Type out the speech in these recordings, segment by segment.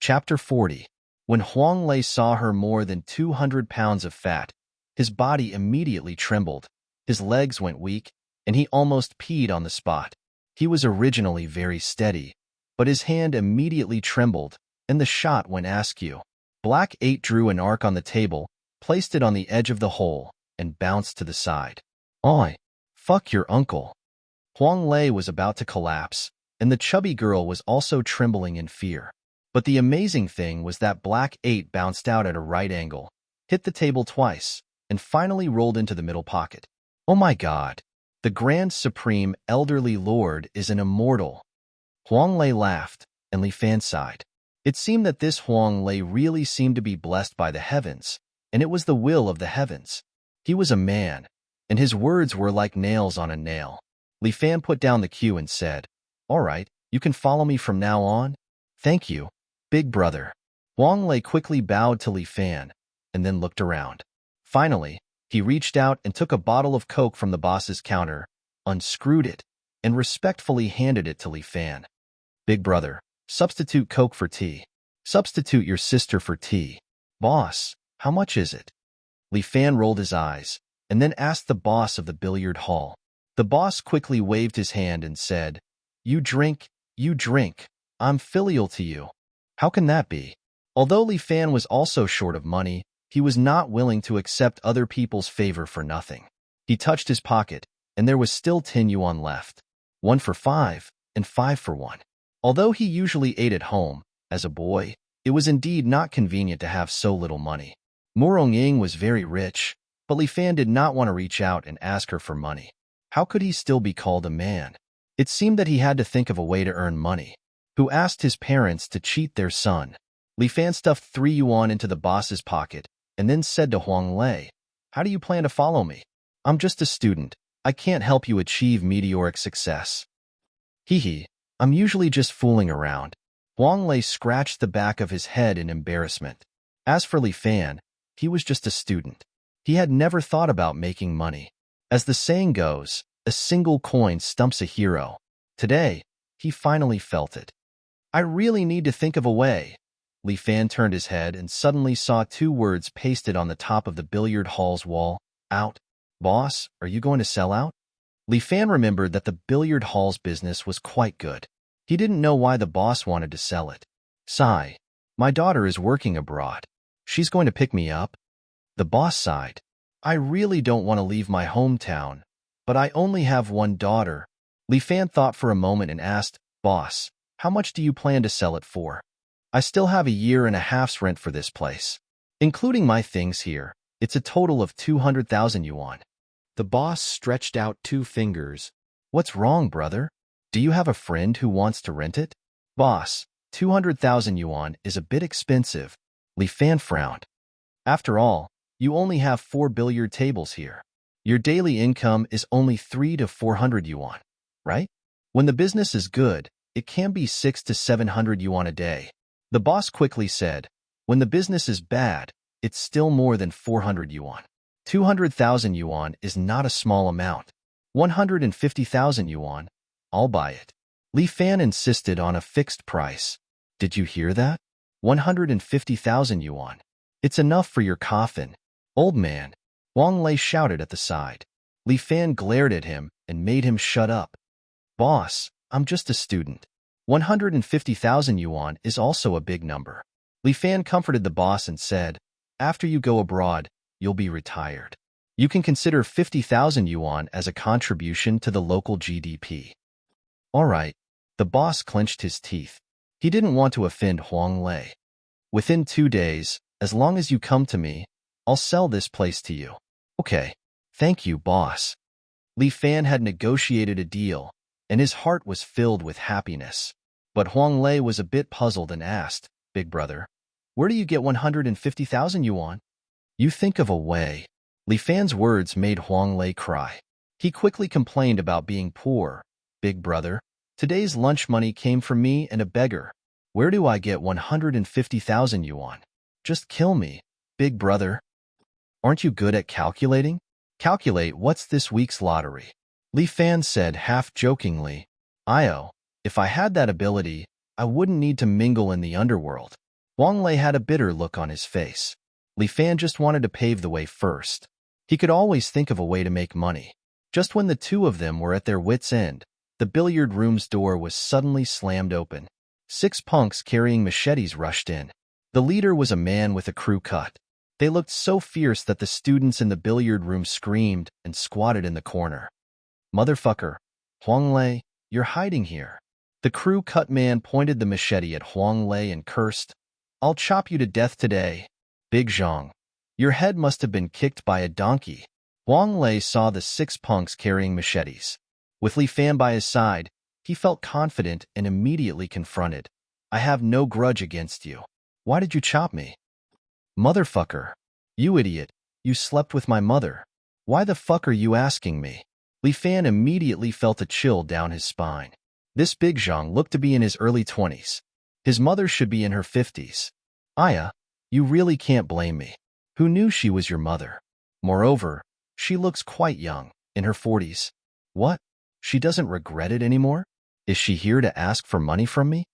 Chapter 40. When Huang Lei saw her more than 200 pounds of fat, his body immediately trembled, his legs went weak, and he almost peed on the spot. He was originally very steady, but his hand immediately trembled, and the shot went askew. Black 8 drew an arc on the table, placed it on the edge of the hole, and bounced to the side. Oi, fuck your uncle. Huang Lei was about to collapse, and the chubby girl was also trembling in fear. But the amazing thing was that Black 8 bounced out at a right angle, hit the table twice, and finally rolled into the middle pocket. Oh my god, the Grand Supreme Elderly Lord is an immortal. Huang Lei laughed, and Li Fan sighed. It seemed that this Huang Lei really seemed to be blessed by the heavens, and it was the will of the heavens. He was a man, and his words were like nails on a nail. Li Fan put down the cue and said, "All right, you can follow me from now on." "Thank you, big brother." Huang Lei quickly bowed to Li Fan, and then looked around. Finally, he reached out and took a bottle of Coke from the boss's counter, unscrewed it, and respectfully handed it to Li Fan. "Big brother, substitute Coke for tea. Substitute your sister for tea." "Boss, how much is it?" Li Fan rolled his eyes, and then asked the boss of the billiard hall. The boss quickly waved his hand and said, you drink. I'm filial to you." "How can that be?" Although Li Fan was also short of money, he was not willing to accept other people's favor for nothing. He touched his pocket, and there was still 10 yuan left. 1 for 5, and 5 for 1. Although he usually ate at home, as a boy, it was indeed not convenient to have so little money. Morong Ying was very rich, but Li Fan did not want to reach out and ask her for money. How could he still be called a man? It seemed that he had to think of a way to earn money. Who asked his parents to cheat their son? Li Fan stuffed 3 yuan into the boss's pocket, and then said to Huang Lei, "How do you plan to follow me? I'm just a student. I can't help you achieve meteoric success." "Hee, I'm usually just fooling around." Huang Lei scratched the back of his head in embarrassment. As for Li Fan, he was just a student. He had never thought about making money. As the saying goes, a single coin stumps a hero. Today, he finally felt it. "I really need to think of a way." Li Fan turned his head and suddenly saw 2 words pasted on the top of the billiard hall's wall. "Out." "Boss, are you going to sell out?" Li Fan remembered that the billiard hall's business was quite good. He didn't know why the boss wanted to sell it. "Sigh. My daughter is working abroad. She's going to pick me up." The boss sighed. "I really don't want to leave my hometown, but I only have 1 daughter." Li Fan thought for a moment and asked, "Boss, how much do you plan to sell it for?" "I still have a year and a half's rent for this place. Including my things here, it's a total of 200,000 yuan. The boss stretched out 2 fingers. "What's wrong, brother? Do you have a friend who wants to rent it?" "Boss, 200,000 yuan is a bit expensive." Li Fan frowned. "After all, you only have 4 billiard tables here. Your daily income is only 300 to 400 yuan, right? When the business is good, it can be 600 to 700 yuan a day." The boss quickly said, "When the business is bad, it's still more than 400 yuan. 200,000 yuan is not a small amount. 150,000 yuan, I'll buy it." Li Fan insisted on a fixed price. "Did you hear that? 150,000 yuan. It's enough for your coffin, old man," Huang Lei shouted at the side. Li Fan glared at him and made him shut up. "Boss, I'm just a student. 150,000 yuan is also a big number." Li Fan comforted the boss and said, "After you go abroad, you'll be retired. You can consider 50,000 yuan as a contribution to the local GDP." "All right." The boss clenched his teeth. He didn't want to offend Huang Lei. "Within 2 days, as long as you come to me, I'll sell this place to you." "Okay. Thank you, boss." Li Fan had negotiated a deal, and his heart was filled with happiness. But Huang Lei was a bit puzzled and asked, "Big brother, where do you get 150,000 yuan? You think of a way." Li Fan's words made Huang Lei cry. He quickly complained about being poor. "Big brother, today's lunch money came from me and a beggar. Where do I get 150,000 yuan? Just kill me, big brother." "Aren't you good at calculating? Calculate what's this week's lottery." Li Fan said half-jokingly, "Io, if I had that ability, I wouldn't need to mingle in the underworld." Huang Lei had a bitter look on his face. Li Fan just wanted to pave the way first. He could always think of a way to make money. Just when the two of them were at their wits' end, the billiard room's door was suddenly slammed open. 6 punks carrying machetes rushed in. The leader was a man with a crew cut. They looked so fierce that the students in the billiard room screamed and squatted in the corner. "Motherfucker, Huang Lei, you're hiding here." The crew cut man pointed the machete at Huang Lei and cursed, "I'll chop you to death today. Big Zhang, your head must have been kicked by a donkey." Huang Lei saw the 6 punks carrying machetes. With Li Fan by his side, he felt confident and immediately confronted. "I have no grudge against you. Why did you chop me?" "Motherfucker. You idiot. You slept with my mother. Why the fuck are you asking me?" Li Fan immediately felt a chill down his spine. This Big Zhang looked to be in his early 20s. His mother should be in her 50s. "Aya, you really can't blame me. Who knew she was your mother? Moreover, she looks quite young, in her 40s. What? She doesn't regret it anymore? Is she here to ask for money from me?"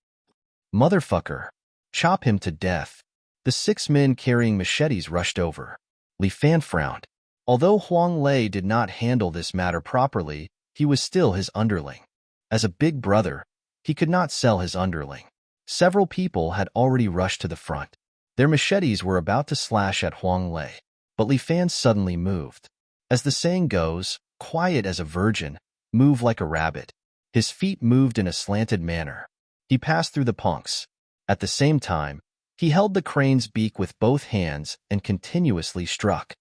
"Motherfucker. Chop him to death." The 6 men carrying machetes rushed over. Li Fan frowned. Although Huang Lei did not handle this matter properly, he was still his underling. As a big brother, he could not sell his underling. Several people had already rushed to the front. Their machetes were about to slash at Huang Lei, but Li Fan suddenly moved. As the saying goes, quiet as a virgin, move like a rabbit. His feet moved in a slanted manner. He passed through the punks. At the same time, he held the crane's beak with both hands and continuously struck.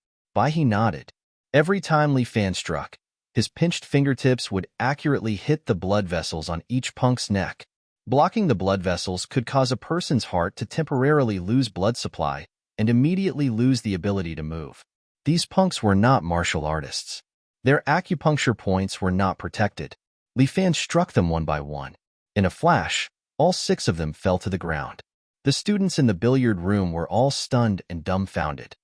He nodded. Every time Li Fan struck, his pinched fingertips would accurately hit the blood vessels on each punk's neck. Blocking the blood vessels could cause a person's heart to temporarily lose blood supply and immediately lose the ability to move. These punks were not martial artists. Their acupuncture points were not protected. Li Fan struck them one by one. In a flash, all 6 of them fell to the ground. The students in the billiard room were all stunned and dumbfounded.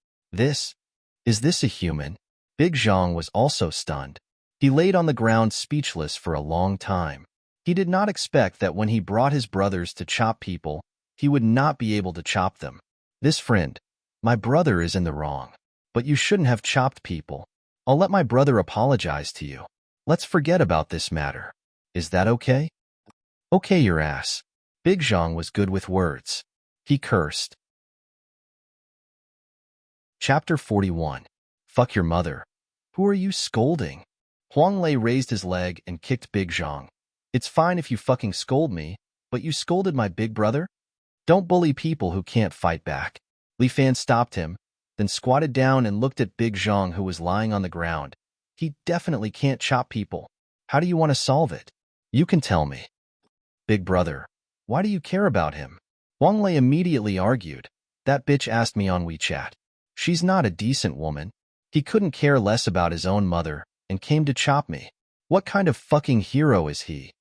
Is this a human? Big Zhang was also stunned. He laid on the ground speechless for a long time. He did not expect that when he brought his brothers to chop people, he would not be able to chop them. My brother is in the wrong. But you shouldn't have chopped people. I'll let my brother apologize to you. Let's forget about this matter. Is that okay?" "Okay, your ass." Big Zhang was good with words. He cursed. Chapter 41. Fuck your mother. Who are you scolding? Huang Lei raised his leg and kicked Big Zhang. "It's fine if you fucking scold me, but you scolded my big brother? Don't bully people who can't fight back." Li Fan stopped him, then squatted down and looked at Big Zhang, who was lying on the ground. "He definitely can't chop people. How do you want to solve it? You can tell me." "Big brother, why do you care about him?" Huang Lei immediately argued. "That bitch asked me on WeChat. She's not a decent woman. He couldn't care less about his own mother and came to chop me. What kind of fucking hero is he?"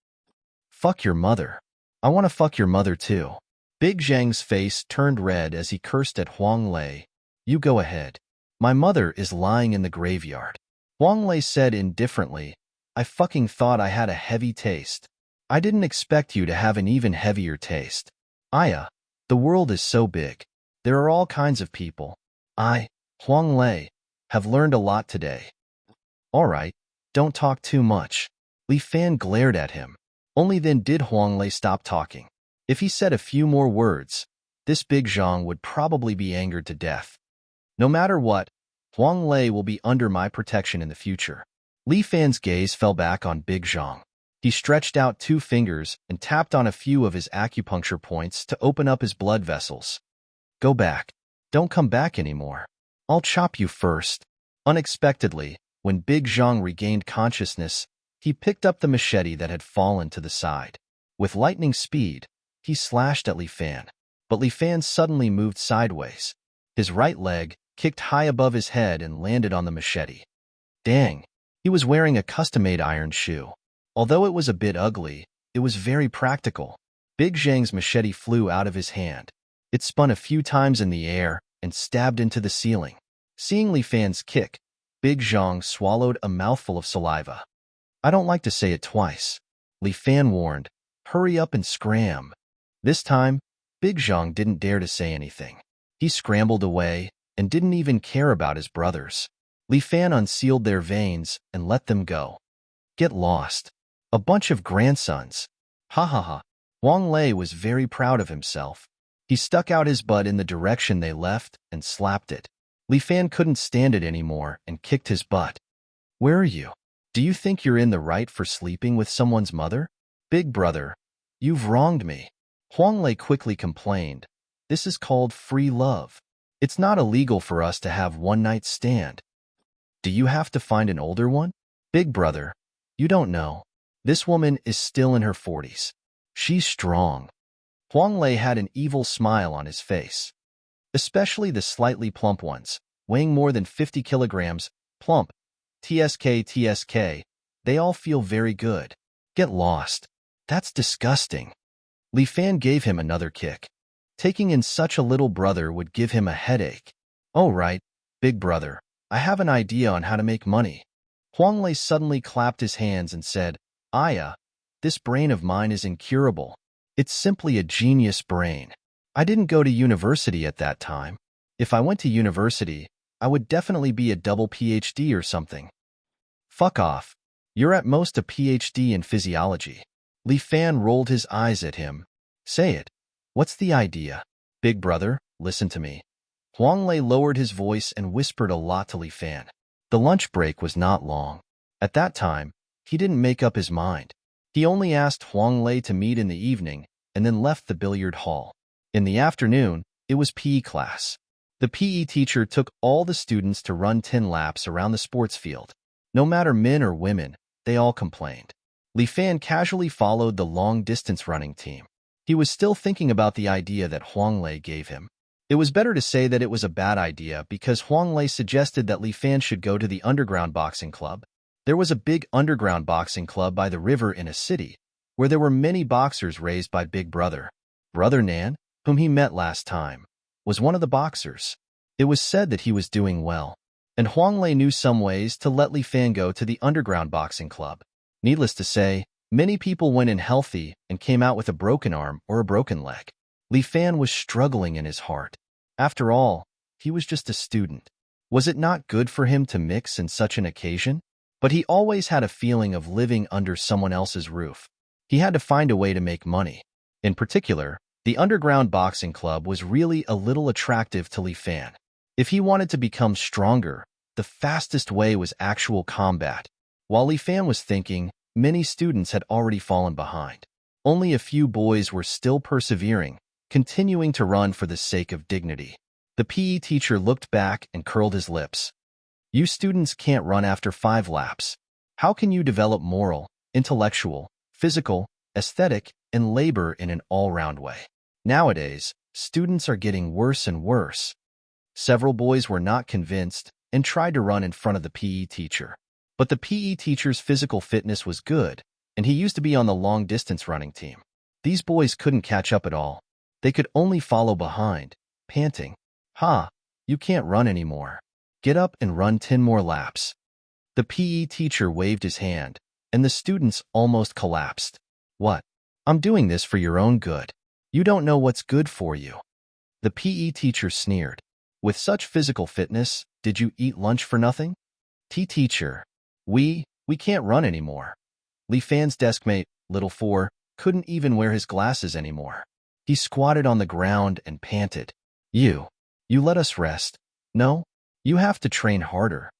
"Fuck your mother. I want to fuck your mother too." Big Zhang's face turned red as he cursed at Huang Lei. "You go ahead. My mother is lying in the graveyard." Huang Lei said indifferently, "I fucking thought I had a heavy taste. I didn't expect you to have an even heavier taste. Aya, the world is so big. There are all kinds of people. Huang Lei, have learned a lot today." "All right, don't talk too much." Li Fan glared at him. Only then did Huang Lei stop talking. If he said a few more words, this Big Zhang would probably be angered to death. "No matter what, Huang Lei will be under my protection in the future." Li Fan's gaze fell back on Big Zhang. He stretched out 2 fingers and tapped on a few of his acupuncture points to open up his blood vessels. "Go back. Don't come back anymore. I'll chop you first." Unexpectedly, when Big Zhang regained consciousness, he picked up the machete that had fallen to the side. With lightning speed, he slashed at Li Fan. But Li Fan suddenly moved sideways. His right leg kicked high above his head and landed on the machete. Dang, he was wearing a custom-made iron shoe. Although it was a bit ugly, it was very practical. Big Zhang's machete flew out of his hand. It spun a few times in the air and stabbed into the ceiling. Seeing Li Fan's kick, Big Zhang swallowed a mouthful of saliva. "I don't like to say it twice." Li Fan warned, "Hurry up and scram." This time, Big Zhang didn't dare to say anything. He scrambled away and didn't even care about his brothers. Li Fan unsealed their veins and let them go. Get lost. A bunch of grandsons. Ha ha ha. Huang Lei was very proud of himself. He stuck out his butt in the direction they left and slapped it. Li Fan couldn't stand it anymore and kicked his butt. Where are you? Do you think you're in the right for sleeping with someone's mother? Big brother, you've wronged me. Huang Lei quickly complained. This is called free love. It's not illegal for us to have one-night stand. Do you have to find an older one? Big brother, you don't know. This woman is still in her 40s. She's strong. Huang Lei had an evil smile on his face. Especially the slightly plump ones, weighing more than 50 kilograms, plump. TSK, they all feel very good. Get lost. That's disgusting. Li Fan gave him another kick. Taking in such a little brother would give him a headache. Oh right, big brother, I have an idea on how to make money. Huang Lei suddenly clapped his hands and said, Aya, this brain of mine is incurable. It's simply a genius brain. I didn't go to university at that time. If I went to university, I would definitely be a double PhD or something. Fuck off. You're at most a PhD in physiology. Li Fan rolled his eyes at him. Say it. What's the idea? Big brother, listen to me. Huang Lei lowered his voice and whispered a lot to Li Fan. The lunch break was not long. At that time, he didn't make up his mind. He only asked Huang Lei to meet in the evening and then left the billiard hall. In the afternoon, it was PE class. The PE teacher took all the students to run 10 laps around the sports field. No matter men or women, they all complained. Li Fan casually followed the long-distance running team. He was still thinking about the idea that Huang Lei gave him. It was better to say that it was a bad idea because Huang Lei suggested that Li Fan should go to the underground boxing club. There was a big underground boxing club by the river in a city, where there were many boxers raised by Big Brother. Brother Nan, whom he met last time, was one of the boxers. It was said that he was doing well, and Huang Lei knew some ways to let Li Fan go to the underground boxing club. Needless to say, many people went in healthy and came out with a broken arm or a broken leg. Li Fan was struggling in his heart. After all, he was just a student. Was it not good for him to mix in such an occasion? But he always had a feeling of living under someone else's roof. He had to find a way to make money. In particular, the underground boxing club was really a little attractive to Li Fan. If he wanted to become stronger, the fastest way was actual combat. While Li Fan was thinking, many students had already fallen behind. Only a few boys were still persevering, continuing to run for the sake of dignity. The PE teacher looked back and curled his lips. You students can't run after 5 laps. How can you develop moral, intellectual, physical, aesthetic, and labor in an all-round way? Nowadays, students are getting worse and worse. Several boys were not convinced and tried to run in front of the PE teacher. But the PE teacher's physical fitness was good, and he used to be on the long-distance running team. These boys couldn't catch up at all. They could only follow behind, panting. Ha, you can't run anymore. Get up and run 10 more laps. The PE teacher waved his hand, and the students almost collapsed. What? I'm doing this for your own good. You don't know what's good for you. The PE teacher sneered. With such physical fitness, did you eat lunch for nothing? Teacher. We can't run anymore. Li Fan's deskmate, Little Four, couldn't even wear his glasses anymore. He squatted on the ground and panted. You let us rest. No, you have to train harder.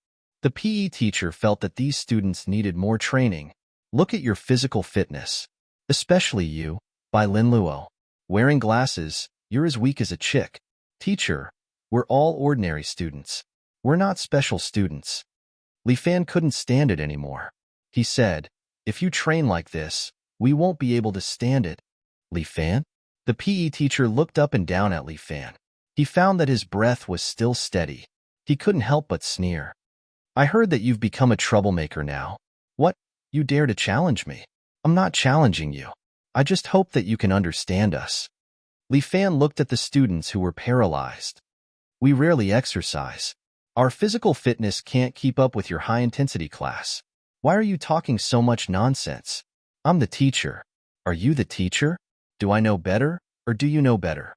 The PE teacher felt that these students needed more training. Look at your physical fitness. Especially you, Bai Lin Luo. Wearing glasses, you're as weak as a chick. Teacher, we're all ordinary students. We're not special students. Li Fan couldn't stand it anymore. He said, if you train like this, we won't be able to stand it. Li Fan? The PE teacher looked up and down at Li Fan. He found that his breath was still steady. He couldn't help but sneer. I heard that you've become a troublemaker now. What? You dare to challenge me? I'm not challenging you. I just hope that you can understand us. Li Fan looked at the students who were paralyzed. We rarely exercise. Our physical fitness can't keep up with your high-intensity class. Why are you talking so much nonsense? I'm the teacher. Are you the teacher? Do I know better, or do you know better?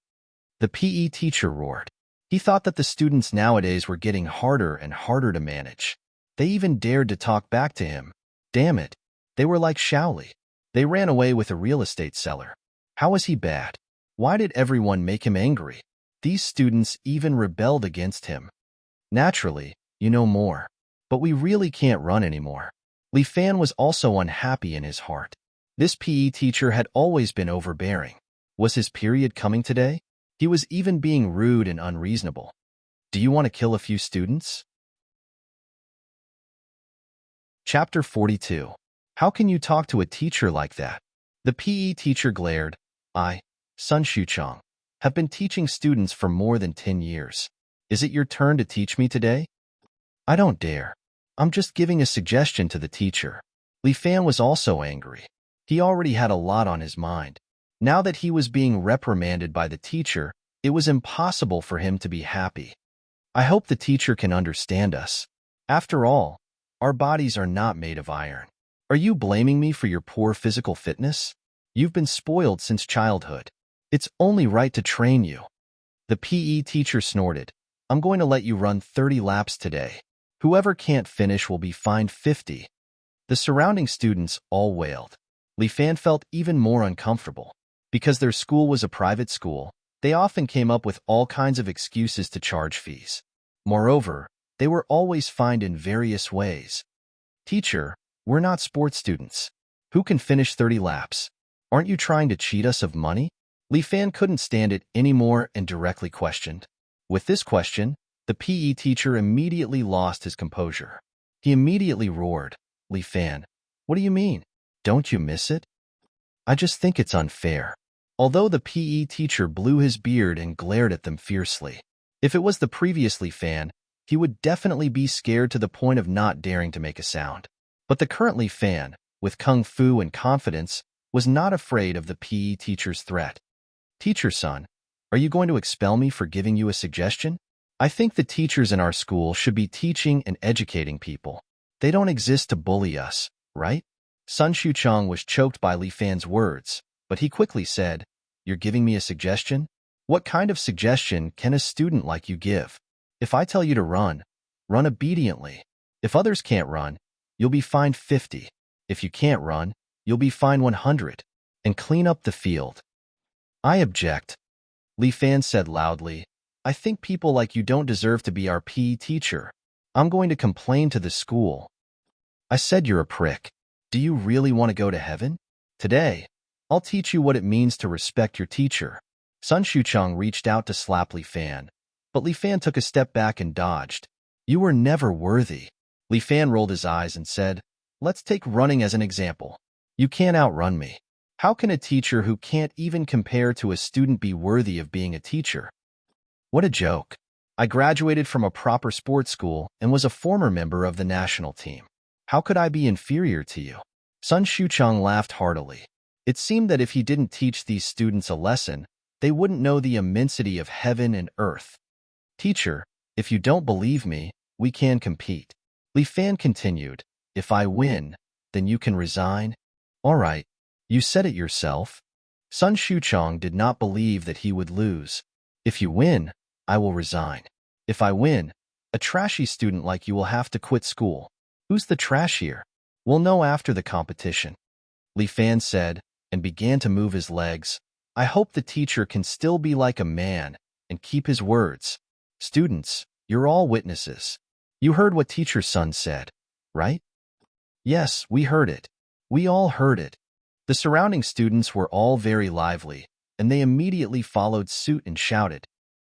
The PE teacher roared. He thought that the students nowadays were getting harder and harder to manage. They even dared to talk back to him. Damn it. They were like Shaoli. They ran away with a real estate seller. How was he bad? Why did everyone make him angry? These students even rebelled against him. Naturally, you know more. But we really can't run anymore. Li Fan was also unhappy in his heart. This PE teacher had always been overbearing. Was his period coming today? He was even being rude and unreasonable. Do you want to kill a few students? Chapter 42. How can you talk to a teacher like that? The PE teacher glared. I, Sun Shuchong, have been teaching students for more than 10 years. Is it your turn to teach me today? I don't dare. I'm just giving a suggestion to the teacher. Li Fan was also angry. He already had a lot on his mind. Now that he was being reprimanded by the teacher, it was impossible for him to be happy. I hope the teacher can understand us. After all, our bodies are not made of iron. Are you blaming me for your poor physical fitness? You've been spoiled since childhood. It's only right to train you. The PE teacher snorted. I'm going to let you run 30 laps today. Whoever can't finish will be fined 50. The surrounding students all wailed. Li Fan felt even more uncomfortable. Because their school was a private school, they often came up with all kinds of excuses to charge fees. Moreover, they were always fined in various ways. Teacher, we're not sports students. Who can finish 30 laps? Aren't you trying to cheat us of money? Li Fan couldn't stand it anymore and directly questioned. With this question, the PE teacher immediately lost his composure. He immediately roared, Li Fan, what do you mean? Don't you miss it? I just think it's unfair. Although the PE teacher blew his beard and glared at them fiercely. If it was the previous Li Fan, he would definitely be scared to the point of not daring to make a sound. But the current Li Fan, with kung fu and confidence, was not afraid of the PE teacher's threat. Teacher son, are you going to expel me for giving you a suggestion? I think the teachers in our school should be teaching and educating people. They don't exist to bully us, right? Sun Shuchong was choked by Li Fan's words, but he quickly said, You're giving me a suggestion? What kind of suggestion can a student like you give? If I tell you to run, run obediently. If others can't run, you'll be fined 50. If you can't run, you'll be fined 100. And clean up the field. I object. Li Fan said loudly, I think people like you don't deserve to be our PE teacher. I'm going to complain to the school. I said you're a prick. Do you really want to go to heaven? Today, I'll teach you what it means to respect your teacher. Sun Shuchong reached out to slap Li Fan, but Li Fan took a step back and dodged. You were never worthy. Li Fan rolled his eyes and said, Let's take running as an example. You can't outrun me. How can a teacher who can't even compare to a student be worthy of being a teacher? What a joke. I graduated from a proper sports school and was a former member of the national team. How could I be inferior to you? Sun Shuchong laughed heartily. It seemed that if he didn't teach these students a lesson, they wouldn't know the immensity of heaven and earth. Teacher, if you don't believe me, we can compete. Li Fan continued, If I win, then you can resign. All right, you said it yourself. Sun Shuchong did not believe that he would lose. If you win, I will resign. If I win, a trashy student like you will have to quit school. Who's the trashier? We'll know after the competition. Li Fan said, and began to move his legs. I hope the teacher can still be like a man and keep his words. Students, you're all witnesses. You heard what teacher Sun said, right? Yes, we heard it. We all heard it. The surrounding students were all very lively, and they immediately followed suit and shouted.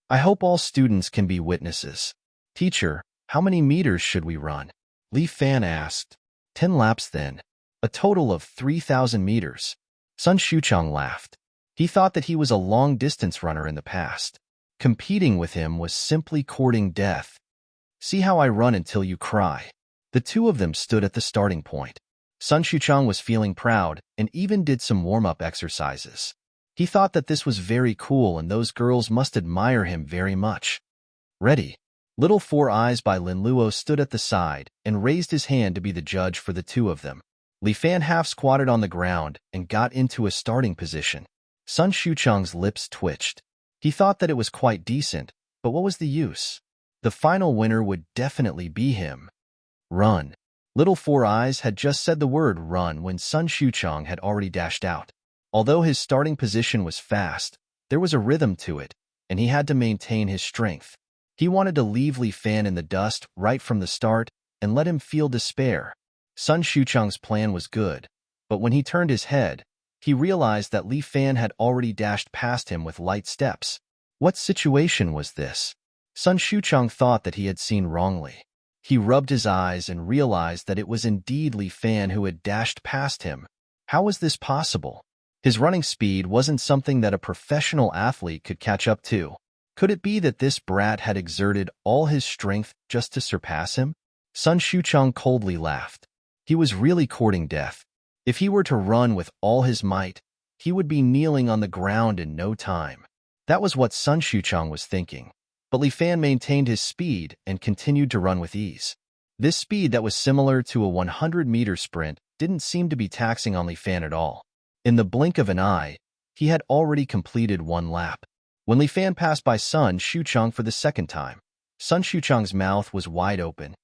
I hope all students can be witnesses. Teacher, how many meters should we run? Li Fan asked. 10 laps then. A total of 3,000 meters. Sun Shuchong laughed. He thought that he was a long-distance runner in the past. Competing with him was simply courting death. See how I run until you cry. The two of them stood at the starting point. Sun Shuchong was feeling proud and even did some warm-up exercises. He thought that this was very cool and those girls must admire him very much. Ready. Little Four Eyes by Lin Luo stood at the side and raised his hand to be the judge for the two of them. Li Fan half squatted on the ground and got into a starting position. Sun Shuchang's lips twitched. He thought that it was quite decent, but what was the use? The final winner would definitely be him. Run. Little Four Eyes had just said the word run when Sun Shuchang had already dashed out. Although his starting position was fast, there was a rhythm to it, and he had to maintain his strength. He wanted to leave Li Fan in the dust right from the start and let him feel despair. Sun Shuchang's plan was good, but when he turned his head, he realized that Li Fan had already dashed past him with light steps. What situation was this? Sun Shuchang thought that he had seen wrongly. He rubbed his eyes and realized that it was indeed Li Fan who had dashed past him. How was this possible? His running speed wasn't something that a professional athlete could catch up to. Could it be that this brat had exerted all his strength just to surpass him? Sun Shuchang coldly laughed. He was really courting death. If he were to run with all his might, he would be kneeling on the ground in no time. That was what Sun Shuchang was thinking. But Li Fan maintained his speed and continued to run with ease. This speed that was similar to a 100-meter sprint didn't seem to be taxing on Li Fan at all. In the blink of an eye, he had already completed one lap. When Li Fan passed by Sun Shuchang for the second time, Sun Shuchang's mouth was wide open.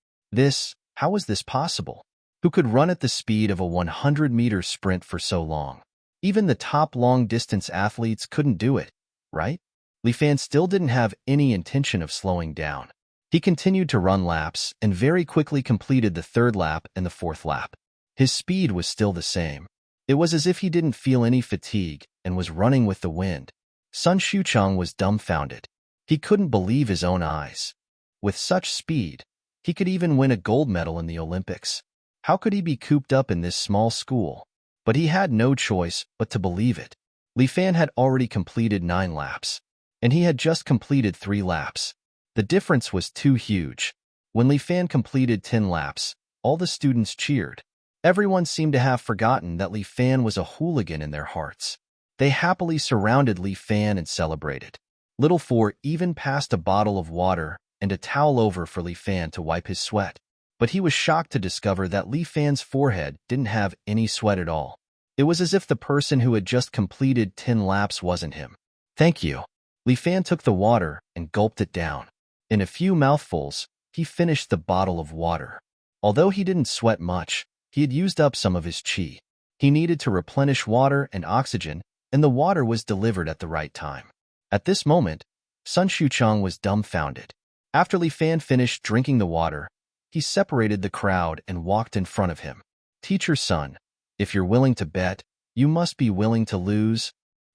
How was this possible? Who could run at the speed of a 100-meter sprint for so long? Even the top long-distance athletes couldn't do it, right? Li Fan still didn't have any intention of slowing down. He continued to run laps and very quickly completed the third lap and the fourth lap. His speed was still the same. It was as if he didn't feel any fatigue and was running with the wind. Sun Shuchang was dumbfounded. He couldn't believe his own eyes. With such speed, he could even win a gold medal in the Olympics. How could he be cooped up in this small school? But he had no choice but to believe it. Li Fan had already completed 9 laps, and he had just completed 3 laps. The difference was too huge. When Li Fan completed 10 laps, all the students cheered. Everyone seemed to have forgotten that Li Fan was a hooligan in their hearts. They happily surrounded Li Fan and celebrated. Little Four even passed a bottle of water and a towel over for Li Fan to wipe his sweat. But he was shocked to discover that Li Fan's forehead didn't have any sweat at all. It was as if the person who had just completed 10 laps wasn't him. Thank you. Li Fan took the water and gulped it down. In a few mouthfuls, he finished the bottle of water. Although he didn't sweat much, he had used up some of his qi. He needed to replenish water and oxygen, and the water was delivered at the right time. At this moment, Sun Shuchang was dumbfounded. After Li Fan finished drinking the water, he separated the crowd and walked in front of him. Teacher's son, if you're willing to bet, you must be willing to lose.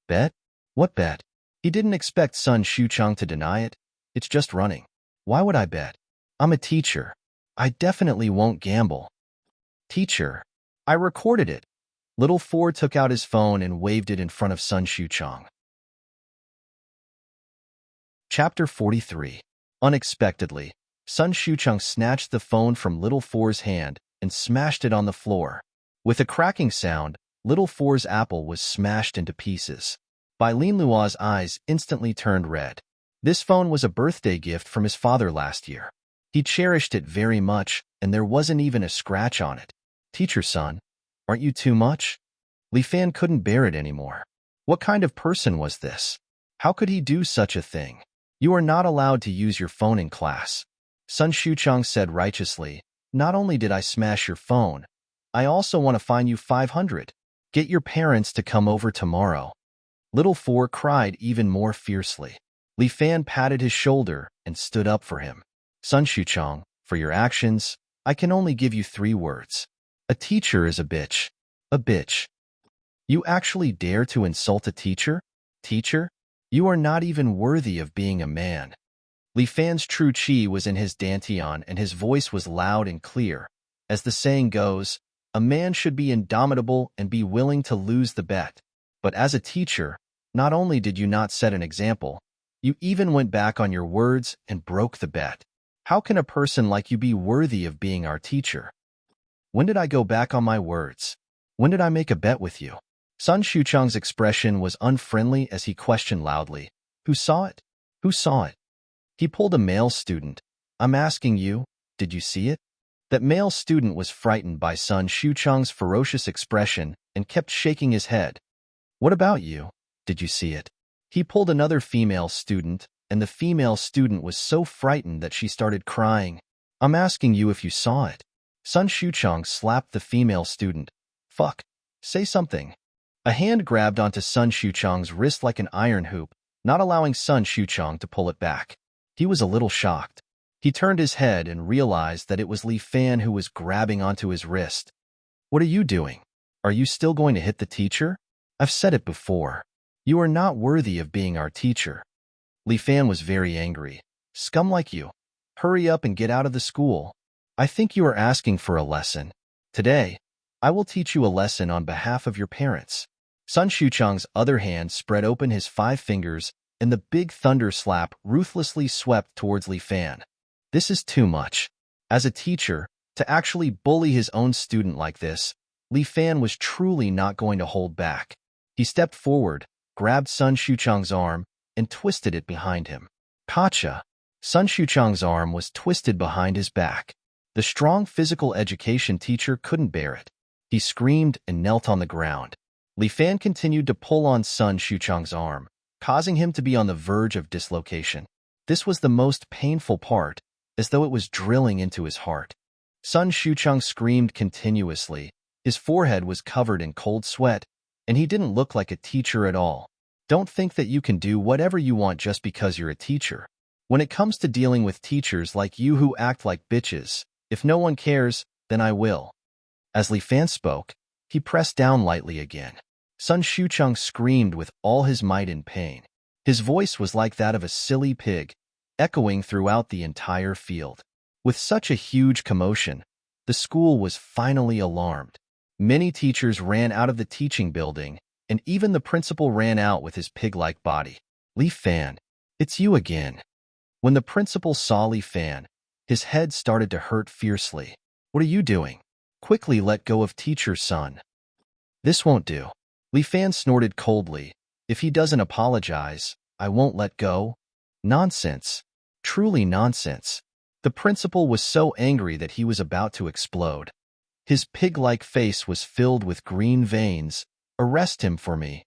Bet? What bet? He didn't expect Sun Shuchang to deny it. It's just running. Why would I bet? I'm a teacher. I definitely won't gamble. Teacher, I recorded it. Little Four took out his phone and waved it in front of Sun Shuchang. Chapter 43. Unexpectedly, Sun Shuchang snatched the phone from Little Four's hand and smashed it on the floor. With a cracking sound, Little Four's apple was smashed into pieces. Bai Lin Luo's eyes instantly turned red. This phone was a birthday gift from his father last year. He cherished it very much, and there wasn't even a scratch on it. Teacher's son, aren't you too much? Li Fan couldn't bear it anymore. What kind of person was this? How could he do such a thing? You are not allowed to use your phone in class. Sun Shuchang said righteously, not only did I smash your phone, I also want to fine you 500. Get your parents to come over tomorrow. Little Four cried even more fiercely. Li Fan patted his shoulder and stood up for him. Sun Shuchang, for your actions, I can only give you 3 words. A teacher is a bitch. A bitch. You actually dare to insult a teacher? Teacher? You are not even worthy of being a man. Li Fan's true qi was in his dantian and his voice was loud and clear. As the saying goes, a man should be indomitable and be willing to lose the bet. But as a teacher, not only did you not set an example, you even went back on your words and broke the bet. How can a person like you be worthy of being our teacher? When did I go back on my words? When did I make a bet with you? Sun Shuchang's expression was unfriendly as he questioned loudly. Who saw it? Who saw it? He pulled a male student. I'm asking you, did you see it? That male student was frightened by Sun Shuchang's ferocious expression and kept shaking his head. What about you? Did you see it? He pulled another female student, and the female student was so frightened that she started crying. I'm asking you if you saw it. Sun Shuchang slapped the female student. Fuck. Say something. A hand grabbed onto Sun Shuchang's wrist like an iron hoop, not allowing Sun Shuchang to pull it back. He was a little shocked. He turned his head and realized that it was Li Fan who was grabbing onto his wrist. What are you doing? Are you still going to hit the teacher? I've said it before. You are not worthy of being our teacher. Li Fan was very angry. Scum like you. Hurry up and get out of the school. I think you are asking for a lesson. Today, I will teach you a lesson on behalf of your parents. Sun Shuchang's other hand spread open his 5 fingers, and the big thunder slap ruthlessly swept towards Li Fan. This is too much. As a teacher, to actually bully his own student like this, Li Fan was truly not going to hold back. He stepped forward, grabbed Sun Shuchang's arm, and twisted it behind him. Gotcha! Sun Shuchang's arm was twisted behind his back. The strong physical education teacher couldn't bear it. He screamed and knelt on the ground. Li Fan continued to pull on Sun Shuchang's arm, causing him to be on the verge of dislocation. This was the most painful part, as though it was drilling into his heart. Sun Shuchang screamed continuously. His forehead was covered in cold sweat, and he didn't look like a teacher at all. Don't think that you can do whatever you want just because you're a teacher. When it comes to dealing with teachers like you who act like bitches, if no one cares, then I will. As Li Fan spoke, he pressed down lightly again. Sun Shuchang screamed with all his might in pain. His voice was like that of a silly pig, echoing throughout the entire field. With such a huge commotion, the school was finally alarmed. Many teachers ran out of the teaching building, and even the principal ran out with his pig-like body. Li Fan, it's you again. When the principal saw Li Fan, his head started to hurt fiercely. What are you doing? Quickly let go of teacher Sun. This won't do. Li Fan snorted coldly. If he doesn't apologize, I won't let go. Nonsense. Truly nonsense. The principal was so angry that he was about to explode. His pig-like face was filled with green veins. Arrest him for me.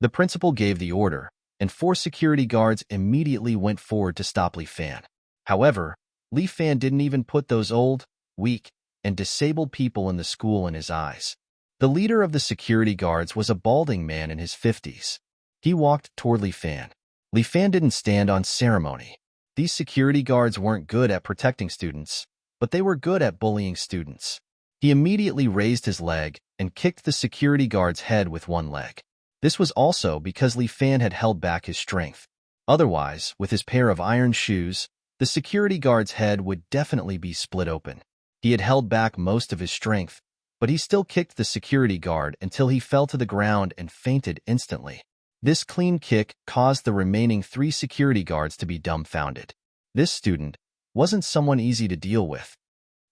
The principal gave the order, and 4 security guards immediately went forward to stop Li Fan. However, Li Fan didn't even put those old, weak, and disabled people in the school in his eyes. The leader of the security guards was a balding man in his 50s. He walked toward Li Fan. Li Fan didn't stand on ceremony. These security guards weren't good at protecting students, but they were good at bullying students. He immediately raised his leg and kicked the security guard's head with one leg. This was also because Li Fan had held back his strength. Otherwise, with his pair of iron shoes, the security guard's head would definitely be split open. He had held back most of his strength, but he still kicked the security guard until he fell to the ground and fainted instantly. This clean kick caused the remaining 3 security guards to be dumbfounded. This student wasn't someone easy to deal with.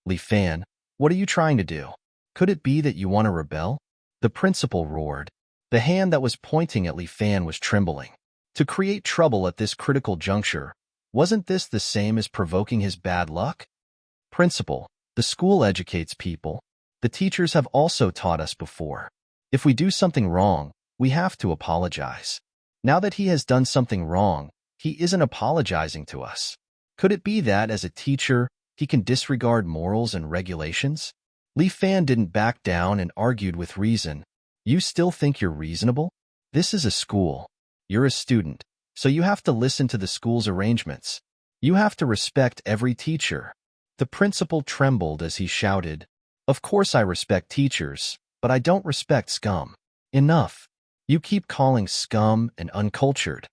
Li Fan, what are you trying to do? Could it be that you want to rebel? The principal roared. The hand that was pointing at Li Fan was trembling. To create trouble at this critical juncture, wasn't this the same as provoking his bad luck? Principal, the school educates people. The teachers have also taught us before. If we do something wrong, we have to apologize. Now that he has done something wrong, he isn't apologizing to us. Could it be that, as a teacher, he can disregard morals and regulations? Li Fan didn't back down and argued with reason. You still think you're reasonable? This is a school. You're a student, so you have to listen to the school's arrangements. You have to respect every teacher. The principal trembled as he shouted, Of course I respect teachers, but I don't respect scum. Enough. You keep calling scum and uncultured.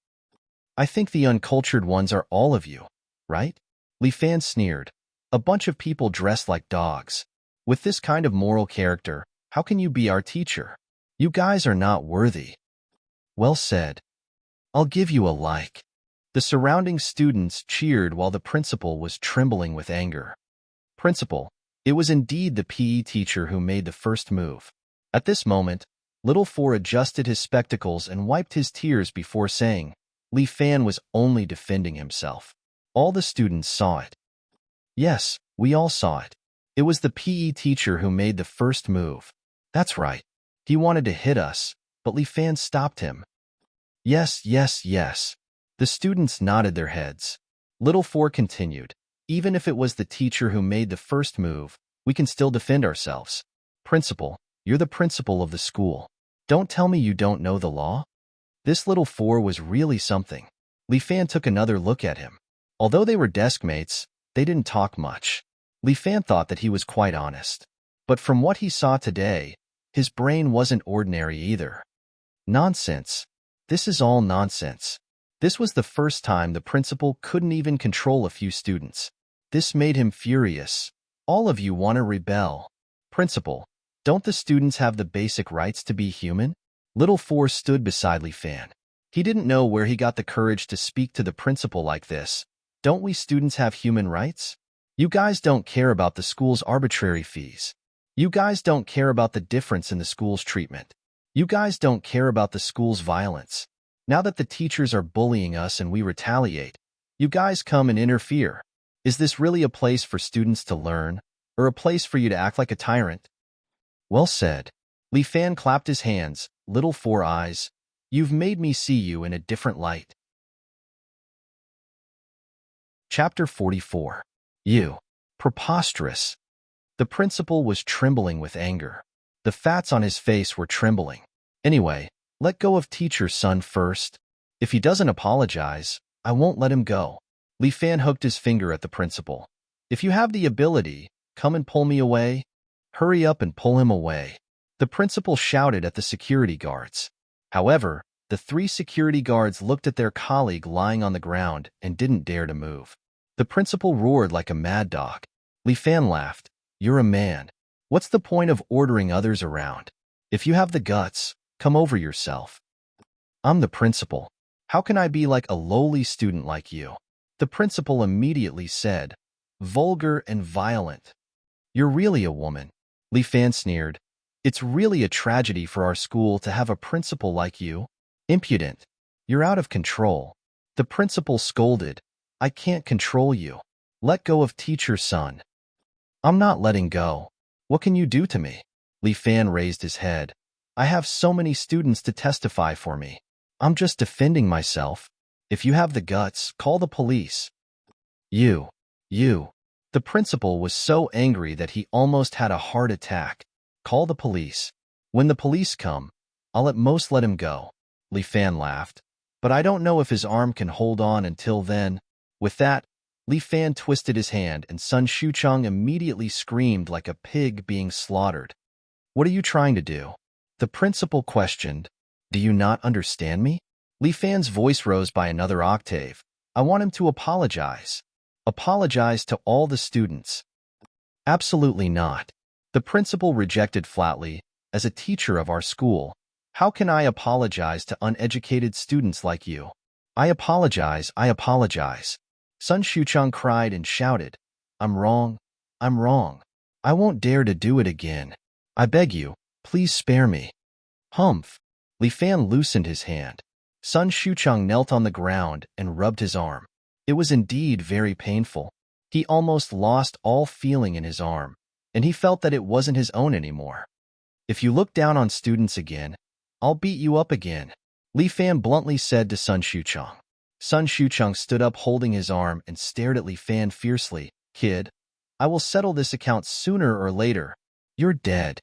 I think the uncultured ones are all of you, right? Li Fan sneered. A bunch of people dressed like dogs. With this kind of moral character, how can you be our teacher? You guys are not worthy. Well said. I'll give you a like. The surrounding students cheered while the principal was trembling with anger. Principal, it was indeed the PE teacher who made the first move. At this moment, Little Four adjusted his spectacles and wiped his tears before saying, Li Fan was only defending himself. All the students saw it. Yes, we all saw it. It was the PE teacher who made the first move. That's right. He wanted to hit us, but Li Fan stopped him. Yes, yes, yes. The students nodded their heads. Little Four continued. Even if it was the teacher who made the first move, we can still defend ourselves. Principal, you're the principal of the school. Don't tell me you don't know the law? This Little Four was really something. Li Fan took another look at him. Although they were desk mates, they didn't talk much. Li Fan thought that he was quite honest. But from what he saw today, his brain wasn't ordinary either. Nonsense. This is all nonsense. This was the first time the principal couldn't even control a few students. This made him furious. All of you want to rebel. Principal, don't the students have the basic rights to be human? Little Four stood beside Li Fan. He didn't know where he got the courage to speak to the principal like this. Don't we students have human rights? You guys don't care about the school's arbitrary fees. You guys don't care about the difference in the school's treatment. You guys don't care about the school's violence. Now that the teachers are bullying us and we retaliate, you guys come and interfere. Is this really a place for students to learn, or a place for you to act like a tyrant? Well said. Li Fan clapped his hands. Little Four Eyes, you've made me see you in a different light. Chapter 44. You. Preposterous. The principal was trembling with anger. The fats on his face were trembling. Anyway, let go of teacher's son first. If he doesn't apologize, I won't let him go. Li Fan hooked his finger at the principal. If you have the ability, come and pull me away. Hurry up and pull him away. The principal shouted at the security guards. However, the 3 security guards looked at their colleague lying on the ground and didn't dare to move. The principal roared like a mad dog. Li Fan laughed. You're a man. What's the point of ordering others around? If you have the guts, come over yourself. I'm the principal. How can I be like a lowly student like you? The principal immediately said, vulgar and violent. You're really a woman. Li Fan sneered. It's really a tragedy for our school to have a principal like you. Impudent. You're out of control. The principal scolded. I can't control you. Let go of teacher's son. I'm not letting go. What can you do to me? Li Fan raised his head. I have so many students to testify for me. I'm just defending myself. If you have the guts, call the police. You. The principal was so angry that he almost had a heart attack. Call the police. When the police come, I'll at most let him go. Li Fan laughed. But I don't know if his arm can hold on until then. With that, Li Fan twisted his hand and Sun Shucheng immediately screamed like a pig being slaughtered. What are you trying to do? The principal questioned. Do you not understand me? Li Fan's voice rose by another octave. I want him to apologize. Apologize to all the students. Absolutely not. The principal rejected flatly. As a teacher of our school, how can I apologize to uneducated students like you? I apologize. Sun Shucheng cried and shouted. I'm wrong. I won't dare to do it again. I beg you, please spare me. Humph. Li Fan loosened his hand. Sun Shucheng knelt on the ground and rubbed his arm. It was indeed very painful. He almost lost all feeling in his arm, and he felt that it wasn't his own anymore. If you look down on students again, I'll beat you up again, Li Fan bluntly said to Sun Shucheng. Sun Shucheng stood up holding his arm and stared at Li Fan fiercely. Kid, I will settle this account sooner or later. You're dead.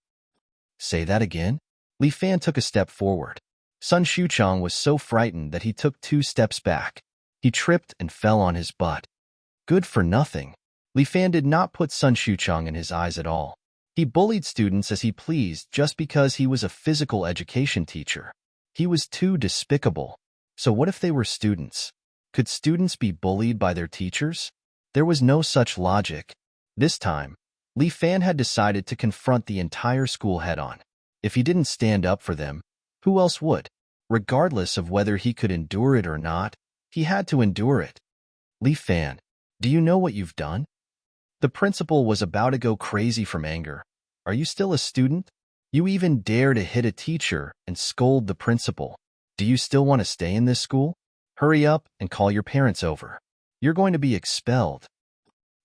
Say that again? Li Fan took a step forward. Sun Shucheng was so frightened that he took 2 steps back. He tripped and fell on his butt. Good for nothing. Li Fan did not put Sun Shucheng in his eyes at all. He bullied students as he pleased just because he was a physical education teacher. He was too despicable. So what if they were students? Could students be bullied by their teachers? There was no such logic. This time, Li Fan had decided to confront the entire school head-on. If he didn't stand up for them, who else would? Regardless of whether he could endure it or not, he had to endure it. Li Fan, do you know what you've done? The principal was about to go crazy from anger. Are you still a student? You even dare to hit a teacher and scold the principal. Do you still want to stay in this school? Hurry up and call your parents over. You're going to be expelled.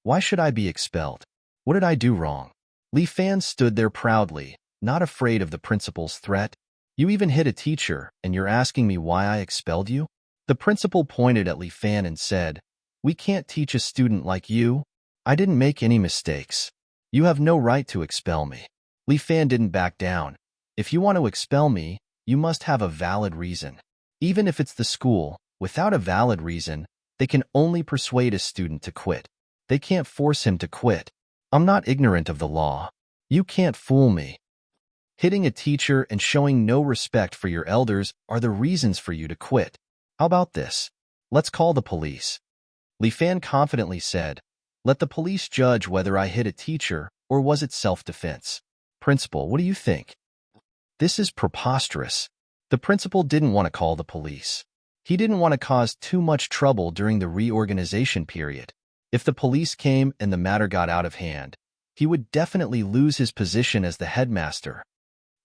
Why should I be expelled? What did I do wrong? Li Fan stood there proudly, not afraid of the principal's threat. You even hit a teacher, and you're asking me why I expelled you? The principal pointed at Li Fan and said, "We can't teach a student like you. I didn't make any mistakes. You have no right to expel me." Li Fan didn't back down. "If you want to expel me, you must have a valid reason. Even if it's the school, without a valid reason, they can only persuade a student to quit. They can't force him to quit. I'm not ignorant of the law. You can't fool me. Hitting a teacher and showing no respect for your elders are the reasons for you to quit. How about this? Let's call the police." Li Fan confidently said, "Let the police judge whether I hit a teacher or was it self-defense." "Principal, what do you think?" "This is preposterous." The principal didn't want to call the police. He didn't want to cause too much trouble during the reorganization period. If the police came and the matter got out of hand, he would definitely lose his position as the headmaster.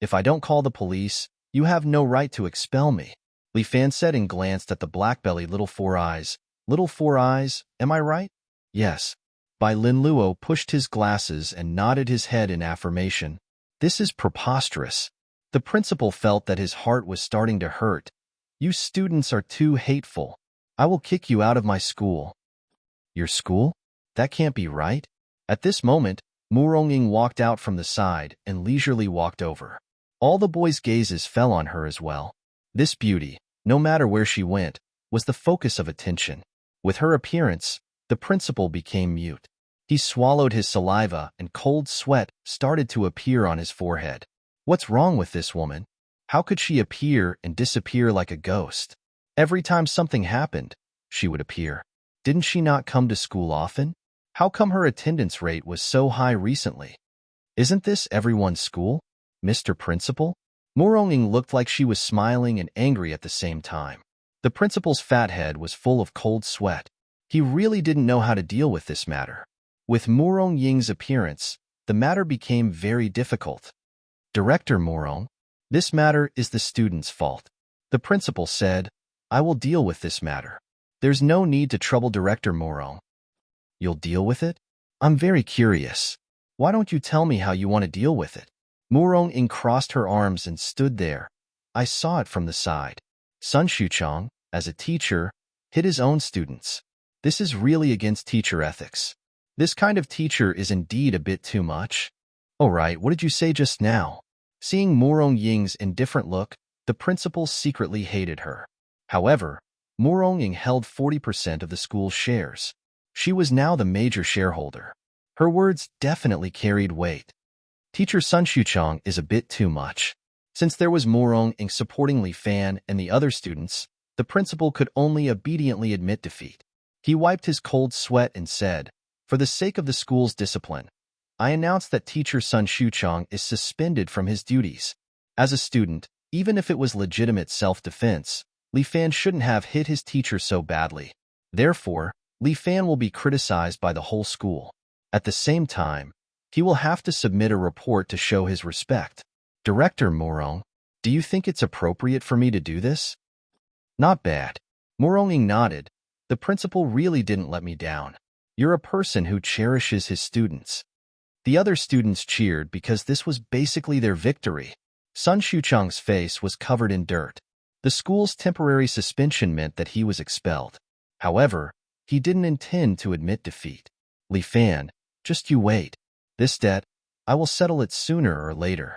"If I don't call the police, you have no right to expel me," Li Fan said and glanced at the black-bellied Little Four Eyes. "Little Four Eyes, am I right?" "Yes." Bai Lin Luo pushed his glasses and nodded his head in affirmation. "This is preposterous." The principal felt that his heart was starting to hurt. "You students are too hateful. I will kick you out of my school." "Your school? That can't be right." At this moment, Mu Rongying walked out from the side and leisurely walked over. All the boys' gazes fell on her as well. This beauty, no matter where she went, was the focus of attention. With her appearance, the principal became mute. He swallowed his saliva and cold sweat started to appear on his forehead. What's wrong with this woman? How could she appear and disappear like a ghost? Every time something happened, she would appear. Didn't she not come to school often? How come her attendance rate was so high recently? Isn't this everyone's school, Mr. Principal? Mu Rongying looked like she was smiling and angry at the same time. The principal's fat head was full of cold sweat. He really didn't know how to deal with this matter. With Mu Rongying's appearance, the matter became very difficult. "Director Mu, this matter is the student's fault." The principal said, "I will deal with this matter. There's no need to trouble Director Mu." "You'll deal with it? I'm very curious. Why don't you tell me how you want to deal with it?" Mu Rongying crossed her arms and stood there. "I saw it from the side. Sun Shuchong, as a teacher, hit his own students. This is really against teacher ethics. This kind of teacher is indeed a bit too much." "All right, what did you say just now?" Seeing Mu Rongying's indifferent look, the principal secretly hated her. However, Mu Rongying held 40% of the school's shares. She was now the major shareholder. Her words definitely carried weight. Teacher Sun Shuchong is a bit too much. Since there was Mu Rongying supporting Li Fan and the other students, the principal could only obediently admit defeat. He wiped his cold sweat and said, "For the sake of the school's discipline, I announce that teacher Sun Shuchong is suspended from his duties. As a student, even if it was legitimate self-defense, Li Fan shouldn't have hit his teacher so badly. Therefore, Li Fan will be criticized by the whole school. At the same time, he will have to submit a report to show his respect." "Director Mu, do you think it's appropriate for me to do this?" "Not bad." Mu Rongying nodded. "The principal really didn't let me down. You're a person who cherishes his students." The other students cheered because this was basically their victory. Sun Shuchong's face was covered in dirt. The school's temporary suspension meant that he was expelled. However, he didn't intend to admit defeat. "Li Fan, just you wait. This debt, I will settle it sooner or later."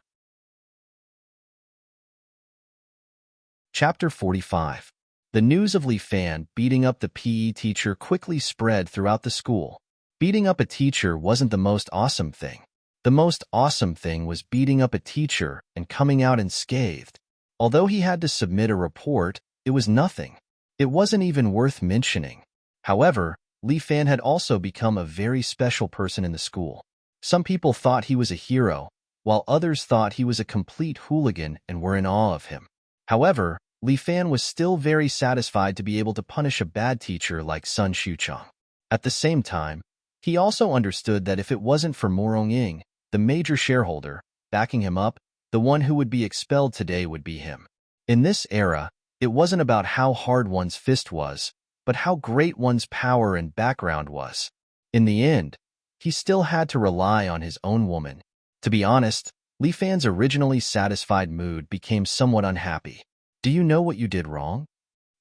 Chapter 45. The news of Li Fan beating up the PE teacher quickly spread throughout the school. Beating up a teacher wasn't the most awesome thing. The most awesome thing was beating up a teacher and coming out unscathed. Although he had to submit a report, it was nothing. It wasn't even worth mentioning. However, Li Fan had also become a very special person in the school. Some people thought he was a hero, while others thought he was a complete hooligan and were in awe of him. However, Li Fan was still very satisfied to be able to punish a bad teacher like Sun Shuchong. At the same time, he also understood that if it wasn't for Mu Rongying, the major shareholder, backing him up, the one who would be expelled today would be him. In this era, it wasn't about how hard one's fist was, but how great one's power and background was. In the end, he still had to rely on his own woman. To be honest, Li Fan's originally satisfied mood became somewhat unhappy. Do you know what you did wrong?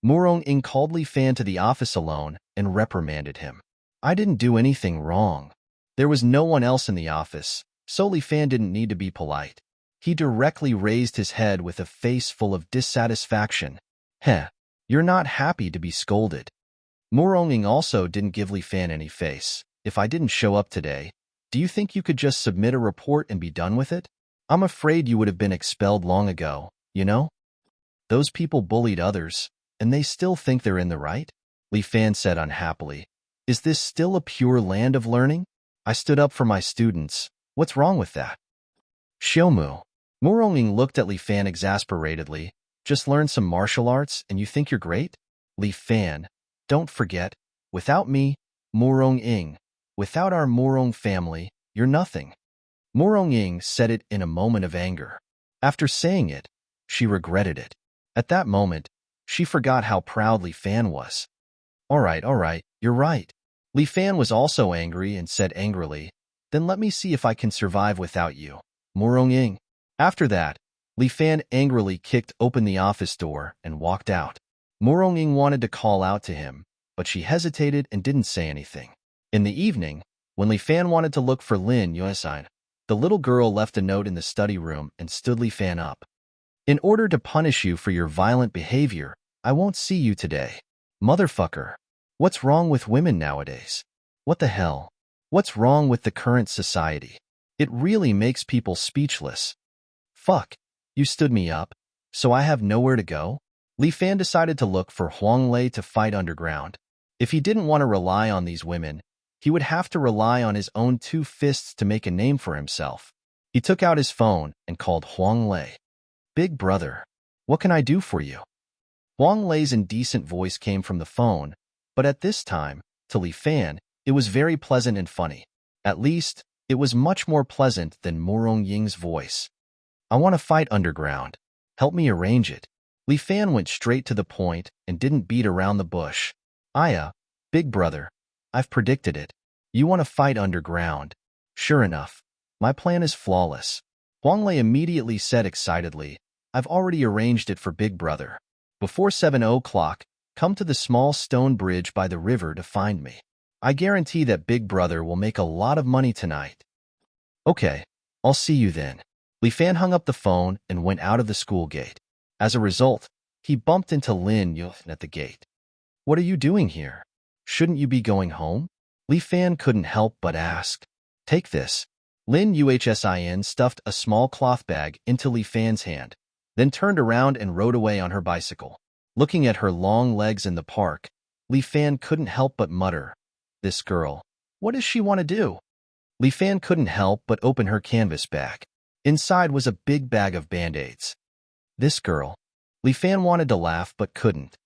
Murong-ing called Li Fan to the office alone and reprimanded him. I didn't do anything wrong. There was no one else in the office, so Li Fan didn't need to be polite. He directly raised his head with a face full of dissatisfaction. Heh, you're not happy to be scolded. Murong-ing also didn't give Li Fan any face. If I didn't show up today, do you think you could just submit a report and be done with it? I'm afraid you would have been expelled long ago, you know? Those people bullied others, and they still think they're in the right? Li Fan said unhappily. Is this still a pure land of learning? I stood up for my students. What's wrong with that? Xiaomu. Murong-ing looked at Li Fan exasperatedly. Just learn some martial arts and you think you're great? Li Fan, don't forget, without me, Murong-ing, without our Murong family, you're nothing. Murong-ing said it in a moment of anger. After saying it, she regretted it. At that moment, she forgot how proud Li Fan was. All right, you're right. Li Fan was also angry and said angrily, then let me see if I can survive without you, Murong-ing. After that, Li Fan angrily kicked open the office door and walked out. Murong-ing wanted to call out to him, but she hesitated and didn't say anything. In the evening, when Li Fan wanted to look for Lin Yuesan, the little girl left a note in the study room and stood Li Fan up. In order to punish you for your violent behavior, I won't see you today. Motherfucker. What's wrong with women nowadays? What the hell? What's wrong with the current society? It really makes people speechless. Fuck. You stood me up, so I have nowhere to go? Li Fan decided to look for Huang Lei to fight underground. If he didn't want to rely on these women, he would have to rely on his own 2 fists to make a name for himself. He took out his phone and called Huang Lei. Big brother, what can I do for you? Huang Lei's indecent voice came from the phone, but at this time, to Li Fan, it was very pleasant and funny. At least, it was much more pleasant than Murong-ing's voice. I want to fight underground. Help me arrange it. Li Fan went straight to the point and didn't beat around the bush. Aya, big brother, I've predicted it. You want to fight underground. Sure enough, my plan is flawless. Huang Lei immediately said excitedly, I've already arranged it for big brother. Before 7 o'clock, come to the small stone bridge by the river to find me. I guarantee that big brother will make a lot of money tonight. Okay, I'll see you then. Li Fan hung up the phone and went out of the school gate. As a result, he bumped into Lin Yuesan at the gate. What are you doing here? Shouldn't you be going home? Li Fan couldn't help but ask. Take this. Lin Yuesan stuffed a small cloth bag into Li Fan's hand, then turned around and rode away on her bicycle. Looking at her long legs in the park, Li Fan couldn't help but mutter, this girl, what does she want to do? Li Fan couldn't help but open her canvas bag. Inside was a big bag of Band-Aids. This girl. Li Fan wanted to laugh but couldn't.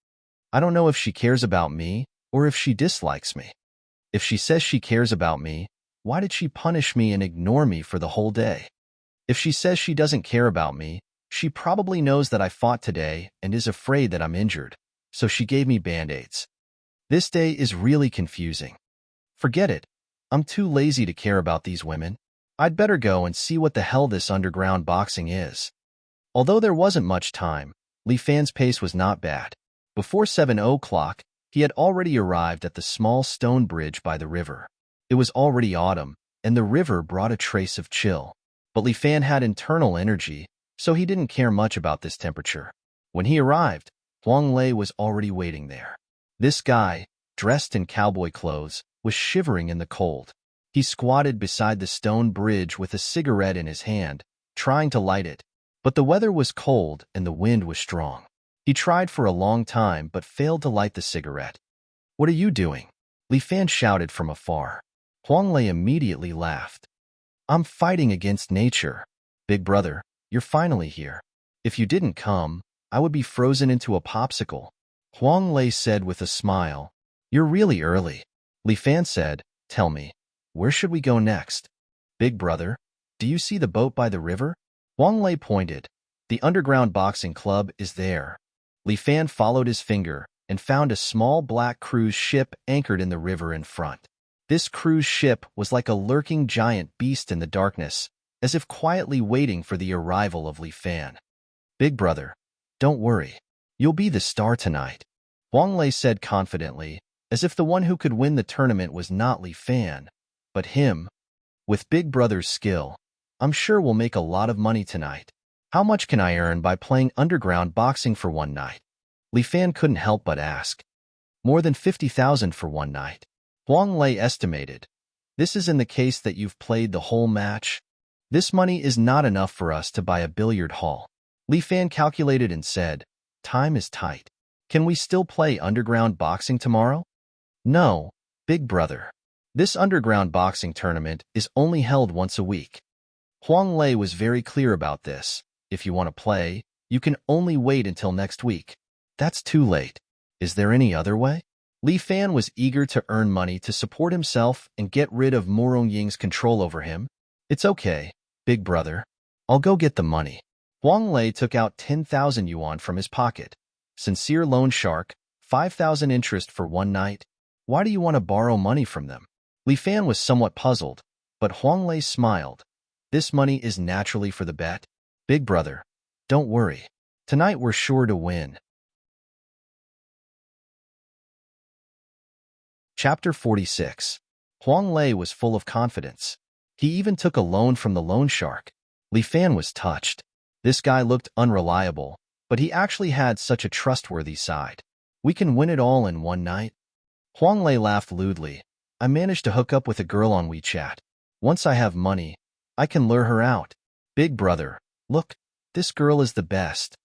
I don't know if she cares about me or if she dislikes me. If she says she cares about me, why did she punish me and ignore me for the whole day? If she says she doesn't care about me, she probably knows that I fought today and is afraid that I'm injured, so she gave me Band-Aids. This day is really confusing. Forget it. I'm too lazy to care about these women. I'd better go and see what the hell this underground boxing is. Although there wasn't much time, Li Fan's pace was not bad. Before 7 o'clock, he had already arrived at the small stone bridge by the river. It was already autumn, and the river brought a trace of chill. But Li Fan had internal energy, so he didn't care much about this temperature. When he arrived, Huang Lei was already waiting there. This guy, dressed in cowboy clothes, was shivering in the cold. He squatted beside the stone bridge with a cigarette in his hand, trying to light it. But the weather was cold and the wind was strong. He tried for a long time but failed to light the cigarette. What are you doing? Li Fan shouted from afar. Huang Lei immediately laughed. I'm fighting against nature. Big brother, you're finally here. If you didn't come, I would be frozen into a popsicle. Huang Lei said with a smile. You're really early. Li Fan said, tell me, where should we go next? Big brother, do you see the boat by the river? Huang Lei pointed. The underground boxing club is there. Li Fan followed his finger and found a small black cruise ship anchored in the river in front. This cruise ship was like a lurking giant beast in the darkness, as if quietly waiting for the arrival of Li Fan. Big brother, don't worry. You'll be the star tonight, Huang Lei said confidently, as if the one who could win the tournament was not Li Fan, but him. With Big Brother's skill, I'm sure we'll make a lot of money tonight. How much can I earn by playing underground boxing for one night? Li Fan couldn't help but ask. More than 50,000 for one night, Huang Lei estimated. This is in the case that you've played the whole match. This money is not enough for us to buy a billiard hall. Li Fan calculated and said, time is tight. Can we still play underground boxing tomorrow? No, Big Brother. This underground boxing tournament is only held once a week. Huang Lei was very clear about this. If you want to play, you can only wait until next week. That's too late. Is there any other way? Li Fan was eager to earn money to support himself and get rid of Morong Ying's control over him. It's okay, Big Brother. I'll go get the money. Huang Lei took out 10,000 yuan from his pocket. Sincere loan shark, 5,000 interest for one night. Why do you want to borrow money from them? Li Fan was somewhat puzzled, but Huang Lei smiled. This money is naturally for the bet. Big Brother, don't worry. Tonight we're sure to win. Chapter 46. Huang Lei was full of confidence. He even took a loan from the loan shark. Li Fan was touched. This guy looked unreliable, but he actually had such a trustworthy side. We can win it all in one night. Huang Lei laughed lewdly. I managed to hook up with a girl on WeChat. Once I have money, I can lure her out. Big Brother, look, this girl is the best.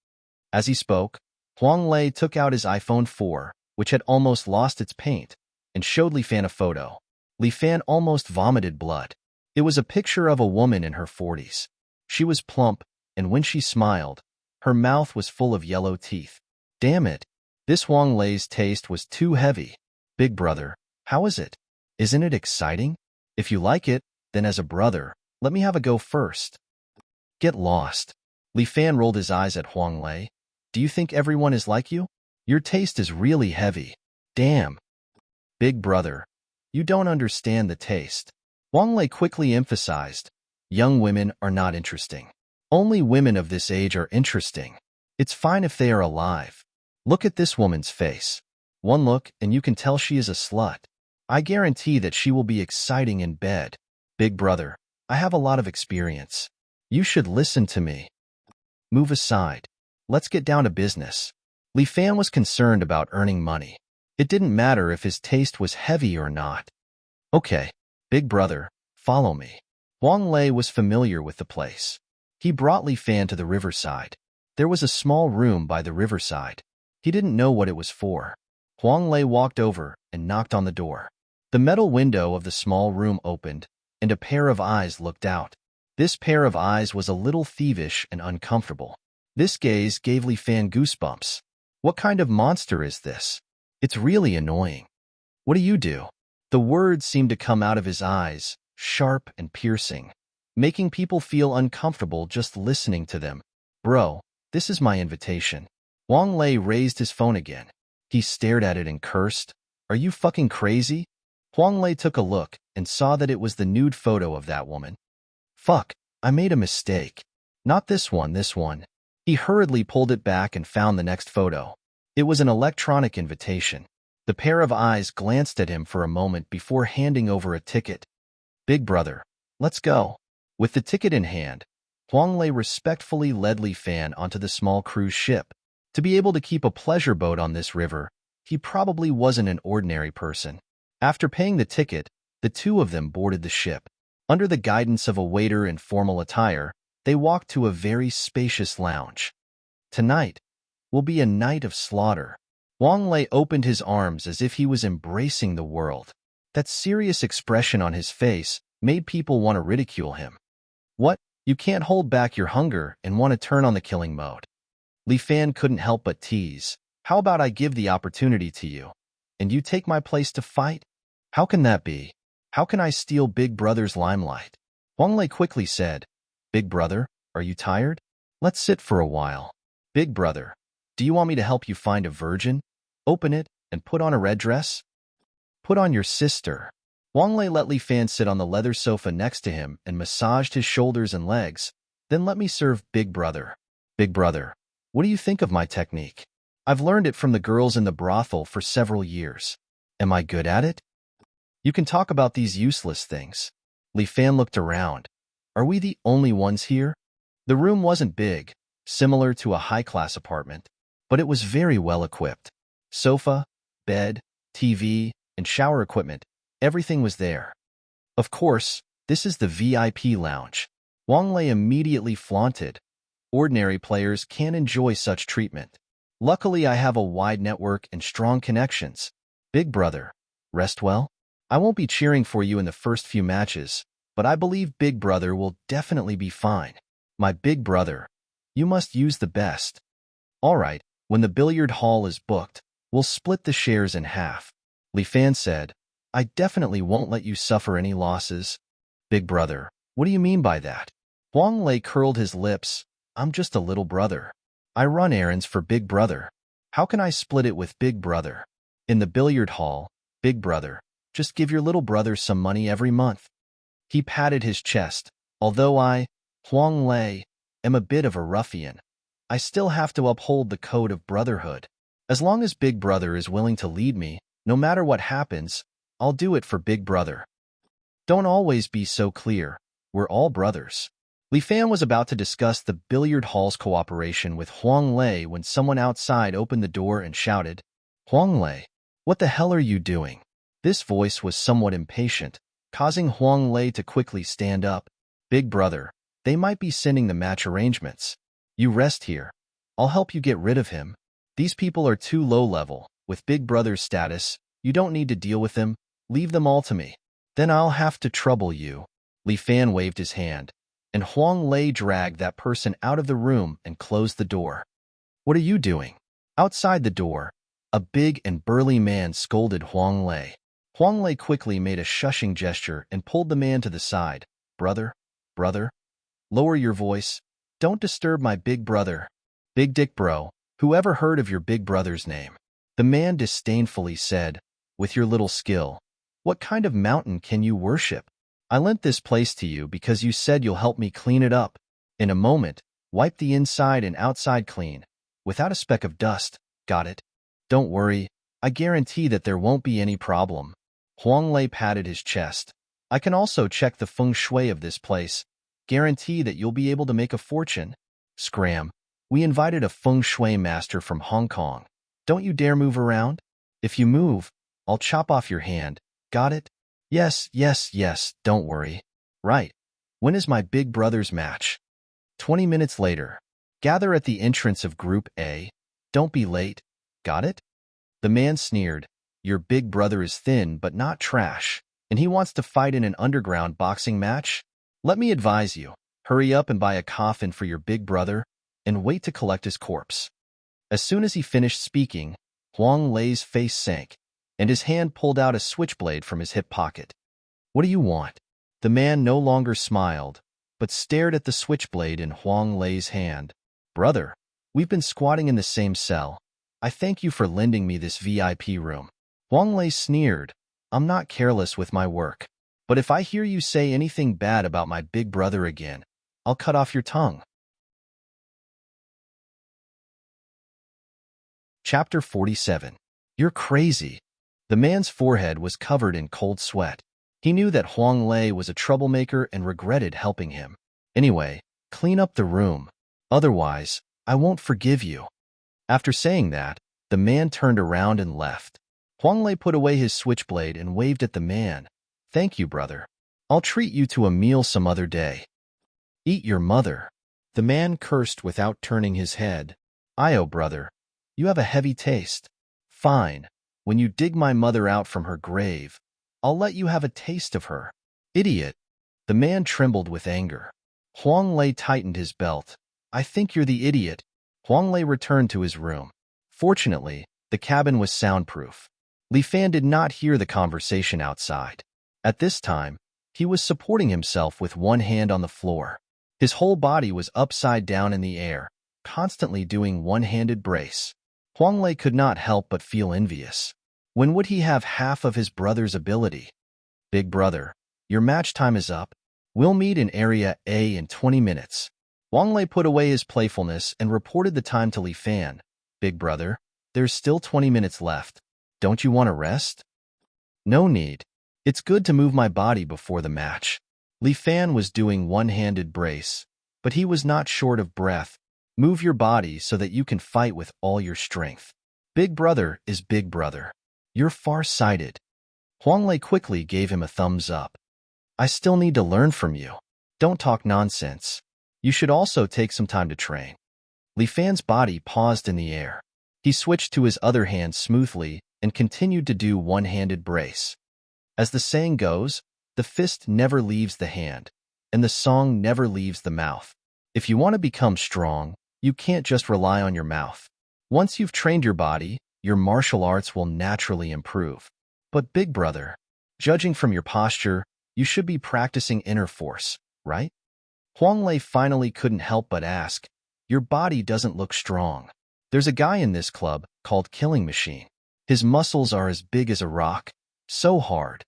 As he spoke, Huang Lei took out his iPhone 4, which had almost lost its paint, and showed Li Fan a photo. Li Fan almost vomited blood. It was a picture of a woman in her 40s. She was plump, and when she smiled, her mouth was full of yellow teeth. Damn it. This Huang Lei's taste was too heavy. Big Brother, how is it? Isn't it exciting? If you like it, then as a brother, let me have a go first. Get lost. Li Fan rolled his eyes at Huang Lei. Do you think everyone is like you? Your taste is really heavy. Damn. Big Brother, you don't understand the taste. Huang Lei quickly emphasized, young women are not interesting. Only women of this age are interesting. It's fine if they are alive. Look at this woman's face. One look and you can tell she is a slut. I guarantee that she will be exciting in bed. Big Brother, I have a lot of experience. You should listen to me. Move aside. Let's get down to business. Li Fan was concerned about earning money. It didn't matter if his taste was heavy or not. Okay, Big Brother, follow me. Huang Lei was familiar with the place. He brought Li Fan to the riverside. There was a small room by the riverside. He didn't know what it was for. Huang Lei walked over and knocked on the door. The metal window of the small room opened, and a pair of eyes looked out. This pair of eyes was a little thievish and uncomfortable. This gaze gave Li Fan goosebumps. What kind of monster is this? It's really annoying. What do you do? The words seemed to come out of his eyes, sharp and piercing, making people feel uncomfortable just listening to them. Bro, this is my invitation. Huang Lei raised his phone again. He stared at it and cursed. Are you fucking crazy? Huang Lei took a look and saw that it was the nude photo of that woman. Fuck, I made a mistake. Not this one, this one. He hurriedly pulled it back and found the next photo. It was an electronic invitation. The pair of eyes glanced at him for a moment before handing over a ticket. Big Brother, let's go. With the ticket in hand, Huang Lei respectfully led Li Fan onto the small cruise ship. To be able to keep a pleasure boat on this river, he probably wasn't an ordinary person. After paying the ticket, the two of them boarded the ship. Under the guidance of a waiter in formal attire, they walked to a very spacious lounge. Tonight will be a night of slaughter. Huang Lei opened his arms as if he was embracing the world. That serious expression on his face made people want to ridicule him. What? You can't hold back your hunger and want to turn on the killing mode. Li Fan couldn't help but tease. How about I give the opportunity to you, and you take my place to fight? How can that be? How can I steal Big Brother's limelight? Huang Lei quickly said, Big Brother, are you tired? Let's sit for a while. Big Brother, do you want me to help you find a virgin? Open it and put on a red dress? Put on your sister. Huang Lei let Li Fan sit on the leather sofa next to him and massaged his shoulders and legs. Then let me serve Big Brother. Big Brother, what do you think of my technique? I've learned it from the girls in the brothel for several years. Am I good at it? You can talk about these useless things. Li Fan looked around. Are we the only ones here? The room wasn't big, similar to a high-class apartment, but it was very well equipped. Sofa, bed, TV, and shower equipment, everything was there. Of course, this is the VIP lounge. Huang Lei immediately flaunted. Ordinary players can't enjoy such treatment. Luckily, I have a wide network and strong connections. Big Brother, rest well? I won't be cheering for you in the first few matches, but I believe Big Brother will definitely be fine. My Big Brother, you must use the best. All right, when the billiard hall is booked, we'll split the shares in half. Li Fan said, I definitely won't let you suffer any losses. Big Brother, what do you mean by that? Huang Lei curled his lips. I'm just a little brother. I run errands for Big Brother. How can I split it with Big Brother? In the billiard hall, Big Brother, just give your little brother some money every month. He patted his chest. Although I, Huang Lei, am a bit of a ruffian, I still have to uphold the code of brotherhood. As long as Big Brother is willing to lead me, no matter what happens, I'll do it for Big Brother. Don't always be so clear. We're all brothers. Li Fan was about to discuss the billiard hall's cooperation with Huang Lei when someone outside opened the door and shouted, Huang Lei, what the hell are you doing? This voice was somewhat impatient, causing Huang Lei to quickly stand up. Big Brother, they might be sending the match arrangements. You rest here. I'll help you get rid of him. These people are too low-level. With Big Brother's status, you don't need to deal with them. Leave them all to me. Then I'll have to trouble you. Li Fan waved his hand, and Huang Lei dragged that person out of the room and closed the door. What are you doing? Outside the door, a big and burly man scolded Huang Lei. Huang Lei quickly made a shushing gesture and pulled the man to the side. Brother, lower your voice. Don't disturb my Big Brother. Big Dick Bro, whoever heard of your Big Brother's name? The man disdainfully said, with your little skill, what kind of mountain can you worship? I lent this place to you because you said you'll help me clean it up. In a moment, wipe the inside and outside clean, without a speck of dust. Got it? Don't worry, I guarantee that there won't be any problem. Huang Lei patted his chest. I can also check the feng shui of this place. Guarantee that you'll be able to make a fortune. Scram, we invited a feng shui master from Hong Kong. Don't you dare move around. If you move, I'll chop off your hand. Got it? Yes, don't worry. Right. When is my Big Brother's match? 20 minutes later. Gather at the entrance of Group A. Don't be late. Got it? The man sneered. Your Big Brother is thin but not trash, and he wants to fight in an underground boxing match? Let me advise you, hurry up and buy a coffin for your Big Brother, and wait to collect his corpse. As soon as he finished speaking, Huang Lei's face sank, and his hand pulled out a switchblade from his hip pocket. What do you want? The man no longer smiled, but stared at the switchblade in Huang Lei's hand. Brother, we've been squatting in the same cell. I thank you for lending me this VIP room. Huang Lei sneered. I'm not careless with my work. But if I hear you say anything bad about my Big Brother again, I'll cut off your tongue. Chapter 47. You're crazy. The man's forehead was covered in cold sweat. He knew that Huang Lei was a troublemaker and regretted helping him. Anyway, clean up the room. Otherwise, I won't forgive you. After saying that, the man turned around and left. Huang Lei put away his switchblade and waved at the man. Thank you, brother. I'll treat you to a meal some other day. Eat your mother. The man cursed without turning his head. Io, brother, you have a heavy taste. Fine. When you dig my mother out from her grave, I'll let you have a taste of her. Idiot. The man trembled with anger. Huang Lei tightened his belt. I think you're the idiot. Huang Lei returned to his room. Fortunately, the cabin was soundproof. Li Fan did not hear the conversation outside. At this time, he was supporting himself with one hand on the floor. His whole body was upside down in the air, constantly doing one-handed brace. Huang Lei could not help but feel envious. When would he have half of his brother's ability? Big brother, your match time is up. We'll meet in Area A in 20 minutes. Wang Lei put away his playfulness and reported the time to Li Fan. Big brother, there's still 20 minutes left. Don't you want to rest? No need. It's good to move my body before the match. Li Fan was doing one-handed brace, but he was not short of breath. Move your body so that you can fight with all your strength. Big brother is big brother. You're far-sighted. Huang Lei quickly gave him a thumbs up. I still need to learn from you. Don't talk nonsense. You should also take some time to train. Li Fan's body paused in the air. He switched to his other hand smoothly and continued to do one-handed brace. As the saying goes, the fist never leaves the hand, and the song never leaves the mouth. If you want to become strong, you can't just rely on your mouth. Once you've trained your body, your martial arts will naturally improve. But big brother, judging from your posture, you should be practicing inner force, right? Huang Lei finally couldn't help but ask, your body doesn't look strong. There's a guy in this club called Killing Machine. His muscles are as big as a rock, so hard.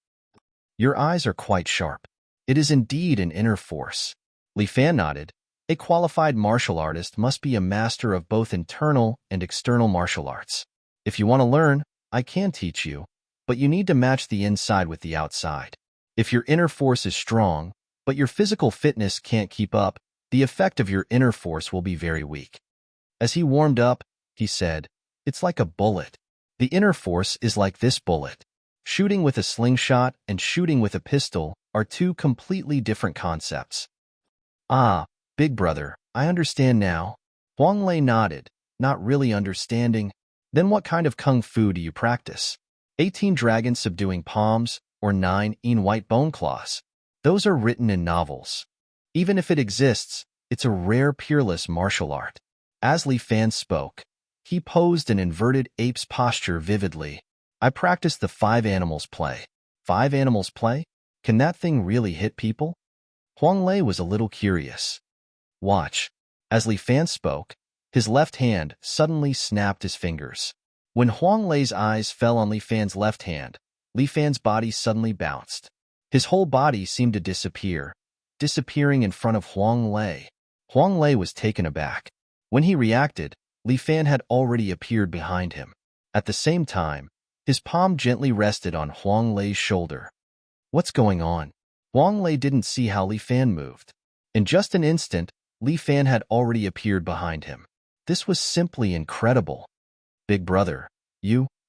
Your eyes are quite sharp. It is indeed an inner force. Li Fan nodded. A qualified martial artist must be a master of both internal and external martial arts. If you want to learn, I can teach you, but you need to match the inside with the outside. If your inner force is strong, but your physical fitness can't keep up, the effect of your inner force will be very weak. As he warmed up, he said, it's like a bullet. The inner force is like this bullet. Shooting with a slingshot and shooting with a pistol are two completely different concepts. Ah, big brother, I understand now. Huang Lei nodded, not really understanding. Then what kind of kung fu do you practice? 18 dragons subduing palms, or 9 white bone claws? Those are written in novels. Even if it exists, it's a rare peerless martial art. As Li Fan spoke, he posed an inverted ape's posture vividly. I practiced the 5 animals play. 5 animals play? Can that thing really hit people? Huang Lei was a little curious. Watch. As Li Fan spoke, his left hand suddenly snapped his fingers. When Huang Lei's eyes fell on Li Fan's left hand, Li Fan's body suddenly bounced. His whole body seemed to disappear, disappearing in front of Huang Lei. Huang Lei was taken aback. When he reacted, Li Fan had already appeared behind him. At the same time, his palm gently rested on Huang Lei's shoulder. What's going on? Huang Lei didn't see how Li Fan moved. In just an instant, Li Fan had already appeared behind him. This was simply incredible. Big brother,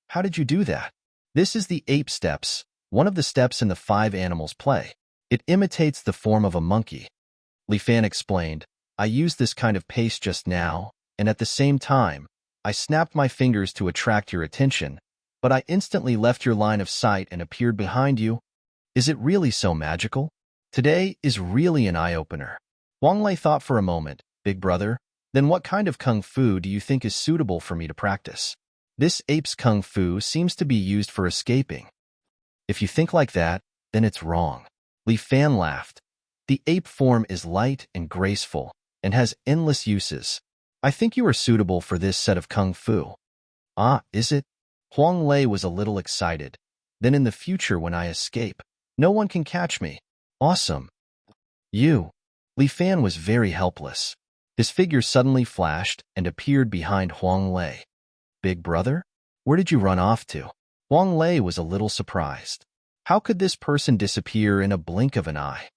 how did you do that? This is the ape steps, one of the steps in the 5 animals play. It imitates the form of a monkey. Li Fan explained, I used this kind of pace just now, and at the same time, I snapped my fingers to attract your attention, but I instantly left your line of sight and appeared behind you. Is it really so magical? Today is really an eye-opener. Huang Lei thought for a moment, big brother, then what kind of kung fu do you think is suitable for me to practice? This ape's kung fu seems to be used for escaping. If you think like that, then it's wrong. Li Fan laughed. The ape form is light and graceful, and has endless uses. I think you are suitable for this set of kung fu. Ah, is it? Huang Lei was a little excited. Then in the future when I escape, no one can catch me. Awesome. Li Fan was very helpless. His figure suddenly flashed and appeared behind Huang Lei. Big brother? Where did you run off to? Huang Lei was a little surprised. How could this person disappear in a blink of an eye?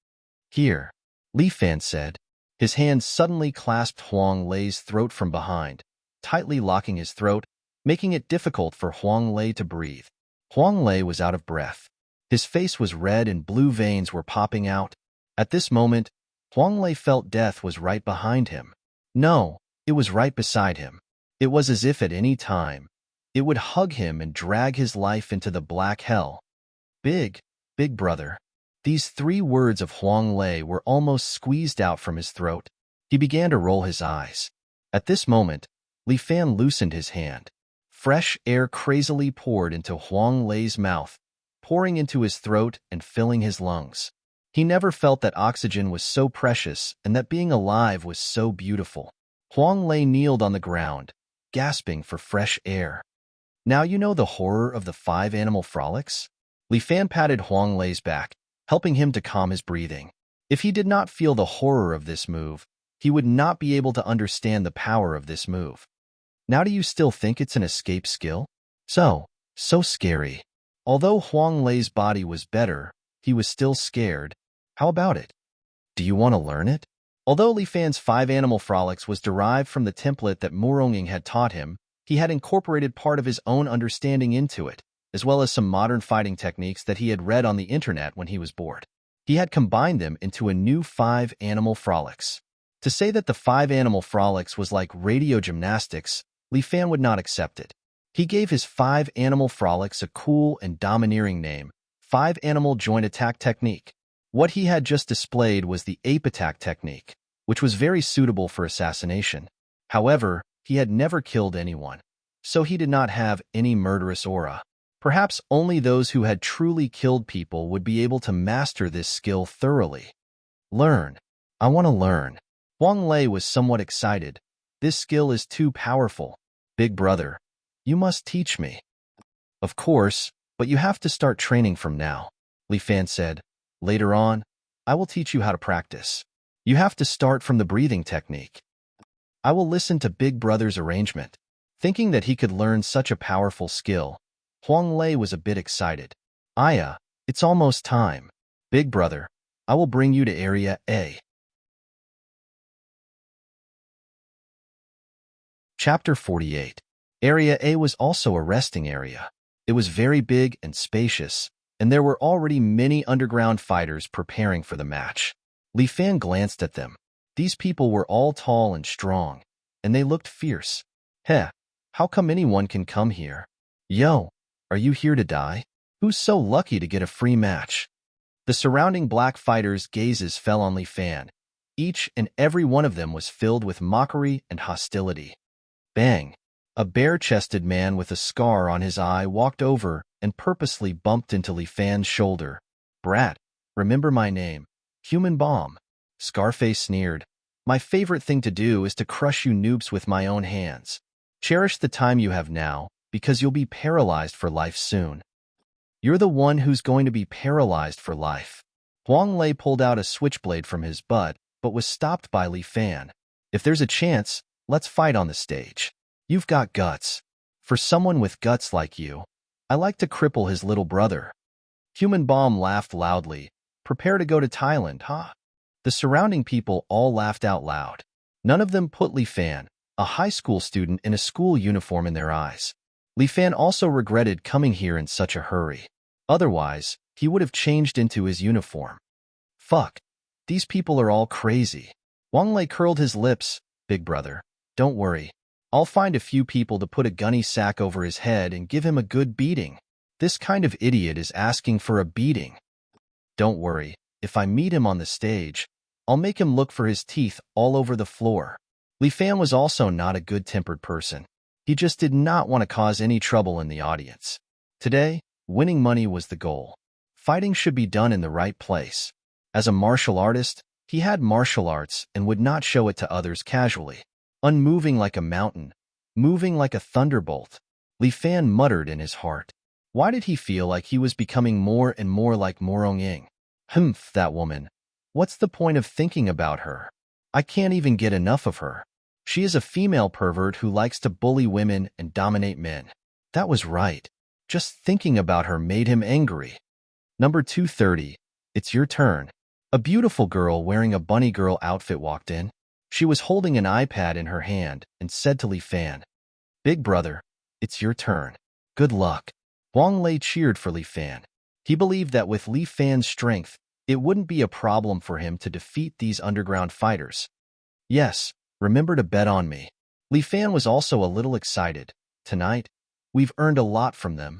Here, Li Fan said. His hand suddenly clasped Huang Lei's throat from behind, tightly locking his throat, making it difficult for Huang Lei to breathe. Huang Lei was out of breath. His face was red and blue veins were popping out. At this moment, Huang Lei felt death was right behind him. No, it was right beside him. It was as if at any time, it would hug him and drag his life into the black hell. Big brother. These 3 words of Huang Lei were almost squeezed out from his throat. He began to roll his eyes. At this moment, Li Fan loosened his hand. Fresh air crazily poured into Huang Lei's mouth, pouring into his throat and filling his lungs. He never felt that oxygen was so precious and that being alive was so beautiful. Huang Lei kneeled on the ground, gasping for fresh air. Now you know the horror of the 5 animal frolics? Li Fan patted Huang Lei's back, helping him to calm his breathing. If he did not feel the horror of this move, he would not be able to understand the power of this move. Now do you still think it's an escape skill? So scary. Although Huang Lei's body was better, he was still scared. How about it? Do you want to learn it? Although Li Fan's 5 animal frolics was derived from the template that Muronging had taught him, he had incorporated part of his own understanding into it, as well as some modern fighting techniques that he had read on the internet when he was bored. He had combined them into a new 5 animal frolics. To say that the 5 animal frolics was like radio gymnastics, Li Fan would not accept it. He gave his 5 animal frolics a cool and domineering name, 5 animal joint attack technique. What he had just displayed was the ape attack technique, which was very suitable for assassination. However, he had never killed anyone, so he did not have any murderous aura. Perhaps only those who had truly killed people would be able to master this skill thoroughly. Learn. I want to learn. Huang Lei was somewhat excited. This skill is too powerful. Big brother, you must teach me. Of course, but you have to start training from now, Li Fan said. Later on, I will teach you how to practice. You have to start from the breathing technique. I will listen to Big Brother's arrangement. Thinking that he could learn such a powerful skill, Huang Lei was a bit excited. Aya, it's almost time. Big Brother, I will bring you to Area A. Chapter 48. Area A was also a resting area. It was very big and spacious, and there were already many underground fighters preparing for the match. Li Fan glanced at them. These people were all tall and strong, and they looked fierce. Heh, how come anyone can come here? Yo, are you here to die? Who's so lucky to get a free match? The surrounding black fighters' gazes fell on Li Fan. Each and every one of them was filled with mockery and hostility. Bang! A bare-chested man with a scar on his eye walked over and purposely bumped into Li Fan's shoulder. Brat, remember my name. Human Bomb. Scarface sneered. My favorite thing to do is to crush you noobs with my own hands. Cherish the time you have now, because you'll be paralyzed for life soon. You're the one who's going to be paralyzed for life. Huang Lei pulled out a switchblade from his butt, but was stopped by Li Fan. If there's a chance, let's fight on the stage. You've got guts. For someone with guts like you, I like to cripple his little brother. Human Bomb laughed loudly. Prepare to go to Thailand, huh? The surrounding people all laughed out loud. None of them put Li Fan, a high school student in a school uniform, in their eyes. Li Fan also regretted coming here in such a hurry. Otherwise, he would have changed into his uniform. Fuck. These people are all crazy. Huang Lei curled his lips. Big brother, don't worry. I'll find a few people to put a gunny sack over his head and give him a good beating. This kind of idiot is asking for a beating. Don't worry, if I meet him on the stage, I'll make him look for his teeth all over the floor. Li Fan was also not a good-tempered person. He just did not want to cause any trouble in the audience. Today, winning money was the goal. Fighting should be done in the right place. As a martial artist, he had martial arts and would not show it to others casually. Unmoving like a mountain, moving like a thunderbolt, Li Fan muttered in his heart. Why did he feel like he was becoming more and more like Muronging? Humph, that woman. What's the point of thinking about her? I can't even get enough of her. She is a female pervert who likes to bully women and dominate men. That was right. Just thinking about her made him angry. Number 230. It's your turn. A beautiful girl wearing a bunny girl outfit walked in. She was holding an iPad in her hand and said to Li Fan, Big brother, it's your turn. Good luck. Huang Lei cheered for Li Fan. He believed that with Li Fan's strength, it wouldn't be a problem for him to defeat these underground fighters. Yes, remember to bet on me. Li Fan was also a little excited. Tonight, we've earned a lot from them.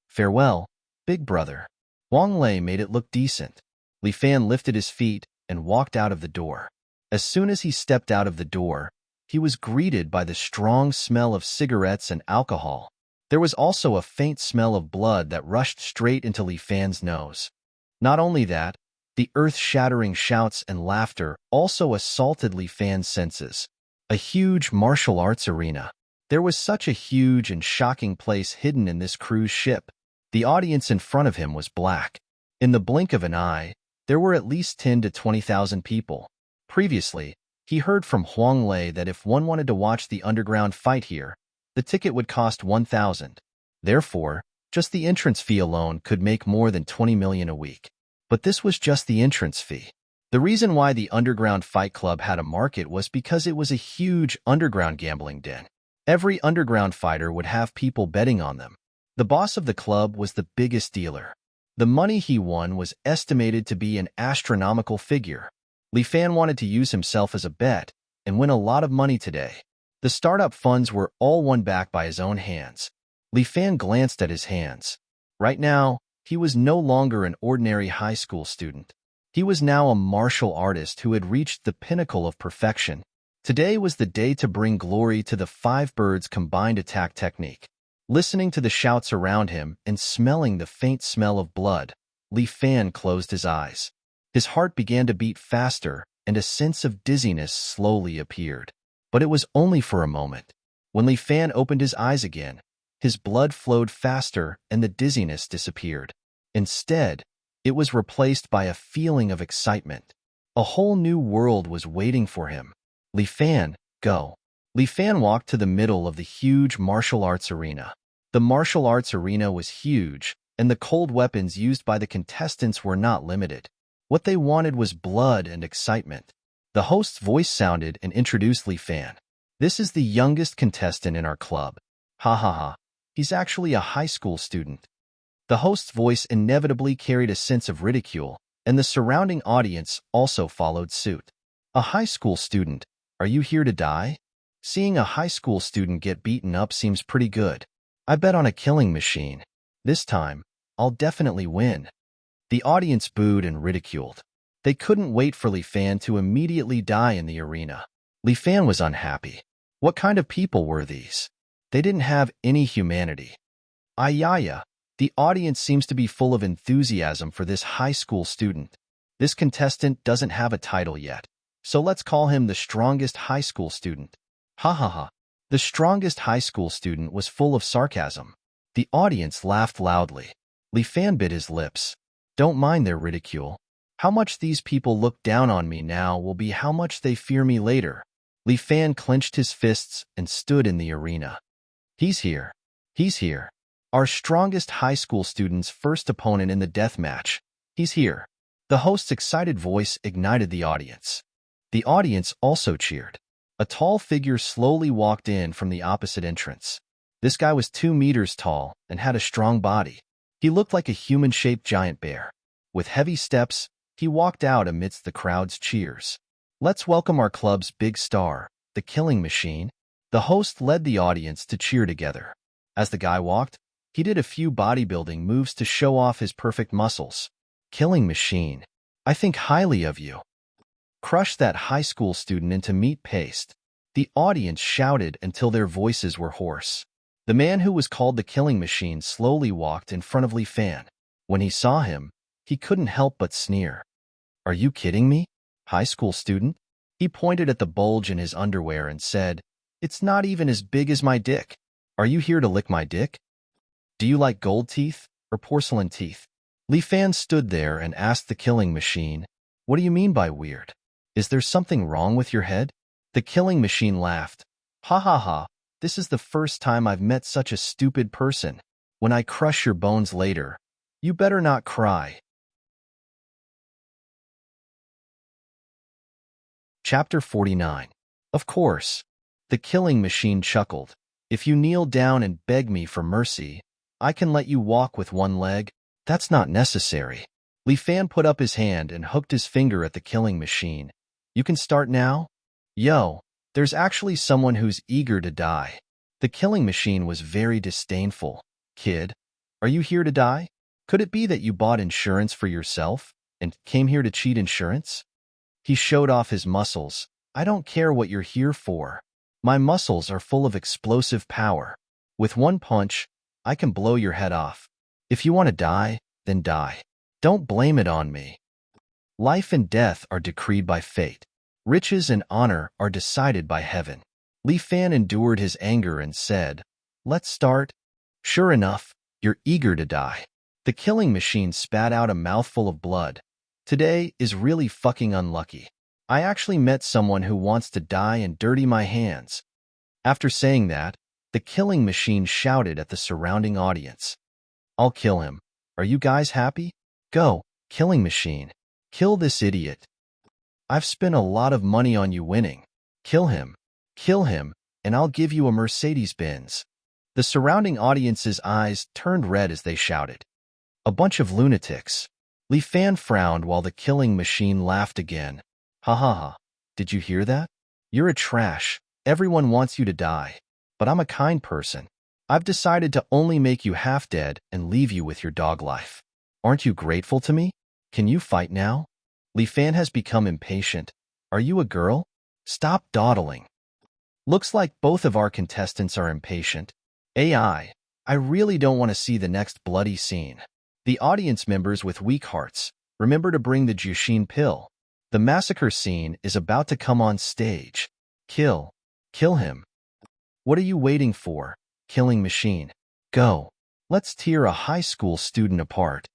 Farewell, big brother. Huang Lei made it look decent. Li Fan lifted his feet and walked out of the door. As soon as he stepped out of the door, he was greeted by the strong smell of cigarettes and alcohol. There was also a faint smell of blood that rushed straight into Li Fan's nose. Not only that, the earth-shattering shouts and laughter also assaulted Li Fan's senses. A huge martial arts arena. There was such a huge and shocking place hidden in this cruise ship. The audience in front of him was black. In the blink of an eye, there were at least 10 to 20,000 people. Previously, he heard from Huang Lei that if one wanted to watch the underground fight here, the ticket would cost 1,000. Therefore, just the entrance fee alone could make more than 20 million a week. But this was just the entrance fee. The reason why the underground fight club had a market was because it was a huge underground gambling den. Every underground fighter would have people betting on them. The boss of the club was the biggest dealer. The money he won was estimated to be an astronomical figure. Li Fan wanted to use himself as a bet and win a lot of money today. The startup funds were all won back by his own hands. Li Fan glanced at his hands. Right now, he was no longer an ordinary high school student. He was now a martial artist who had reached the pinnacle of perfection. Today was the day to bring glory to the five birds combined attack technique. Listening to the shouts around him and smelling the faint smell of blood, Li Fan closed his eyes. His heart began to beat faster, and a sense of dizziness slowly appeared. But it was only for a moment. When Li Fan opened his eyes again, his blood flowed faster and the dizziness disappeared. Instead, it was replaced by a feeling of excitement. A whole new world was waiting for him. Li Fan, go. Li Fan walked to the middle of the huge martial arts arena. The martial arts arena was huge, and the cold weapons used by the contestants were not limited. What they wanted was blood and excitement. The host's voice sounded and introduced Li Fan. This is the youngest contestant in our club. Ha ha ha. He's actually a high school student. The host's voice inevitably carried a sense of ridicule, and the surrounding audience also followed suit. A high school student, are you here to die? Seeing a high school student get beaten up seems pretty good. I bet on a killing machine. This time, I'll definitely win. The audience booed and ridiculed. They couldn't wait for Li Fan to immediately die in the arena. Li Fan was unhappy. What kind of people were these? They didn't have any humanity. Ayaya, the audience seems to be full of enthusiasm for this high school student. This contestant doesn't have a title yet, so let's call him the strongest high school student. Ha ha ha. The strongest high school student was full of sarcasm. The audience laughed loudly. Li Fan bit his lips. Don't mind their ridicule. How much these people look down on me now will be how much they fear me later. Li Fan clenched his fists and stood in the arena. He's here. He's here. Our strongest high school student's first opponent in the death match. He's here. The host's excited voice ignited the audience. The audience also cheered. A tall figure slowly walked in from the opposite entrance. This guy was 2 meters tall and had a strong body. He looked like a human-shaped giant bear. With heavy steps, he walked out amidst the crowd's cheers. Let's welcome our club's big star, the killing machine. The host led the audience to cheer together. As the guy walked, he did a few bodybuilding moves to show off his perfect muscles. Killing machine, I think highly of you. Crush that high school student into meat paste. The audience shouted until their voices were hoarse. The man who was called the killing machine slowly walked in front of Li Fan. When he saw him, he couldn't help but sneer. Are you kidding me, high school student? He pointed at the bulge in his underwear and said, It's not even as big as my dick. Are you here to lick my dick? Do you like gold teeth or porcelain teeth? Li Fan stood there and asked the killing machine, What do you mean by weird? Is there something wrong with your head? The killing machine laughed. Ha ha ha, this is the first time I've met such a stupid person. When I crush your bones later, you better not cry. Chapter 49. Of course. The killing machine chuckled. If you kneel down and beg me for mercy, I can let you walk with one leg. That's not necessary. Li Fan put up his hand and hooked his finger at the killing machine. You can start now? Yo, there's actually someone who's eager to die. The killing machine was very disdainful. Kid, are you here to die? Could it be that you bought insurance for yourself and came here to cheat insurance? He showed off his muscles. I don't care what you're here for. My muscles are full of explosive power. With one punch, I can blow your head off. If you want to die, then die. Don't blame it on me. Life and death are decreed by fate. Riches and honor are decided by heaven. Li Fan endured his anger and said, Let's start. Sure enough, You're eager to die. The killing machine spat out a mouthful of blood. Today is really fucking unlucky. I actually met someone who wants to die and dirty my hands. After saying that, the killing machine shouted at the surrounding audience. I'll kill him. Are you guys happy? Go, killing machine. Kill this idiot. I've spent a lot of money on you winning. Kill him, and I'll give you a Mercedes-Benz. The surrounding audience's eyes turned red as they shouted. A bunch of lunatics. Li Fan frowned while the killing machine laughed again. Ha ha ha. Did you hear that? You're a trash. Everyone wants you to die. But I'm a kind person. I've decided to only make you half dead and leave you with your dog life. Aren't you grateful to me? Can you fight now? Li Fan has become impatient. Are you a girl? Stop dawdling. Looks like both of our contestants are impatient. I really don't want to see the next bloody scene. The audience members with weak hearts, remember to bring the Jushin pill. The massacre scene is about to come on stage. Kill him. What are you waiting for, killing machine? Go. Let's tear a high school student apart.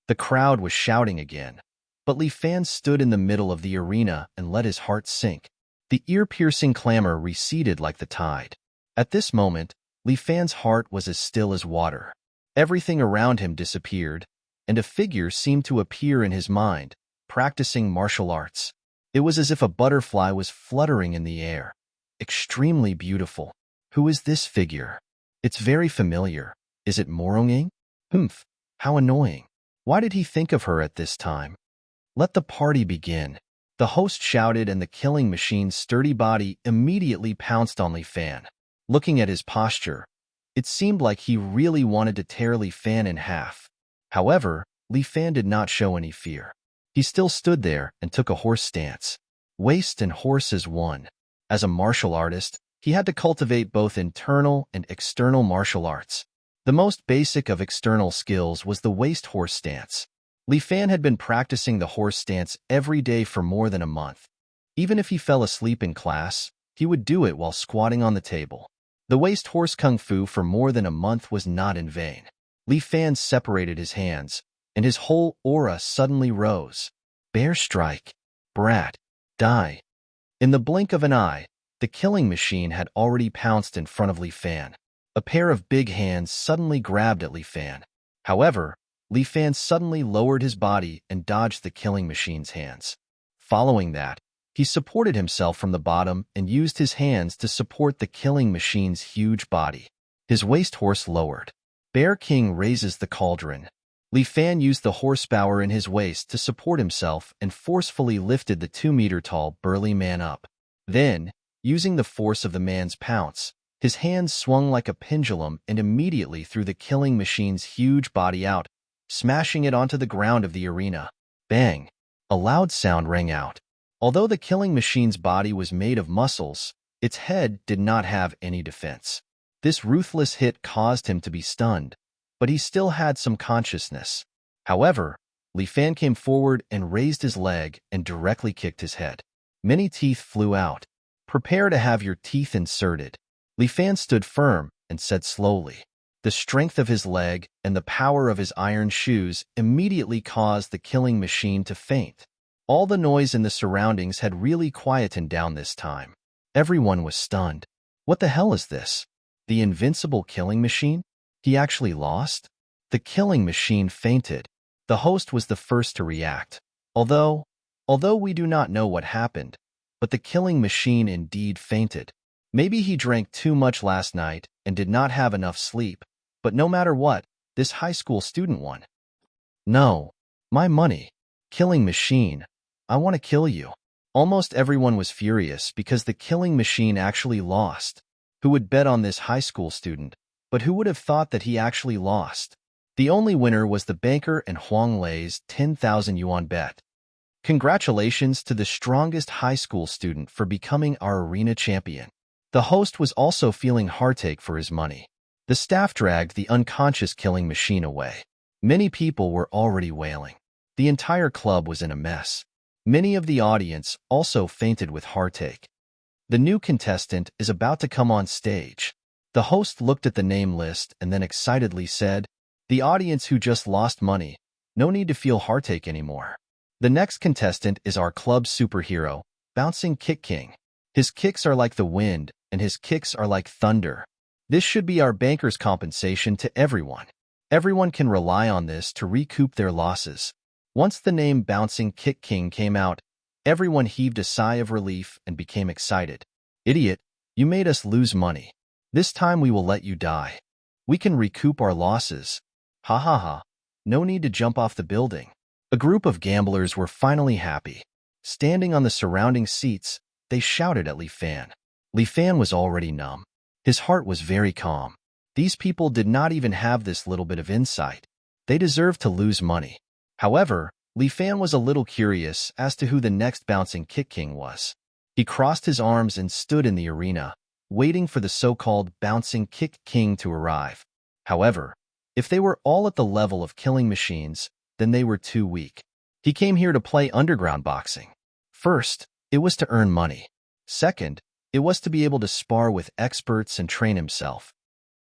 The crowd was shouting again, but Li Fan stood in the middle of the arena and let his heart sink. The ear-piercing clamor receded like the tide. At this moment, Li Fan's heart was as still as water. Everything around him disappeared, and a figure seemed to appear in his mind, practicing martial arts. It was as if a butterfly was fluttering in the air. Extremely beautiful. Who is this figure? It's very familiar. Is it Moronging? Humph, how annoying. Why did he think of her at this time? Let the party begin. The host shouted, and the killing machine's sturdy body immediately pounced on Li Fan. Looking at his posture, it seemed like he really wanted to tear Li Fan in half. However, Li Fan did not show any fear. He still stood there and took a horse stance. Waist and horse as one. As a martial artist, he had to cultivate both internal and external martial arts. The most basic of external skills was the waist horse stance. Li Fan had been practicing the horse stance every day for more than a month. Even if he fell asleep in class, he would do it while squatting on the table. The waist horse kung fu for more than a month was not in vain. Li Fan separated his hands, and his whole aura suddenly rose. Bear strike. Brat. Die. In the blink of an eye, the killing machine had already pounced in front of Li Fan. A pair of big hands suddenly grabbed at Li Fan. However, Li Fan suddenly lowered his body and dodged the killing machine's hands. Following that, he supported himself from the bottom and used his hands to support the killing machine's huge body. His waist horse lowered. Bear King raises the cauldron. Li Fan used the horsepower in his waist to support himself and forcefully lifted the 2-meter-tall burly man up. Then, using the force of the man's pounce, his hands swung like a pendulum and immediately threw the killing machine's huge body out, smashing it onto the ground of the arena. Bang! A loud sound rang out. Although the killing machine's body was made of muscles, its head did not have any defense. This ruthless hit caused him to be stunned, but he still had some consciousness. However, Li Fan came forward and raised his leg and directly kicked his head. Many teeth flew out. Prepare to have your teeth inserted. Li Fan stood firm and said slowly. The strength of his leg and the power of his iron shoes immediately caused the killing machine to faint. All the noise in the surroundings had really quietened down this time. Everyone was stunned. What the hell is this? The invincible killing machine? He actually lost? The killing machine fainted. The host was the first to react. Although we do not know what happened, but the killing machine indeed fainted. Maybe he drank too much last night and did not have enough sleep, but no matter what, this high school student won. No, my money. Killing machine, I want to kill you. Almost everyone was furious because the killing machine actually lost. Who would bet on this high school student? But who would have thought that he actually lost? The only winner was the banker and Huang Lei's 10,000 yuan bet. Congratulations to the strongest high school student for becoming our arena champion. The host was also feeling heartache for his money. The staff dragged the unconscious killing machine away. Many people were already wailing. The entire club was in a mess. Many of the audience also fainted with heartache. The new contestant is about to come on stage. The host looked at the name list and then excitedly said, The audience who just lost money, no need to feel heartache anymore. The next contestant is our club superhero, Bouncing Kick King. His kicks are like the wind, and his kicks are like thunder. This should be our banker's compensation to everyone. Everyone can rely on this to recoup their losses. Once the name Bouncing Kick King came out, everyone heaved a sigh of relief and became excited. Idiot, you made us lose money. This time we will let you die. We can recoup our losses. Ha ha ha. No need to jump off the building. A group of gamblers were finally happy. Standing on the surrounding seats, they shouted at Li Fan. Li Fan was already numb. His heart was very calm. These people did not even have this little bit of insight. They deserved to lose money. However, Li Fan was a little curious as to who the next Bouncing Kick King was. He crossed his arms and stood in the arena, waiting for the so-called Bouncing Kick King to arrive. However, if they were all at the level of killing machines, then they were too weak. He came here to play underground boxing. First, it was to earn money. Second, it was to be able to spar with experts and train himself.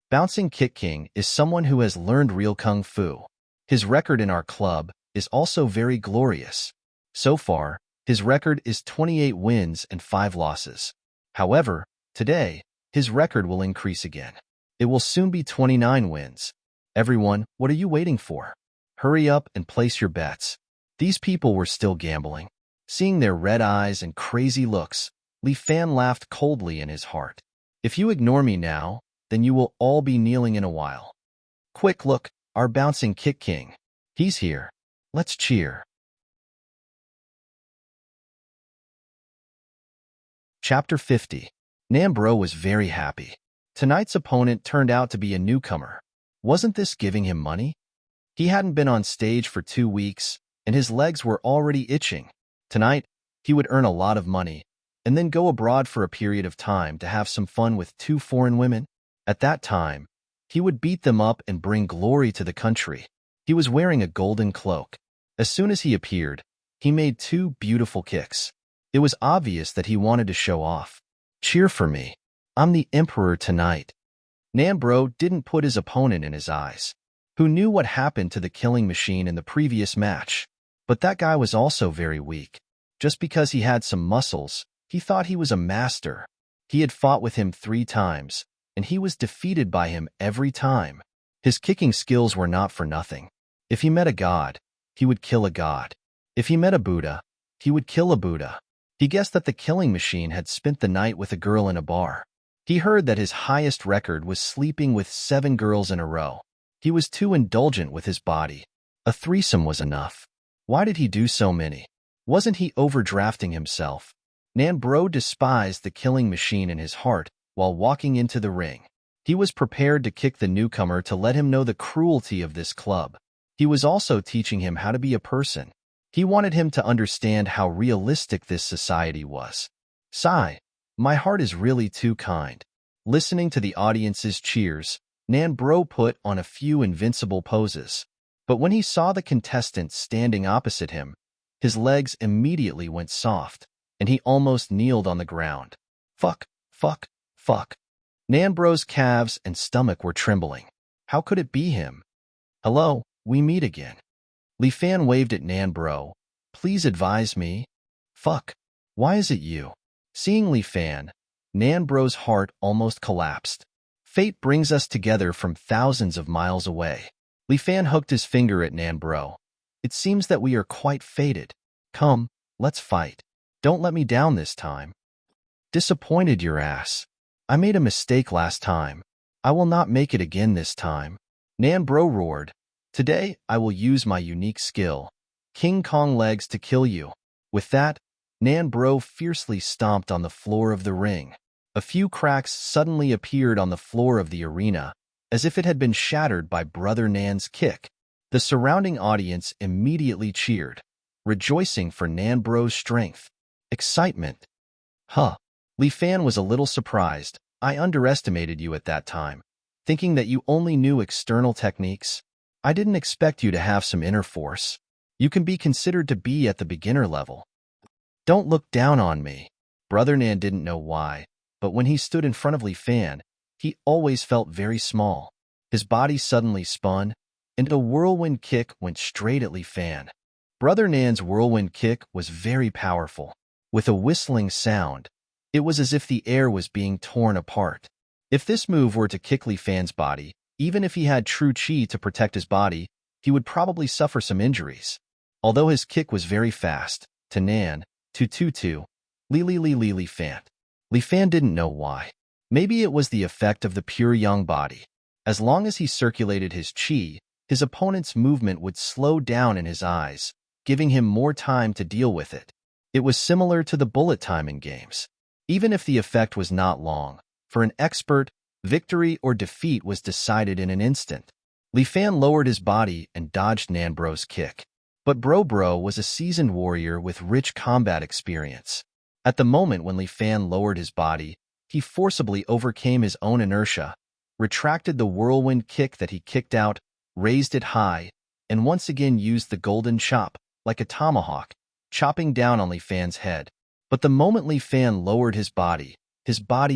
Bouncing Kick King is someone who has learned real kung fu. His record in our club is also very glorious. So far, his record is 28 wins and 5 losses. However, today, his record will increase again. It will soon be 29 wins. Everyone, what are you waiting for? Hurry up and place your bets. These people were still gambling. Seeing their red eyes and crazy looks, Li Fan laughed coldly in his heart. If you ignore me now, then you will all be kneeling in a while. Quick look, our Bouncing Kick King. He's here. Let's cheer. Chapter 50. Nambro was very happy. Tonight's opponent turned out to be a newcomer. Wasn't this giving him money? He hadn't been on stage for 2 weeks, and his legs were already itching. Tonight, he would earn a lot of money, and then go abroad for a period of time to have some fun with 2 foreign women. At that time, he would beat them up and bring glory to the country. He was wearing a golden cloak. As soon as he appeared, he made 2 beautiful kicks. It was obvious that he wanted to show off. Cheer for me. I'm the emperor tonight. Nambro didn't put his opponent in his eyes. Who knew what happened to the killing machine in the previous match? But that guy was also very weak. Just because he had some muscles, he thought he was a master. He had fought with him 3 times, and he was defeated by him every time. His kicking skills were not for nothing. If he met a god, he would kill a god. If he met a Buddha, he would kill a Buddha. He guessed that the killing machine had spent the night with a girl in a bar. He heard that his highest record was sleeping with 7 girls in a row. He was too indulgent with his body. A threesome was enough. Why did he do so many? Wasn't he overdrafting himself? Nambro despised the killing machine in his heart while walking into the ring. He was prepared to kick the newcomer to let him know the cruelty of this club. He was also teaching him how to be a person. He wanted him to understand how realistic this society was. Sigh, my heart is really too kind. Listening to the audience's cheers, Nambro put on a few invincible poses. But when he saw the contestant standing opposite him, his legs immediately went soft, and he almost kneeled on the ground. Fuck, fuck, fuck. Nambro's calves and stomach were trembling. How could it be him? Hello, we meet again. Li Fan waved at Nambro. Please advise me. Fuck. Why is it you? Seeing Li Fan, Nambro's heart almost collapsed. Fate brings us together from thousands of miles away. Li Fan hooked his finger at Nambro. It seems that we are quite fated. Come, let's fight. Don't let me down this time. Disappointed your ass. I made a mistake last time. I will not make it again this time. Nambro roared. Today, I will use my unique skill, King Kong legs, to kill you. With that, Nambro fiercely stomped on the floor of the ring. A few cracks suddenly appeared on the floor of the arena, as if it had been shattered by Brother Nan's kick. The surrounding audience immediately cheered, rejoicing for Nambro's strength. Excitement. Huh. Li Fan was a little surprised. I underestimated you at that time, thinking that you only knew external techniques. I didn't expect you to have some inner force. You can be considered to be at the beginner level. Don't look down on me. Brother Nan didn't know why, but when he stood in front of Li Fan, he always felt very small. His body suddenly spun, and a whirlwind kick went straight at Li Fan. Brother Nan's whirlwind kick was very powerful. With a whistling sound, it was as if the air was being torn apart. If this move were to kick Li Fan's body, even if he had true chi to protect his body, he would probably suffer some injuries. Although his kick was very fast, to Nan, to Li Fan. Li Fan didn't know why. Maybe it was the effect of the pure young body. As long as he circulated his chi, his opponent's movement would slow down in his eyes, giving him more time to deal with it. It was similar to the bullet time in games. Even if the effect was not long, for an expert, victory or defeat was decided in an instant. Li Fan lowered his body and dodged Nanbro's kick. But Bro was a seasoned warrior with rich combat experience. At the moment when Li Fan lowered his body, he forcibly overcame his own inertia, retracted the whirlwind kick that he kicked out, raised it high, and once again used the golden chop, like a tomahawk, chopping down on Li Fan's head. But the moment Li Fan lowered his body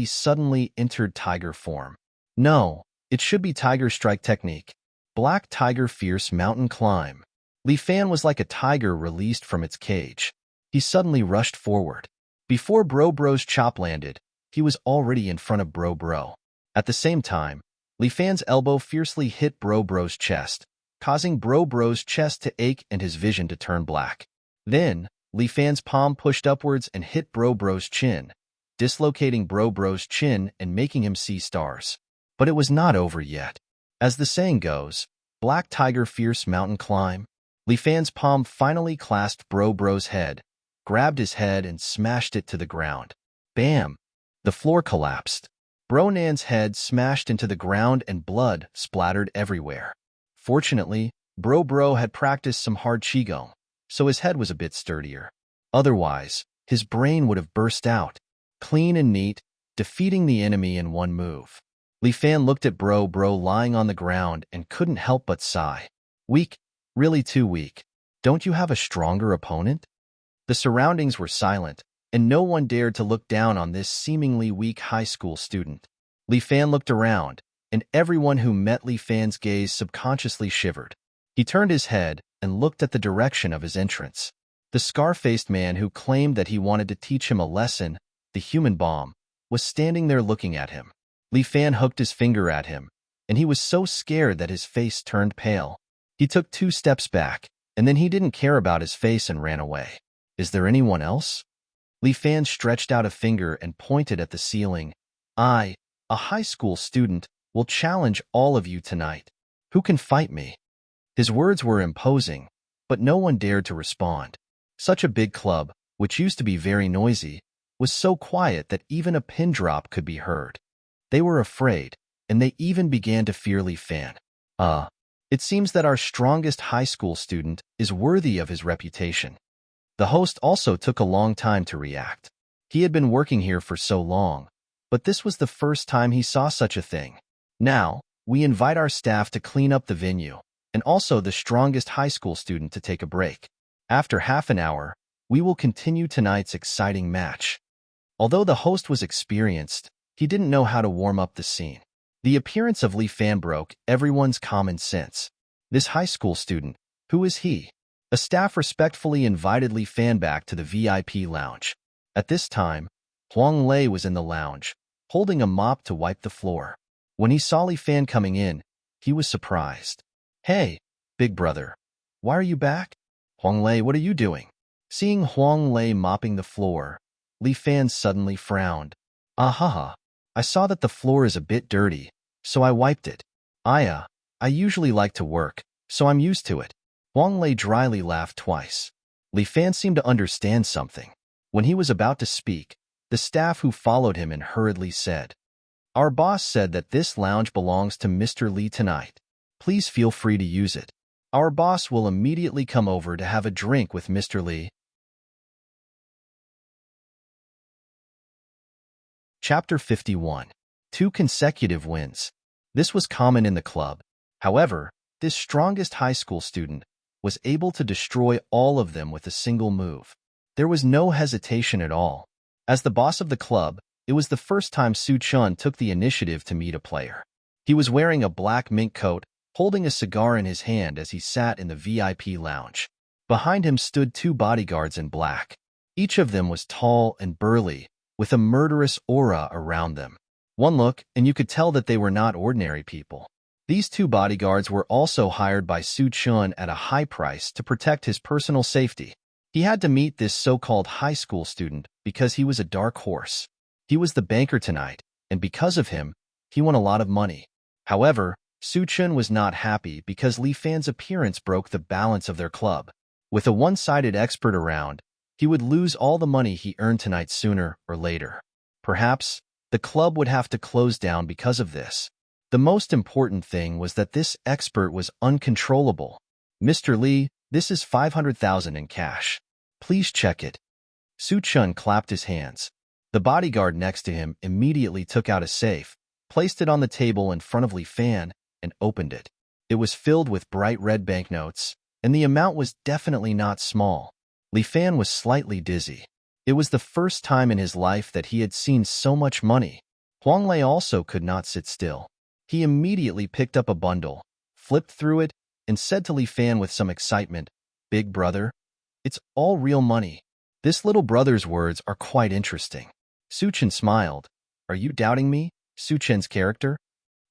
suddenly entered tiger form. No, it should be tiger strike technique. Black tiger fierce mountain climb. Li Fan was like a tiger released from its cage. He suddenly rushed forward. Before Bro's chop landed, he was already in front of Bro. At the same time, Li Fan's elbow fiercely hit Bro's chest, causing Bro's chest to ache and his vision to turn black. Then, Li Fan's palm pushed upwards and hit Bro's chin, dislocating Bro's chin and making him see stars. But it was not over yet. As the saying goes, black tiger fierce mountain climb. Li Fan's palm finally clasped Bro's head, grabbed his head and smashed it to the ground. Bam! The floor collapsed. Bro Nan's head smashed into the ground and blood splattered everywhere. Fortunately, Bro had practiced some hard qigong, so his head was a bit sturdier. Otherwise, his brain would have burst out. Clean and neat, defeating the enemy in one move. Li Fan looked at Bro lying on the ground and couldn't help but sigh. Weak, really too weak. Don't you have a stronger opponent? The surroundings were silent, and no one dared to look down on this seemingly weak high school student. Li Fan looked around, and everyone who met Li Fan's gaze subconsciously shivered. He turned his head and looked at the direction of his entrance. The scar-faced man who claimed that he wanted to teach him a lesson, the human bomb, was standing there looking at him. Li Fan hooked his finger at him, and he was so scared that his face turned pale. He took 2 steps back, and then he didn't care about his face and ran away. Is there anyone else? Li Fan stretched out a finger and pointed at the ceiling. I, a high school student, will challenge all of you tonight. Who can fight me? His words were imposing, but no one dared to respond. Such a big club, which used to be very noisy, was so quiet that even a pin drop could be heard. They were afraid, and they even began to fear Li Fan. It seems that our strongest high school student is worthy of his reputation. The host also took a long time to react. He had been working here for so long, but this was the first time he saw such a thing. Now, we invite our staff to clean up the venue, and also the strongest high school student to take a break. After half an hour, we will continue tonight's exciting match. Although the host was experienced, he didn't know how to warm up the scene. The appearance of Li Fan broke everyone's common sense. This high school student, who is he? A staff respectfully invited Li Fan back to the VIP lounge. At this time, Huang Lei was in the lounge, holding a mop to wipe the floor. When he saw Li Fan coming in, he was surprised. Hey, big brother, why are you back? Huang Lei, what are you doing? Seeing Huang Lei mopping the floor, Li Fan suddenly frowned. I saw that the floor is a bit dirty, so I wiped it. I usually like to work, so I'm used to it. Huang Lei dryly laughed twice. Li Fan seemed to understand something. When he was about to speak, the staff who followed him and hurriedly said, Our boss said that this lounge belongs to Mr. Li tonight. Please feel free to use it. Our boss will immediately come over to have a drink with Mr. Li. Chapter 51. 2 consecutive wins. This was common in the club. However, this strongest high school student was able to destroy all of them with a single move. There was no hesitation at all. As the boss of the club, it was the first time Su Chun took the initiative to meet a player. He was wearing a black mink coat, holding a cigar in his hand as he sat in the VIP lounge. Behind him stood two bodyguards in black. Each of them was tall and burly, with a murderous aura around them. One look, and you could tell that they were not ordinary people. These two bodyguards were also hired by Su Chun at a high price to protect his personal safety. He had to meet this so-called high school student because he was a dark horse. He was the banker tonight, and because of him, he won a lot of money. However, Su Chun was not happy because Li Fan's appearance broke the balance of their club. With a one-sided expert around, he would lose all the money he earned tonight sooner or later. Perhaps, the club would have to close down because of this. The most important thing was that this expert was uncontrollable. "Mr. Li, this is 500,000 in cash. Please check it." Su Chun clapped his hands. The bodyguard next to him immediately took out a safe, placed it on the table in front of Li Fan, and opened it. It was filled with bright red banknotes, and the amount was definitely not small. Li Fan was slightly dizzy. It was the first time in his life that he had seen so much money. Huang Lei also could not sit still. He immediately picked up a bundle, flipped through it, and said to Li Fan with some excitement, "Big brother, it's all real money." This little brother's words are quite interesting. Su Chun smiled. "Are you doubting me, Su Chen's character?"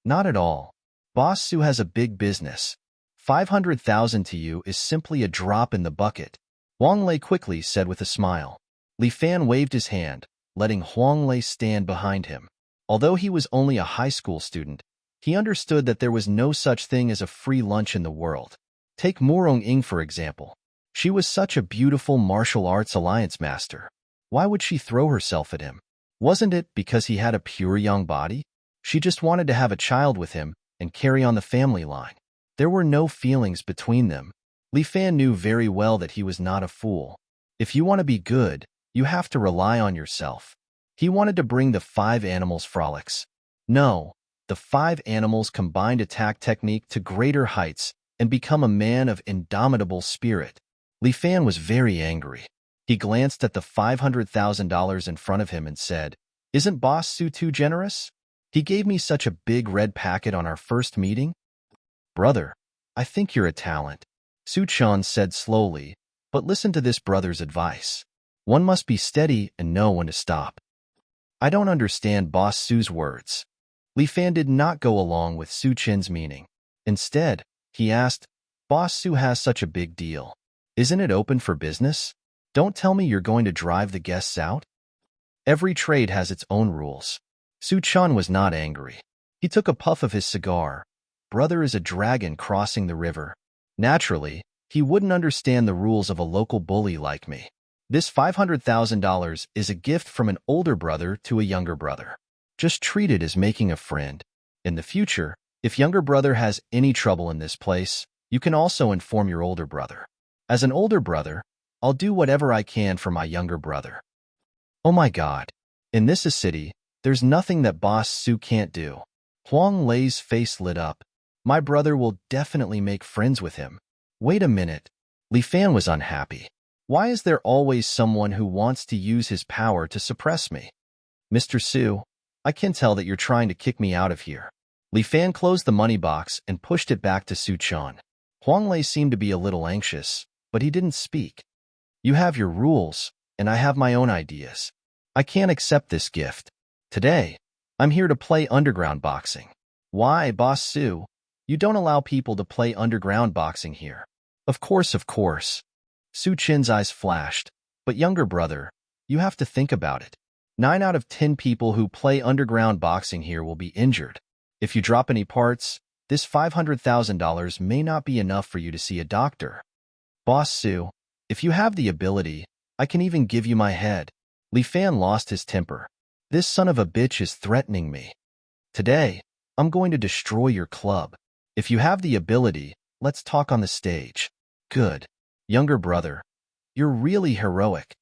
"Not at all. Boss Su has a big business. 500,000 to you is simply a drop in the bucket," Huang Lei quickly said with a smile. Li Fan waved his hand, letting Huang Lei stand behind him. Although he was only a high school student, he understood that there was no such thing as a free lunch in the world. Take Murong Ying, for example. She was such a beautiful martial arts alliance master. Why would she throw herself at him? Wasn't it because he had a pure young body? She just wanted to have a child with him and carry on the family line. There were no feelings between them. Li Fan knew very well that he was not a fool. If you want to be good, you have to rely on yourself. He wanted to bring the 5 animals frolics. No, the 5 animals combined attack technique to greater heights and become a man of indomitable spirit. Li Fan was very angry. He glanced at the $500,000 in front of him and said, "Isn't Boss Su too generous? He gave me such a big red packet on our first meeting." "Brother, I think you're a talent," Su Chun said slowly, "but listen to this brother's advice. One must be steady and know when to stop." "I don't understand Boss Su's words." Li Fan did not go along with Su Chen's meaning. Instead, he asked, "Boss Su has such a big deal. Isn't it open for business? Don't tell me you're going to drive the guests out?" Every trade has its own rules. Su Chun was not angry. He took a puff of his cigar. Brother is a dragon crossing the river. Naturally, he wouldn't understand the rules of a local bully like me. This $500,000 is a gift from an older brother to a younger brother. Just treat it as making a friend. In the future, if younger brother has any trouble in this place, you can also inform your older brother. As an older brother, I'll do whatever I can for my younger brother. Oh my God. In this city, there's nothing that Boss Su can't do. Huang Lei's face lit up. My brother will definitely make friends with him. Wait a minute. Li Fan was unhappy. Why is there always someone who wants to use his power to suppress me? Mr. Su, I can tell that you're trying to kick me out of here. Li Fan closed the money box and pushed it back to Su Chun. Huang Lei seemed to be a little anxious, but he didn't speak. You have your rules, and I have my own ideas. I can't accept this gift. Today, I'm here to play underground boxing. Why, Boss Su? You don't allow people to play underground boxing here. Of course, of course. Su Chen's eyes flashed. But younger brother, you have to think about it. 9 out of 10 people who play underground boxing here will be injured. If you drop any parts, this $500,000 may not be enough for you to see a doctor. Boss Su, if you have the ability, I can even give you my head. Li Fan lost his temper. This son of a bitch is threatening me. Today, I'm going to destroy your club. If you have the ability, let's talk on the stage. Good. Younger brother, you're really heroic.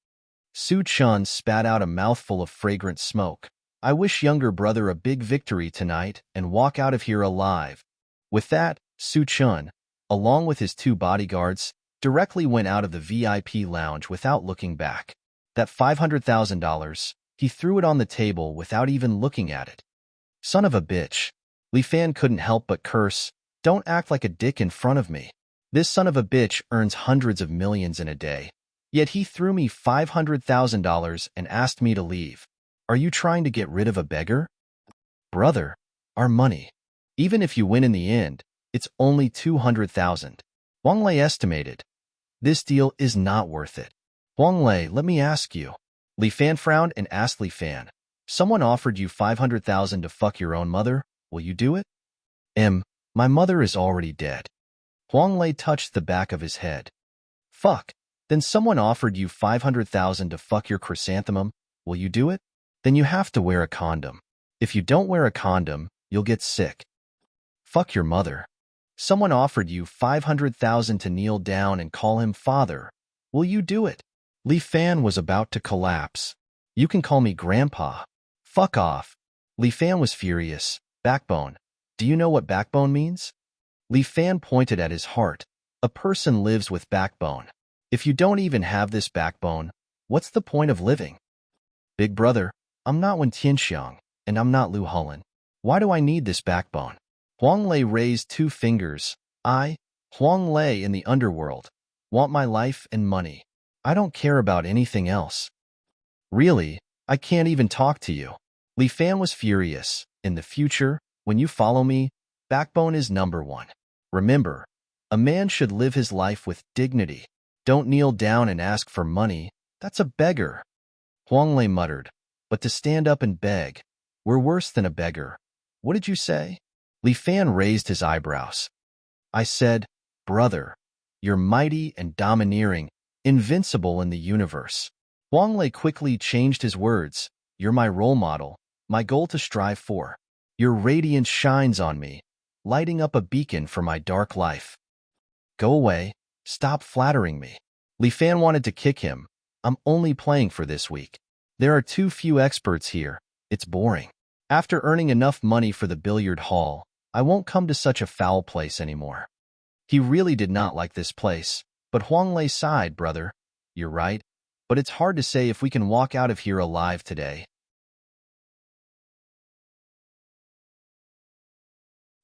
Su Chun spat out a mouthful of fragrant smoke. I wish younger brother a big victory tonight and walk out of here alive. With that, Su Chun, along with his 2 bodyguards, directly went out of the VIP lounge without looking back. That $500,000, he threw it on the table without even looking at it. Son of a bitch. Li Fan couldn't help but curse. Don't act like a dick in front of me. This son of a bitch earns hundreds of millions in a day. Yet he threw me $500,000 and asked me to leave. Are you trying to get rid of a beggar? Brother, our money. Even if you win in the end, it's only 200,000. Huang Lei estimated. This deal is not worth it. Huang Lei, let me ask you. Li Fan frowned and asked Li Fan, someone offered you 500,000 to fuck your own mother. Will you do it? My mother is already dead. Huang Lei touched the back of his head. Fuck. Then someone offered you 500,000 to fuck your chrysanthemum. Will you do it? Then you have to wear a condom. If you don't wear a condom, you'll get sick. Fuck your mother. Someone offered you 500,000 to kneel down and call him father. Will you do it? Li Fan was about to collapse. You can call me grandpa. Fuck off. Li Fan was furious. Backbone. Do you know what backbone means? Li Fan pointed at his heart. A person lives with backbone. If you don't even have this backbone, what's the point of living? Big brother, I'm not Wen Tianxiang, and I'm not Lu Hulin. Why do I need this backbone? Huang Lei raised two fingers. I, Huang Lei in the underworld, want my life and money. I don't care about anything else. Really, I can't even talk to you. Li Fan was furious. In the future, when you follow me, backbone is number one. Remember, a man should live his life with dignity. Don't kneel down and ask for money. That's a beggar. Huang Lei muttered, but to stand up and beg, we're worse than a beggar. What did you say? Li Fan raised his eyebrows. I said, brother, you're mighty and domineering, invincible in the universe. Huang Lei quickly changed his words. You're my role model, my goal to strive for. Your radiance shines on me, lighting up a beacon for my dark life. Go away. Stop flattering me. Li Fan wanted to kick him. I'm only playing for this week. There are too few experts here. It's boring. After earning enough money for the billiard hall, I won't come to such a foul place anymore. He really did not like this place, but Huang Lei sighed, brother. You're right, but it's hard to say if we can walk out of here alive today.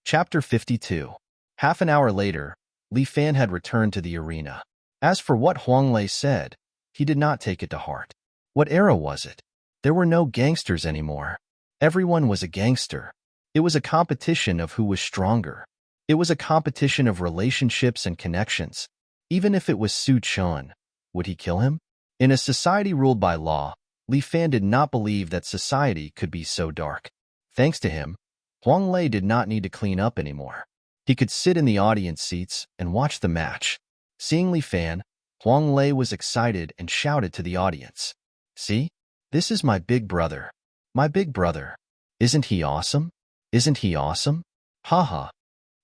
Chapter 52. Half an hour later, Li Fan had returned to the arena. As for what Huang Lei said, he did not take it to heart. What era was it? There were no gangsters anymore. Everyone was a gangster. It was a competition of who was stronger. It was a competition of relationships and connections. Even if it was Su Chun, would he kill him? In a society ruled by law, Li Fan did not believe that society could be so dark. Thanks to him, Huang Lei did not need to clean up anymore. He could sit in the audience seats and watch the match. Seeing Li Fan, Huang Lei was excited and shouted to the audience. See? This is my big brother. My big brother. Isn't he awesome? Isn't he awesome? Ha ha.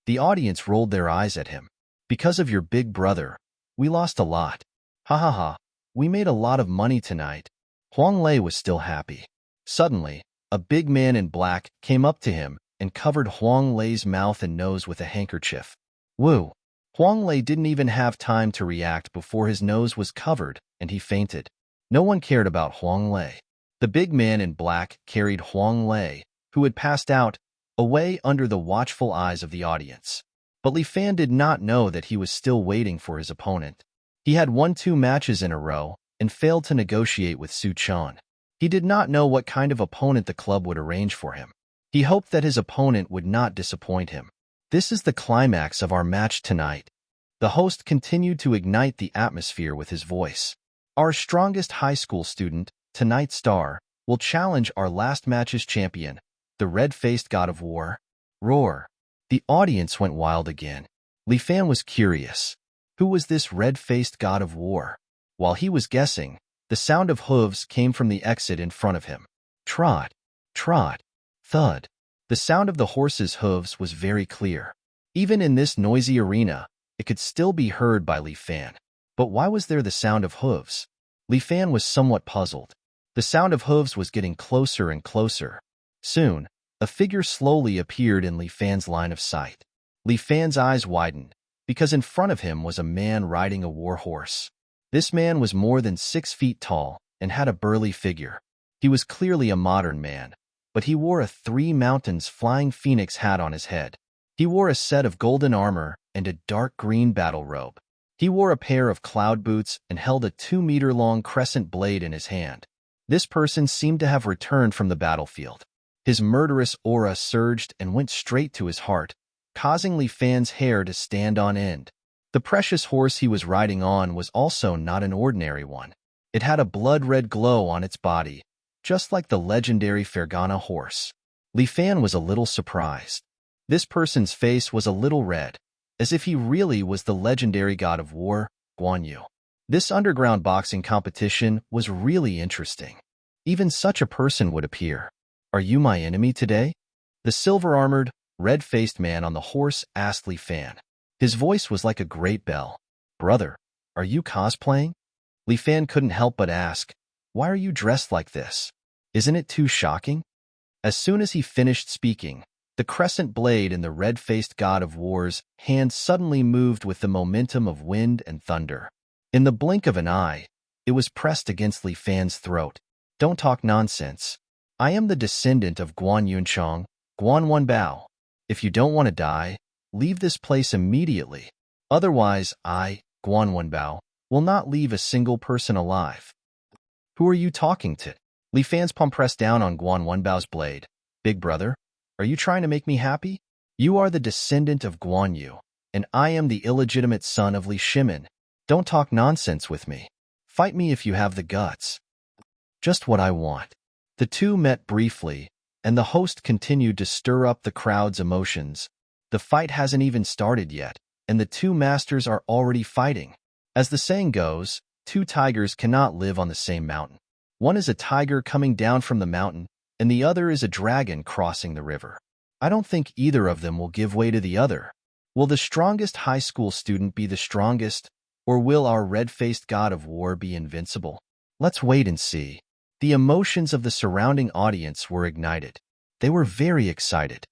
The audience rolled their eyes at him. Because of your big brother, we lost a lot. Ha ha ha. We made a lot of money tonight. Huang Lei was still happy. Suddenly, a big man in black came up to him and covered Huang Lei's mouth and nose with a handkerchief. Woo! Huang Lei didn't even have time to react before his nose was covered and he fainted. No one cared about Huang Lei. The big man in black carried Huang Lei, who had passed out, away under the watchful eyes of the audience. But Li Fan did not know that he was still waiting for his opponent. He had won 2 matches in a row and failed to negotiate with Su Chun. He did not know what kind of opponent the club would arrange for him. He hoped that his opponent would not disappoint him. This is the climax of our match tonight. The host continued to ignite the atmosphere with his voice. Our strongest high school student, tonight's star, will challenge our last match's champion, the red-faced god of war. Roar. The audience went wild again. Li Fan was curious. Who was this red-faced god of war? While he was guessing, the sound of hooves came from the exit in front of him. Trot, trot, thud. The sound of the horse's hooves was very clear. Even in this noisy arena, it could still be heard by Li Fan. But why was there the sound of hooves? Li Fan was somewhat puzzled. The sound of hooves was getting closer and closer. Soon, a figure slowly appeared in Li Fan's line of sight. Li Fan's eyes widened, because in front of him was a man riding a war horse. This man was more than 6 feet tall and had a burly figure. He was clearly a modern man, but he wore a 3 mountains flying phoenix hat on his head. He wore a set of golden armor and a dark green battle robe. He wore a pair of cloud boots and held a 2-meter-long crescent blade in his hand. This person seemed to have returned from the battlefield. His murderous aura surged and went straight to his heart, causing Li Fan's hair to stand on end. The precious horse he was riding on was also not an ordinary one. It had a blood-red glow on its body, just like the legendary Fergana horse. Li Fan was a little surprised. This person's face was a little red, as if he really was the legendary god of war, Guan Yu. This underground boxing competition was really interesting. Even such a person would appear. Are you my enemy today? The silver-armored, red-faced man on the horse asked Li Fan. His voice was like a great bell. Brother, are you cosplaying? Li Fan couldn't help but ask, why are you dressed like this? Isn't it too shocking? As soon as he finished speaking, the crescent blade in the red-faced god of war's hand suddenly moved with the momentum of wind and thunder. In the blink of an eye, it was pressed against Li Fan's throat. Don't talk nonsense. I am the descendant of Guan Yunchang, Guan Wenbao. If you don't want to die, leave this place immediately. Otherwise, I, Guan Wenbao, will not leave a single person alive. Who are you talking to? Li Fan's palm pressed down on Guan Wenbao's blade. Big brother, are you trying to make me happy? You are the descendant of Guan Yu, and I am the illegitimate son of Li Shimin. Don't talk nonsense with me. Fight me if you have the guts. Just what I want. The two met briefly, and the host continued to stir up the crowd's emotions. The fight hasn't even started yet, and the two masters are already fighting. As the saying goes, two tigers cannot live on the same mountain. One is a tiger coming down from the mountain, and the other is a dragon crossing the river. I don't think either of them will give way to the other. Will the strongest high school student be the strongest, or will our red-faced god of war be invincible? Let's wait and see. The emotions of the surrounding audience were ignited. They were very excited.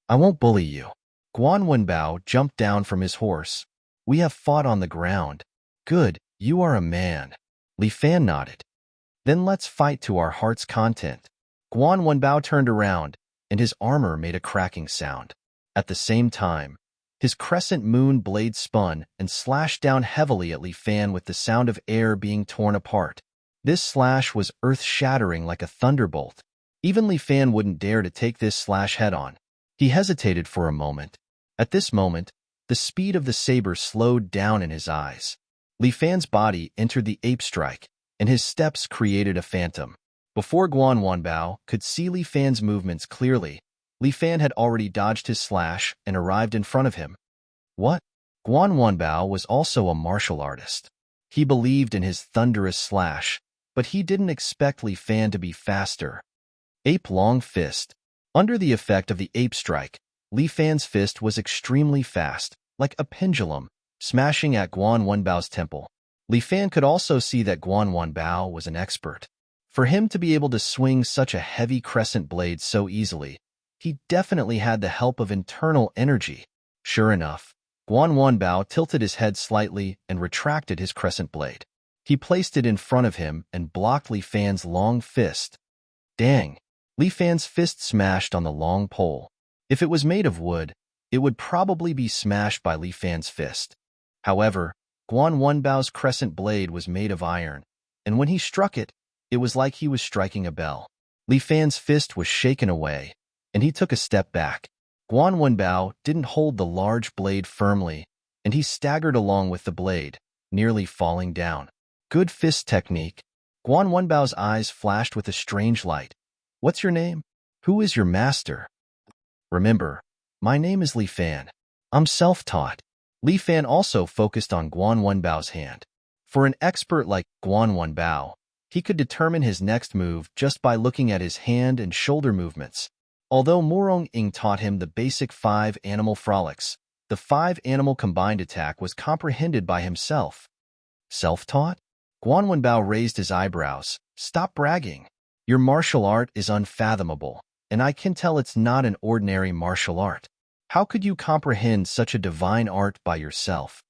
I won't bully you. Guan Wenbao jumped down from his horse. We have fought on the ground. Good, you are a man. Li Fan nodded. Then let's fight to our heart's content. Guan Wenbao turned around, and his armor made a cracking sound. At the same time, his crescent moon blade spun and slashed down heavily at Li Fan with the sound of air being torn apart. This slash was earth-shattering like a thunderbolt. Even Li Fan wouldn't dare to take this slash head-on. He hesitated for a moment. At this moment, the speed of the saber slowed down in his eyes. Li Fan's body entered the ape strike, and his steps created a phantom. Before Guan Wenbao could see Li Fan's movements clearly, Li Fan had already dodged his slash and arrived in front of him. What? Guan Wenbao was also a martial artist. He believed in his thunderous slash, but he didn't expect Li Fan to be faster. Ape long fist. Under the effect of the ape strike, Li Fan's fist was extremely fast, like a pendulum, smashing at Guan Wenbao's temple. Li Fan could also see that Guan Wenbao was an expert. For him to be able to swing such a heavy crescent blade so easily, he definitely had the help of internal energy. Sure enough, Guan Wenbao tilted his head slightly and retracted his crescent blade. He placed it in front of him and blocked Li Fan's long fist. Dang! Li Fan's fist smashed on the long pole. If it was made of wood, it would probably be smashed by Li Fan's fist. However, Guan Wenbao's crescent blade was made of iron, and when he struck it, it was like he was striking a bell. Li Fan's fist was shaken away, and he took a step back. Guan Wenbao didn't hold the large blade firmly, and he staggered along with the blade, nearly falling down. Good fist technique. Guan Wenbao's eyes flashed with a strange light. What's your name? Who is your master? Remember, my name is Li Fan. I'm self-taught. Li Fan also focused on Guan Wenbao's hand. For an expert like Guan Wenbao, he could determine his next move just by looking at his hand and shoulder movements. Although Morong Ing taught him the basic 5 animal frolics, the 5 animal combined attack was comprehended by himself. Self-taught? Guan Wenbao raised his eyebrows. Stop bragging. Your martial art is unfathomable, and I can tell it's not an ordinary martial art. How could you comprehend such a divine art by yourself?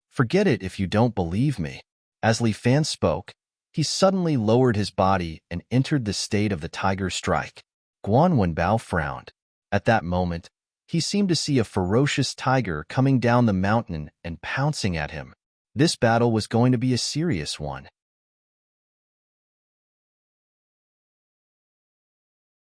Forget it if you don't believe me. As Li Fan spoke, he suddenly lowered his body and entered the state of the tiger strike. Guan Wenbao frowned. At that moment, he seemed to see a ferocious tiger coming down the mountain and pouncing at him. This battle was going to be a serious one.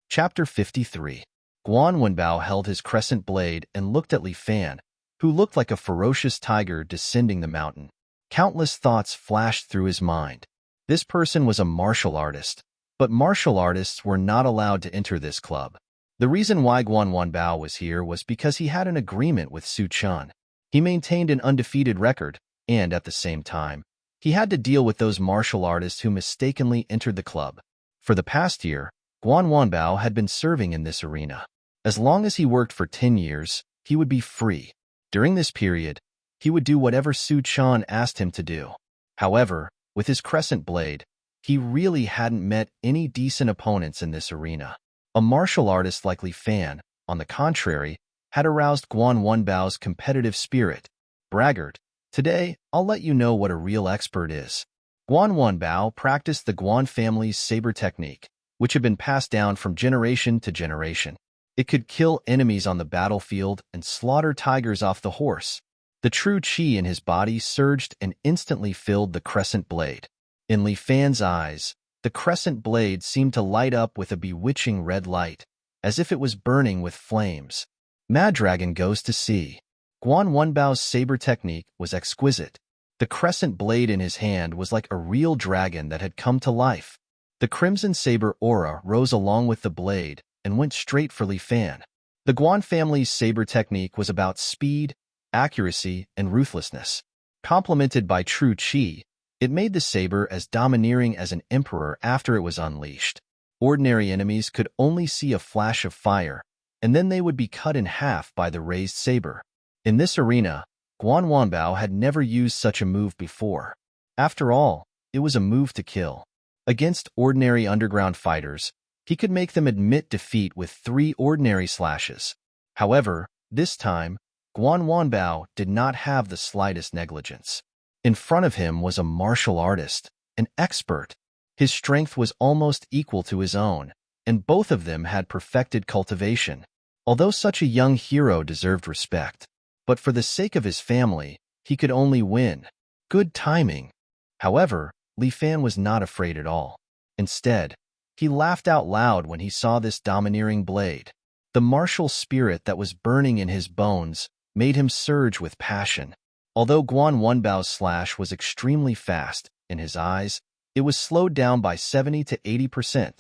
Chapter 53. Guan Wenbao held his crescent blade and looked at Li Fan, who looked like a ferocious tiger descending the mountain. Countless thoughts flashed through his mind. This person was a martial artist, but martial artists were not allowed to enter this club. The reason why Guan Wenbao was here was because he had an agreement with Su Chun. He maintained an undefeated record, and at the same time, he had to deal with those martial artists who mistakenly entered the club. For the past year, Guan Wenbao had been serving in this arena. As long as he worked for 10 years, he would be free. During this period, he would do whatever Su Chun asked him to do. However, with his crescent blade, he really hadn't met any decent opponents in this arena. A martial artist like Li Fan, on the contrary, had aroused Guan Wenbao's competitive spirit. Braggart, today, I'll let you know what a real expert is. Guan Wenbao practiced the Guan family's saber technique, which had been passed down from generation to generation. It could kill enemies on the battlefield and slaughter tigers off the horse. The true qi in his body surged and instantly filled the crescent blade. In Li Fan's eyes, the crescent blade seemed to light up with a bewitching red light, as if it was burning with flames. Mad Dragon goes to sea. Guan Wenbao's saber technique was exquisite. The crescent blade in his hand was like a real dragon that had come to life. The crimson saber aura rose along with the blade and went straight for Li Fan. The Guan family's saber technique was about speed, accuracy, and ruthlessness. Complemented by true qi, it made the saber as domineering as an emperor after it was unleashed. Ordinary enemies could only see a flash of fire, and then they would be cut in half by the raised saber. In this arena, Guan Wenbao had never used such a move before. After all, it was a move to kill. Against ordinary underground fighters, he could make them admit defeat with 3 ordinary slashes. However, this time, Guan Wenbao did not have the slightest negligence. In front of him was a martial artist, an expert. His strength was almost equal to his own, and both of them had perfected cultivation. Although such a young hero deserved respect, but for the sake of his family, he could only win. Good timing. However, Li Fan was not afraid at all. Instead, he laughed out loud when he saw this domineering blade. The martial spirit that was burning in his bones made him surge with passion. Although Guan Wenbao's slash was extremely fast, in his eyes, it was slowed down by 70 to 80%.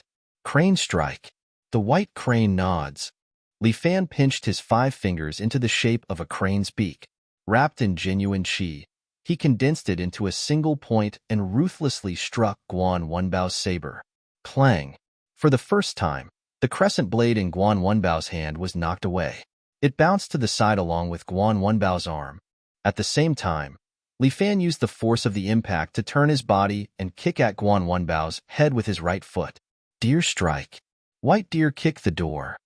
Crane strike. The white crane nods. Li Fan pinched his 5 fingers into the shape of a crane's beak. Wrapped in genuine qi, he condensed it into a single point and ruthlessly struck Guan Wenbao's saber. Clang. For the first time, the crescent blade in Guan Wenbao's hand was knocked away. It bounced to the side along with Guan Wenbao's arm. At the same time, Li Fan used the force of the impact to turn his body and kick at Guan Wenbao's head with his right foot. Deer strike. White deer kicked the door.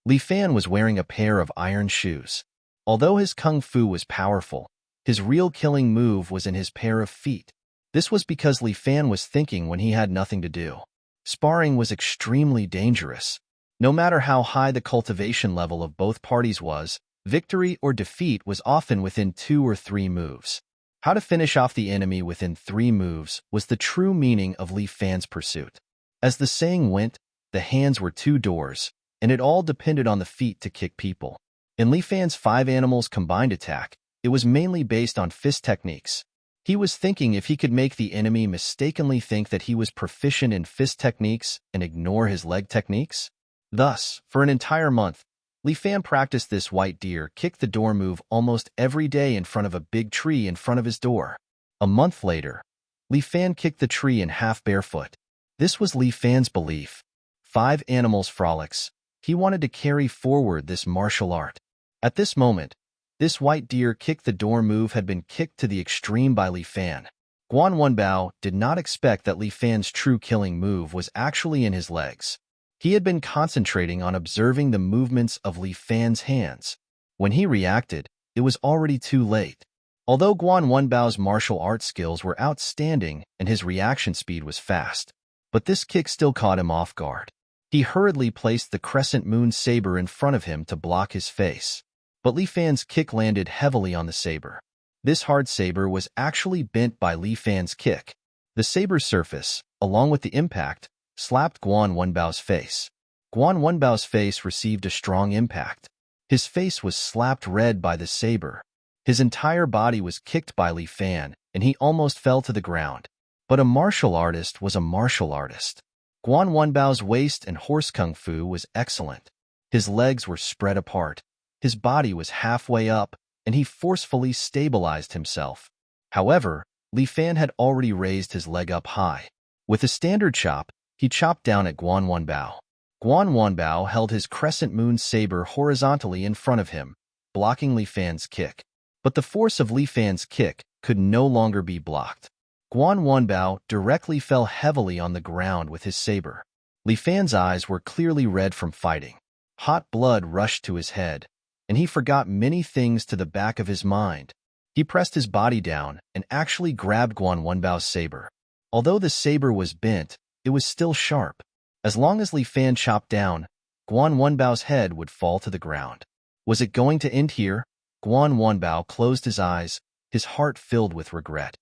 Li Fan was wearing a pair of iron shoes. Although his kung fu was powerful, his real killing move was in his pair of feet. This was because Li Fan was thinking when he had nothing to do. Sparring was extremely dangerous. No matter how high the cultivation level of both parties was, victory or defeat was often within 2 or 3 moves. How to finish off the enemy within 3 moves was the true meaning of Li Fan's pursuit. As the saying went, the hands were 2 doors, and it all depended on the feet to kick people. In Li Fan's 5 animals combined attack, it was mainly based on fist techniques. He was thinking if he could make the enemy mistakenly think that he was proficient in fist techniques and ignore his leg techniques. Thus, for an entire month, Li Fan practiced this white deer kick the door move almost every day in front of a big tree in front of his door. A month later, Li Fan kicked the tree in half barefoot. This was Li Fan's belief. 5 animals frolics. He wanted to carry forward this martial art. At this moment, this white deer kick the door move had been kicked to the extreme by Li Fan. Guan Wenbao did not expect that Li Fan's true killing move was actually in his legs. He had been concentrating on observing the movements of Li Fan's hands. When he reacted, it was already too late. Although Guan Wenbao's martial arts skills were outstanding and his reaction speed was fast, but this kick still caught him off guard. He hurriedly placed the crescent moon saber in front of him to block his face. But Li Fan's kick landed heavily on the saber. This hard saber was actually bent by Li Fan's kick. The saber's surface, along with the impact, slapped Guan Wenbao's face. Guan Wenbao's face received a strong impact. His face was slapped red by the saber. His entire body was kicked by Li Fan, and he almost fell to the ground. But a martial artist was a martial artist. Guan Wenbao's waist and horse kung fu was excellent. His legs were spread apart. His body was halfway up, and he forcefully stabilized himself. However, Li Fan had already raised his leg up high. With a standard chop, he chopped down at Guan Wenbao. Guan Wenbao held his crescent moon saber horizontally in front of him, blocking Li Fan's kick. But the force of Li Fan's kick could no longer be blocked. Guan Wenbao directly fell heavily on the ground with his saber. Li Fan's eyes were clearly red from fighting. Hot blood rushed to his head, and he forgot many things to the back of his mind. He pressed his body down and actually grabbed Guan Wenbao's saber. Although the saber was bent, it was still sharp. As long as Li Fan chopped down, Guan Wenbao's head would fall to the ground. Was it going to end here? Guan Wenbao closed his eyes, his heart filled with regret.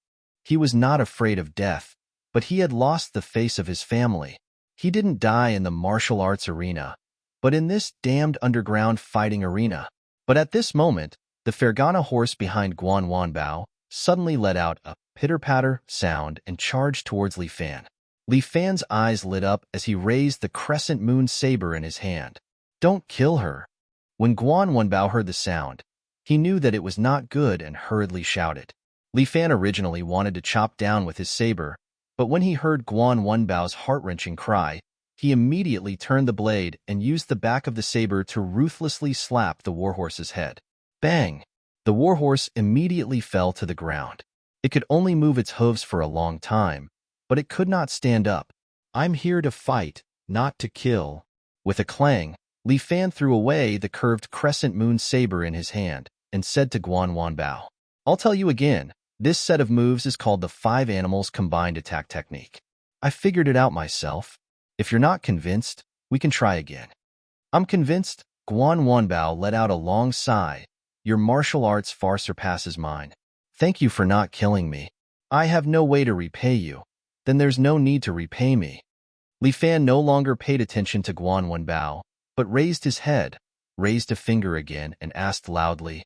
He was not afraid of death, but he had lost the face of his family. He didn't die in the martial arts arena, but in this damned underground fighting arena. But at this moment, the Fergana horse behind Guan Wenbao suddenly let out a pitter-patter sound and charged towards Li Fan. Li Fan's eyes lit up as he raised the crescent moon saber in his hand. Don't kill her. When Guan Wenbao heard the sound, he knew that it was not good and hurriedly shouted. Li Fan originally wanted to chop down with his saber, but when he heard Guan Wenbao's heart-wrenching cry, he immediately turned the blade and used the back of the saber to ruthlessly slap the warhorse's head. Bang! The warhorse immediately fell to the ground. It could only move its hooves for a long time, but it could not stand up. I'm here to fight, not to kill. With a clang, Li Fan threw away the curved crescent moon saber in his hand and said to Guan Wenbao, I'll tell you again, this set of moves is called the 5 Animals Combined Attack Technique. I figured it out myself. If you're not convinced, we can try again. I'm convinced. Guan Wenbao let out a long sigh. Your martial arts far surpasses mine. Thank you for not killing me. I have no way to repay you. Then there's no need to repay me. Li Fan no longer paid attention to Guan Wenbao, but raised his head, raised a finger again, and asked loudly,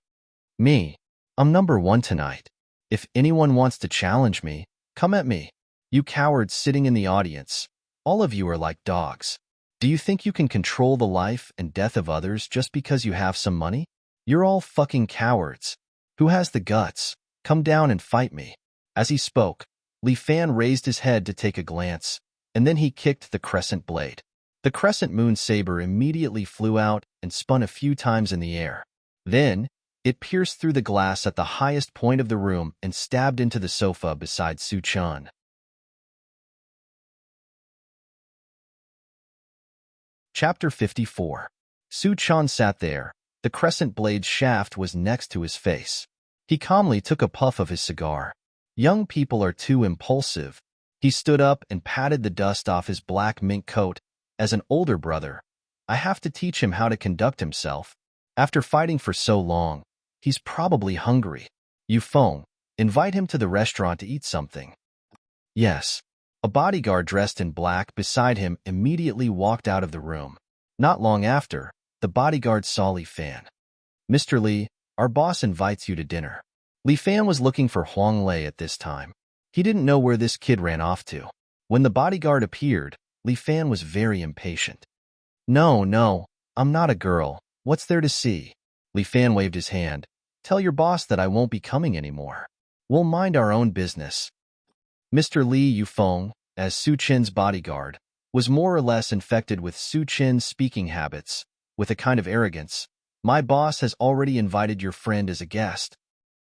Me. I'm number 1 tonight. If anyone wants to challenge me, come at me. You cowards sitting in the audience, all of you are like dogs. Do you think you can control the life and death of others just because you have some money? You're all fucking cowards. Who has the guts? Come down and fight me. As he spoke, Li Fan raised his head to take a glance, and then he kicked the crescent blade. The crescent moon saber immediately flew out and spun a few times in the air. Then, it pierced through the glass at the highest point of the room and stabbed into the sofa beside Su Chun. Chapter 54. Su Chun sat there. The crescent blade's shaft was next to his face. He calmly took a puff of his cigar. Young people are too impulsive. He stood up and patted the dust off his black mink coat. As an older brother, I have to teach him how to conduct himself. After fighting for so long, he's probably hungry. Yufeng, invite him to the restaurant to eat something. Yes. A bodyguard dressed in black beside him immediately walked out of the room. Not long after, the bodyguard saw Li Fan. Mr. Li, our boss invites you to dinner. Li Fan was looking for Huang Lei at this time. He didn't know where this kid ran off to. When the bodyguard appeared, Li Fan was very impatient. No, I'm not a girl. What's there to see? Li Fan waved his hand. Tell your boss that I won't be coming anymore. We'll mind our own business. Mr. Li Yufeng, as Su Chen's bodyguard, was more or less infected with Su Chen's speaking habits. With a kind of arrogance, my boss has already invited your friend as a guest.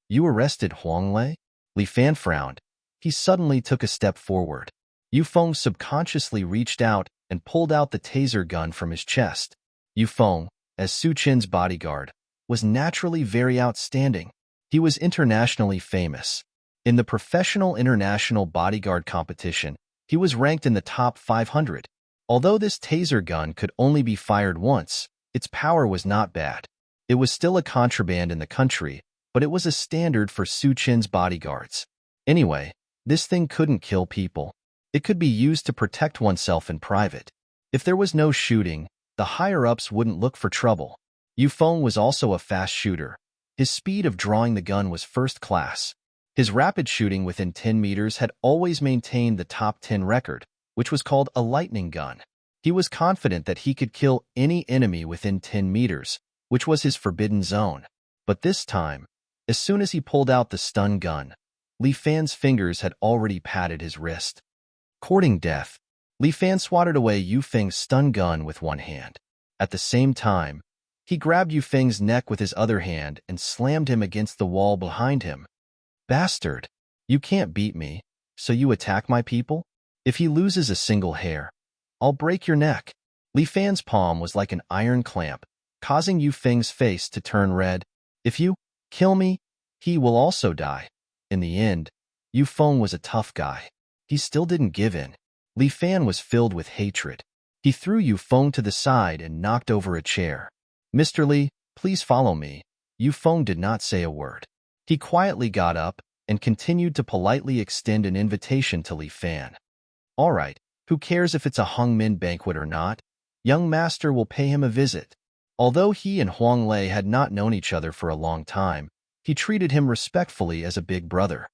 You arrested Huang Lei? Li Fan frowned. He suddenly took a step forward. Yufeng subconsciously reached out and pulled out the taser gun from his chest. Yufeng, as Su Chen's bodyguard, was naturally very outstanding. He was internationally famous. In the professional international bodyguard competition, he was ranked in the top 500. Although this taser gun could only be fired once, its power was not bad. It was still a contraband in the country, but it was a standard for Su Chin's bodyguards. Anyway, this thing couldn't kill people. It could be used to protect oneself in private. If there was no shooting, the higher-ups wouldn't look for trouble. Yufeng was also a fast shooter. His speed of drawing the gun was first class. His rapid shooting within 10 meters had always maintained the top 10 record, which was called a lightning gun. He was confident that he could kill any enemy within 10 meters, which was his forbidden zone. But this time, as soon as he pulled out the stun gun, Li Fan's fingers had already patted his wrist. Courting death, Li Fan swatted away Yufeng's stun gun with one hand. At the same time, he grabbed Yufeng's neck with his other hand and slammed him against the wall behind him. Bastard! You can't beat me, so you attack my people? If he loses a single hair, I'll break your neck. Li Fan's palm was like an iron clamp, causing Yufeng's face to turn red. If you kill me, he will also die. In the end, Yufeng was a tough guy. He still didn't give in. Li Fan was filled with hatred. He threw Yufeng to the side and knocked over a chair. Mr. Li, please follow me. Yufeng did not say a word. He quietly got up and continued to politely extend an invitation to Li Fan. All right, who cares if it's a Hongmin banquet or not? Young master will pay him a visit. Although he and Huang Lei had not known each other for a long time, he treated him respectfully as a big brother.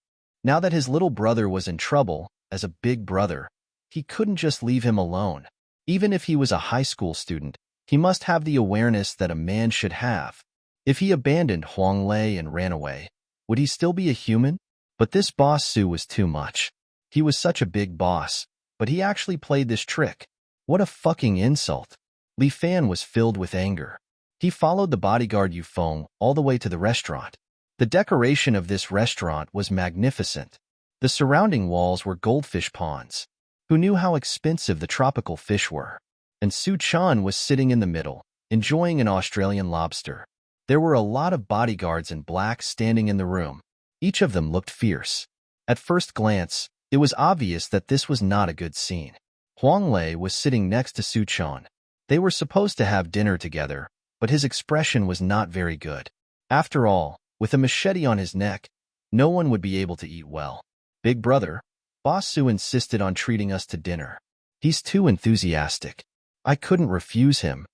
Now that his little brother was in trouble, as a big brother, he couldn't just leave him alone. Even if he was a high school student, he must have the awareness that a man should have. If he abandoned Huang Lei and ran away, would he still be a human? But this boss Su was too much. He was such a big boss, but he actually played this trick. What a fucking insult. Li Fan was filled with anger. He followed the bodyguard Yufeng all the way to the restaurant. The decoration of this restaurant was magnificent. The surrounding walls were goldfish ponds. Who knew how expensive the tropical fish were? And Su Chan was sitting in the middle, enjoying an Australian lobster. There were a lot of bodyguards in black standing in the room. Each of them looked fierce. At first glance, it was obvious that this was not a good scene. Huang Lei was sitting next to Su Chan. They were supposed to have dinner together, but his expression was not very good. After all, with a machete on his neck, no one would be able to eat well. Big brother, Boss Su insisted on treating us to dinner. He's too enthusiastic. I couldn't refuse him.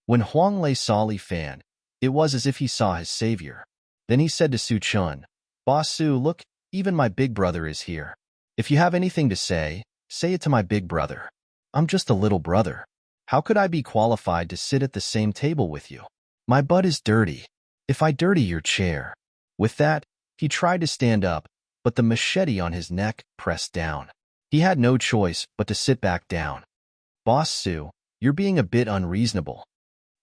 When Huang Lei saw Li Fan, it was as if he saw his savior. Then he said to Su Chan, Boss Su, look, even my big brother is here. If you have anything to say it to my big brother. I'm just a little brother. How could I be qualified to sit at the same table with you? My butt is dirty. If I dirty your chair. With that, he tried to stand up, but the machete on his neck pressed down. He had no choice but to sit back down. Boss Su, you're being a bit unreasonable.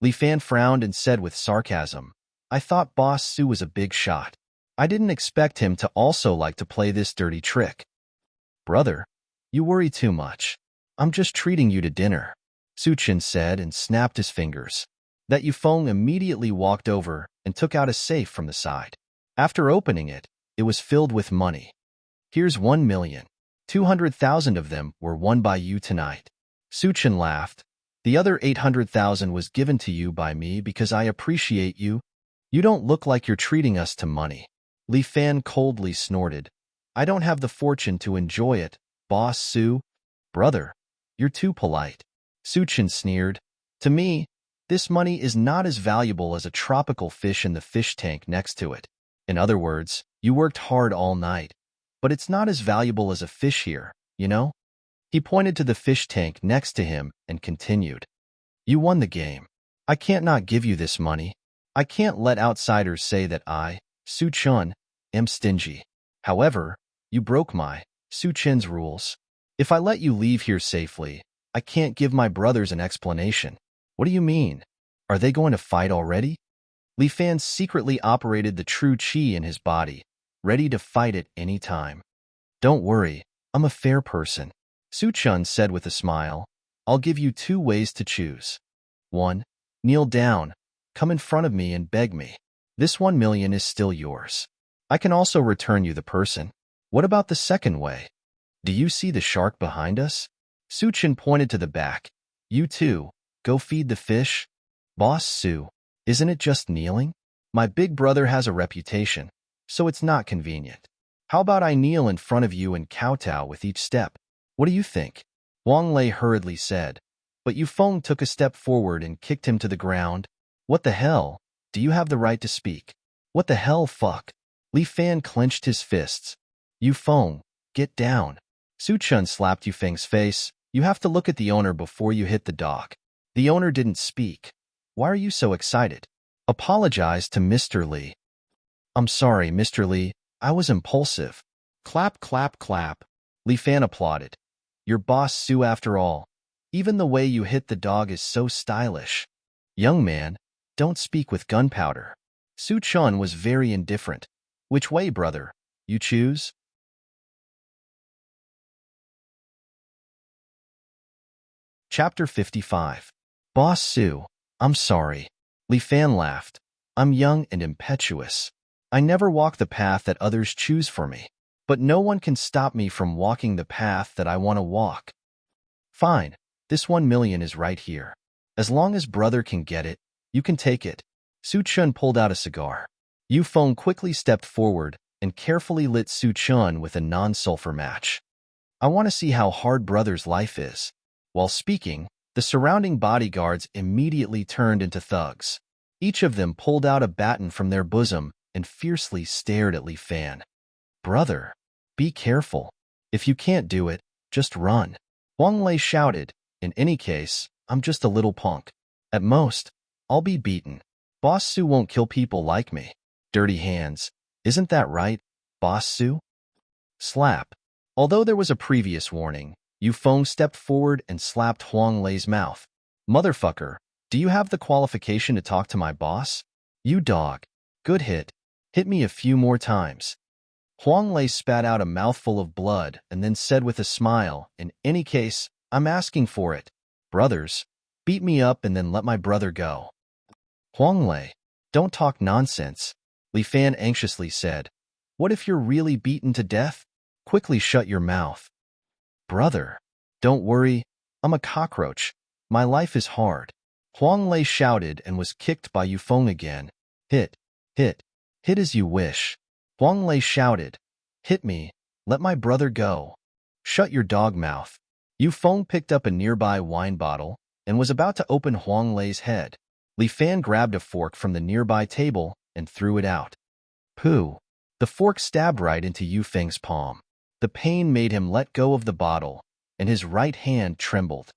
Li Fan frowned and said with sarcasm, I thought Boss Su was a big shot. I didn't expect him to also like to play this dirty trick. Brother, you worry too much. I'm just treating you to dinner, Su Chin said and snapped his fingers. That Yufeng immediately walked over and took out a safe from the side. After opening it, it was filled with money. Here's 1,200,000 of them were won by you tonight. Su Chin laughed. The other 800,000 was given to you by me because I appreciate you. You don't look like you're treating us to money. Li Fan coldly snorted. I don't have the fortune to enjoy it, Boss Su. Brother, you're too polite. Su Chin sneered. To me, this money is not as valuable as a tropical fish in the fish tank next to it. In other words, you worked hard all night, but it's not as valuable as a fish here, you know? He pointed to the fish tank next to him and continued. You won the game. I can't not give you this money. I can't let outsiders say that I, Su Chin, am stingy. However, you broke my, Su Chin's rules. If I let you leave here safely, I can't give my brothers an explanation. What do you mean? Are they going to fight already? Li Fan secretly operated the true qi in his body, ready to fight at any time. Don't worry, I'm a fair person. Su Chin said with a smile. I'll give you 2 ways to choose. 1. Kneel down, come in front of me and beg me. This 1 million is still yours. I can also return you the person. What about the second way? Do you see the shark behind us? Su Chin pointed to the back. You too, go feed the fish. Boss Sue, isn't it just kneeling? My big brother has a reputation, so it's not convenient. How about I kneel in front of you and kowtow with each step? What do you think? Huang Lei hurriedly said, but Yufeng took a step forward and kicked him to the ground. What the hell? Do you have the right to speak? What the hell, fuck? Li Fan clenched his fists. Yufeng, get down. Su Chun slapped Yufeng's face. You have to look at the owner before you hit the dog. The owner didn't speak. Why are you so excited? Apologize to Mr. Li. I'm sorry, Mr. Li. I was impulsive. Clap, clap, clap. Li Fan applauded. You're Boss Sue after all. Even the way you hit the dog is so stylish. Young man, don't speak with gunpowder. Su Chun was very indifferent. Which way, brother? You choose? Chapter 55. Boss Sue, I'm sorry. Li Fan laughed. I'm young and impetuous. I never walk the path that others choose for me. But no one can stop me from walking the path that I want to walk. Fine, this 1 million is right here. As long as brother can get it, you can take it. Su Chun pulled out a cigar. Yufeng quickly stepped forward and carefully lit Su Chun with a non-sulfur match. I want to see how hard brother's life is. While speaking, the surrounding bodyguards immediately turned into thugs. Each of them pulled out a baton from their bosom and fiercely stared at Li Fan. Brother, be careful. If you can't do it, just run. Huang Lei shouted. In any case, I'm just a little punk. At most, I'll be beaten. Boss Sue won't kill people like me. Dirty hands. Isn't that right, Boss Sue? Slap. Although there was a previous warning, Yufeng stepped forward and slapped Huang Lei's mouth. Motherfucker, do you have the qualification to talk to my boss? You dog. Good hit. Hit me a few more times. Huang Lei spat out a mouthful of blood and then said with a smile, in any case, I'm asking for it. Brothers, beat me up and then let my brother go. Huang Lei, don't talk nonsense. Li Fan anxiously said. What if you're really beaten to death? Quickly shut your mouth. Brother, don't worry. I'm a cockroach. My life is hard. Huang Lei shouted and was kicked by Yufeng again. Hit, hit, hit as you wish. Huang Lei shouted. Hit me. Let my brother go. Shut your dog mouth. Yufeng picked up a nearby wine bottle and was about to open Huang Lei's head. Li Fan grabbed a fork from the nearby table and threw it out. Pooh. The fork stabbed right into Yufeng's palm. The pain made him let go of the bottle, and his right hand trembled.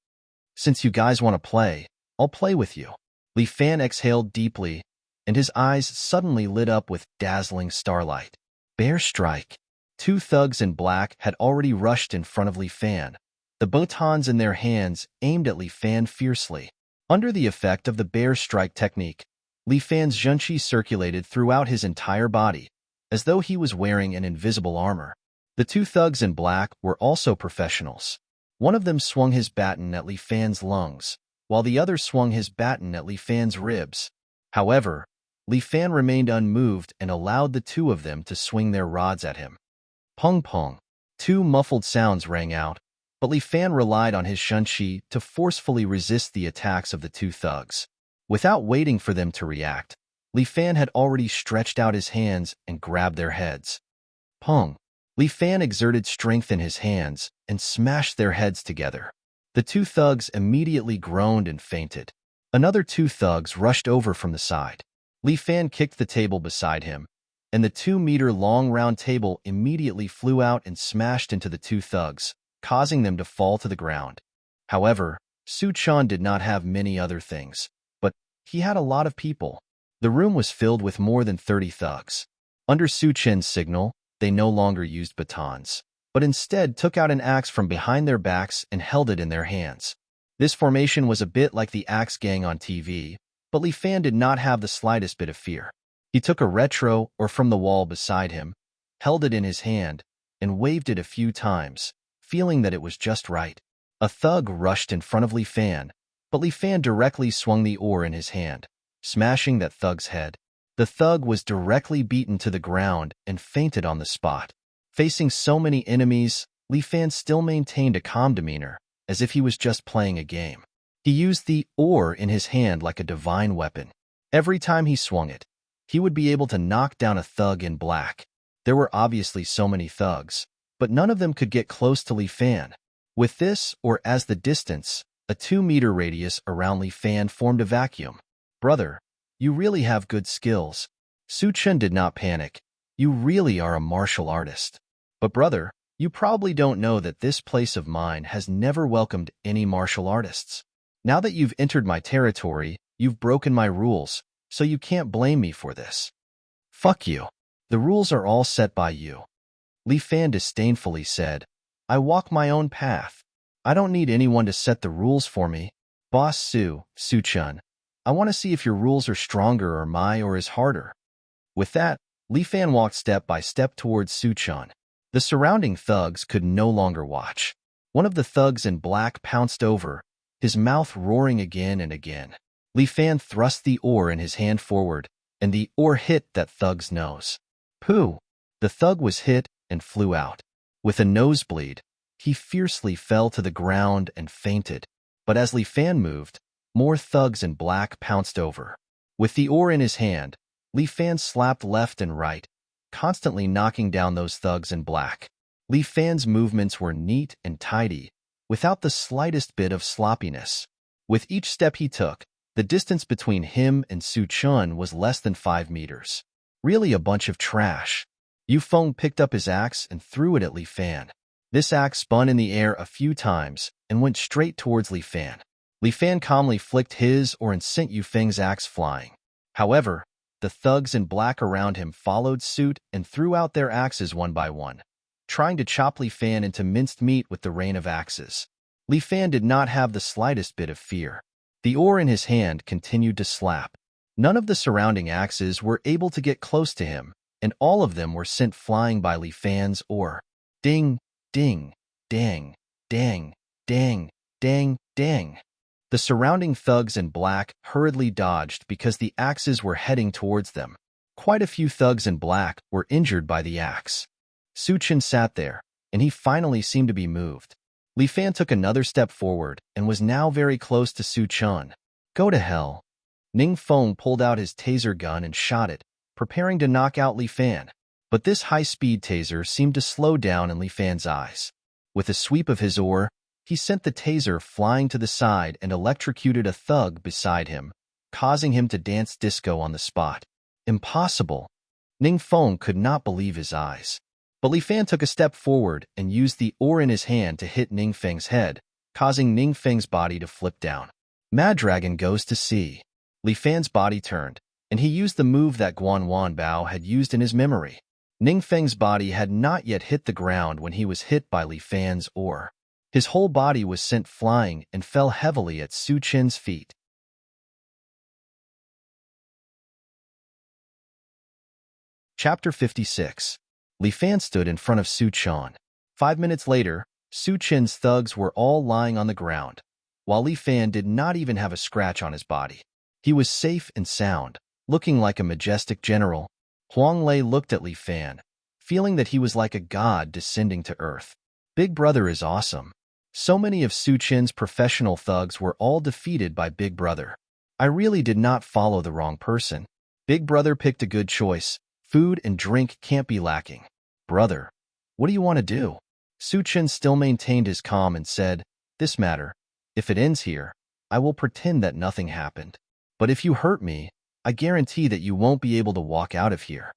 Since you guys want to play, I'll play with you. Li Fan exhaled deeply, and his eyes suddenly lit up with dazzling starlight. Bear strike. Two thugs in black had already rushed in front of Li Fan. The batons in their hands aimed at Li Fan fiercely. Under the effect of the bear strike technique, Li Fan's zhenqi circulated throughout his entire body, as though he was wearing an invisible armor. The two thugs in black were also professionals. One of them swung his baton at Li Fan's lungs, while the other swung his baton at Li Fan's ribs. However, Li Fan remained unmoved and allowed the two of them to swing their rods at him. Pung pung. Two muffled sounds rang out, but Li Fan relied on his zhenqi to forcefully resist the attacks of the two thugs. Without waiting for them to react, Li Fan had already stretched out his hands and grabbed their heads. Pung. Li Fan exerted strength in his hands and smashed their heads together. The two thugs immediately groaned and fainted. Another two thugs rushed over from the side. Li Fan kicked the table beside him, and the 2-meter-long round table immediately flew out and smashed into the two thugs, causing them to fall to the ground. However, Su Chun did not have many other things, but he had a lot of people. The room was filled with more than 30 thugs. Under Su Chun's signal, they no longer used batons, but instead took out an axe from behind their backs and held it in their hands. This formation was a bit like the Axe Gang on TV, but Li Fan did not have the slightest bit of fear. He took a retro or from the wall beside him, held it in his hand, and waved it a few times, feeling that it was just right. A thug rushed in front of Li Fan, but Li Fan directly swung the oar in his hand, smashing that thug's head. The thug was directly beaten to the ground and fainted on the spot. Facing so many enemies, Li Fan still maintained a calm demeanor, as if he was just playing a game. He used the oar in his hand like a divine weapon. Every time he swung it, he would be able to knock down a thug in black. There were obviously so many thugs, but none of them could get close to Li Fan. With this, or as the distance, a 2-meter radius around Li Fan formed a vacuum. Brother, you really have good skills. Su Chen did not panic. You really are a martial artist. But brother, you probably don't know that this place of mine has never welcomed any martial artists. Now that you've entered my territory, you've broken my rules, so you can't blame me for this. Fuck you. The rules are all set by you. Li Fan disdainfully said, I walk my own path. I don't need anyone to set the rules for me. Boss Su Chen, I want to see if your rules are stronger or is harder. With that, Li Fan walked step by step towards Su Chen. The surrounding thugs could no longer watch. One of the thugs in black pounced over, his mouth roaring again and again. Li Fan thrust the oar in his hand forward, and the oar hit that thug's nose. Pooh! The thug was hit and flew out. With a nosebleed, he fiercely fell to the ground and fainted. But as Li Fan moved, more thugs in black pounced over. With the oar in his hand, Li Fan slapped left and right, constantly knocking down those thugs in black. Li Fan's movements were neat and tidy, without the slightest bit of sloppiness. With each step he took, the distance between him and Su Chen was less than 5 meters. Really a bunch of trash. Yu Feng picked up his axe and threw it at Li Fan. This axe spun in the air a few times and went straight towards Li Fan. Li Fan calmly flicked his oar and sent Yu Feng's axe flying. However, the thugs in black around him followed suit and threw out their axes one by one, trying to chop Li Fan into minced meat with the rain of axes. Li Fan did not have the slightest bit of fear. The oar in his hand continued to slap. None of the surrounding axes were able to get close to him, and all of them were sent flying by Li Fan's oar. Ding, ding, dang, dang, dang, dang, dang. The surrounding thugs in black hurriedly dodged because the axes were heading towards them. Quite a few thugs in black were injured by the axe. Su Chen sat there, and he finally seemed to be moved. Li Fan took another step forward and was now very close to Su Chen. Go to hell. Ning Feng pulled out his taser gun and shot it, preparing to knock out Li Fan. But this high-speed taser seemed to slow down in Li Fan's eyes. With a sweep of his oar, he sent the taser flying to the side and electrocuted a thug beside him, causing him to dance disco on the spot. Impossible. Ning Feng could not believe his eyes. But Li Fan took a step forward and used the oar in his hand to hit Ning Feng's head, causing Ning Feng's body to flip down. Mad Dragon goes to sea. Li Fan's body turned, and he used the move that Guan Wanbao had used in his memory. Ning Feng's body had not yet hit the ground when he was hit by Li Fan's oar. His whole body was sent flying and fell heavily at Su Chen's feet. Chapter 56. Li Fan stood in front of Su Chen. 5 minutes later, Su Chen's thugs were all lying on the ground, while Li Fan did not even have a scratch on his body. He was safe and sound, looking like a majestic general. Huang Lei looked at Li Fan, feeling that he was like a god descending to earth. Big Brother is awesome. So many of Su Chen's professional thugs were all defeated by Big Brother. I really did not follow the wrong person. Big Brother picked a good choice. Food and drink can't be lacking. Brother, what do you want to do? Su Chen still maintained his calm and said, This matter, if it ends here, I will pretend that nothing happened. But if you hurt me, I guarantee that you won't be able to walk out of here.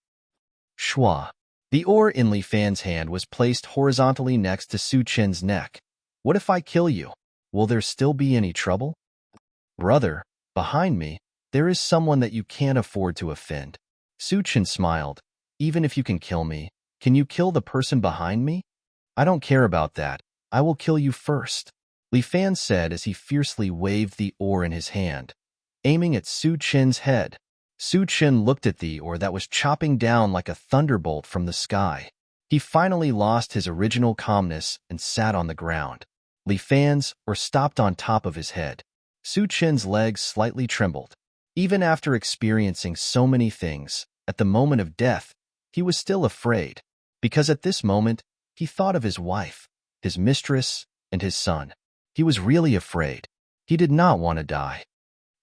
Shua. The oar in Li Fan's hand was placed horizontally next to Su Chen's neck. What if I kill you? Will there still be any trouble? Brother, behind me, there is someone that you can't afford to offend. Su Chen smiled. Even if you can kill me, can you kill the person behind me? I don't care about that. I will kill you first. Li Fan said as he fiercely waved the oar in his hand, aiming at Su Chen's head. Su Chen looked at the oar that was chopping down like a thunderbolt from the sky. He finally lost his original calmness and sat on the ground. Li Fan's oar stopped on top of his head. Su Chen's legs slightly trembled. Even after experiencing so many things, at the moment of death, he was still afraid, because at this moment, he thought of his wife, his mistress, and his son. He was really afraid. He did not want to die.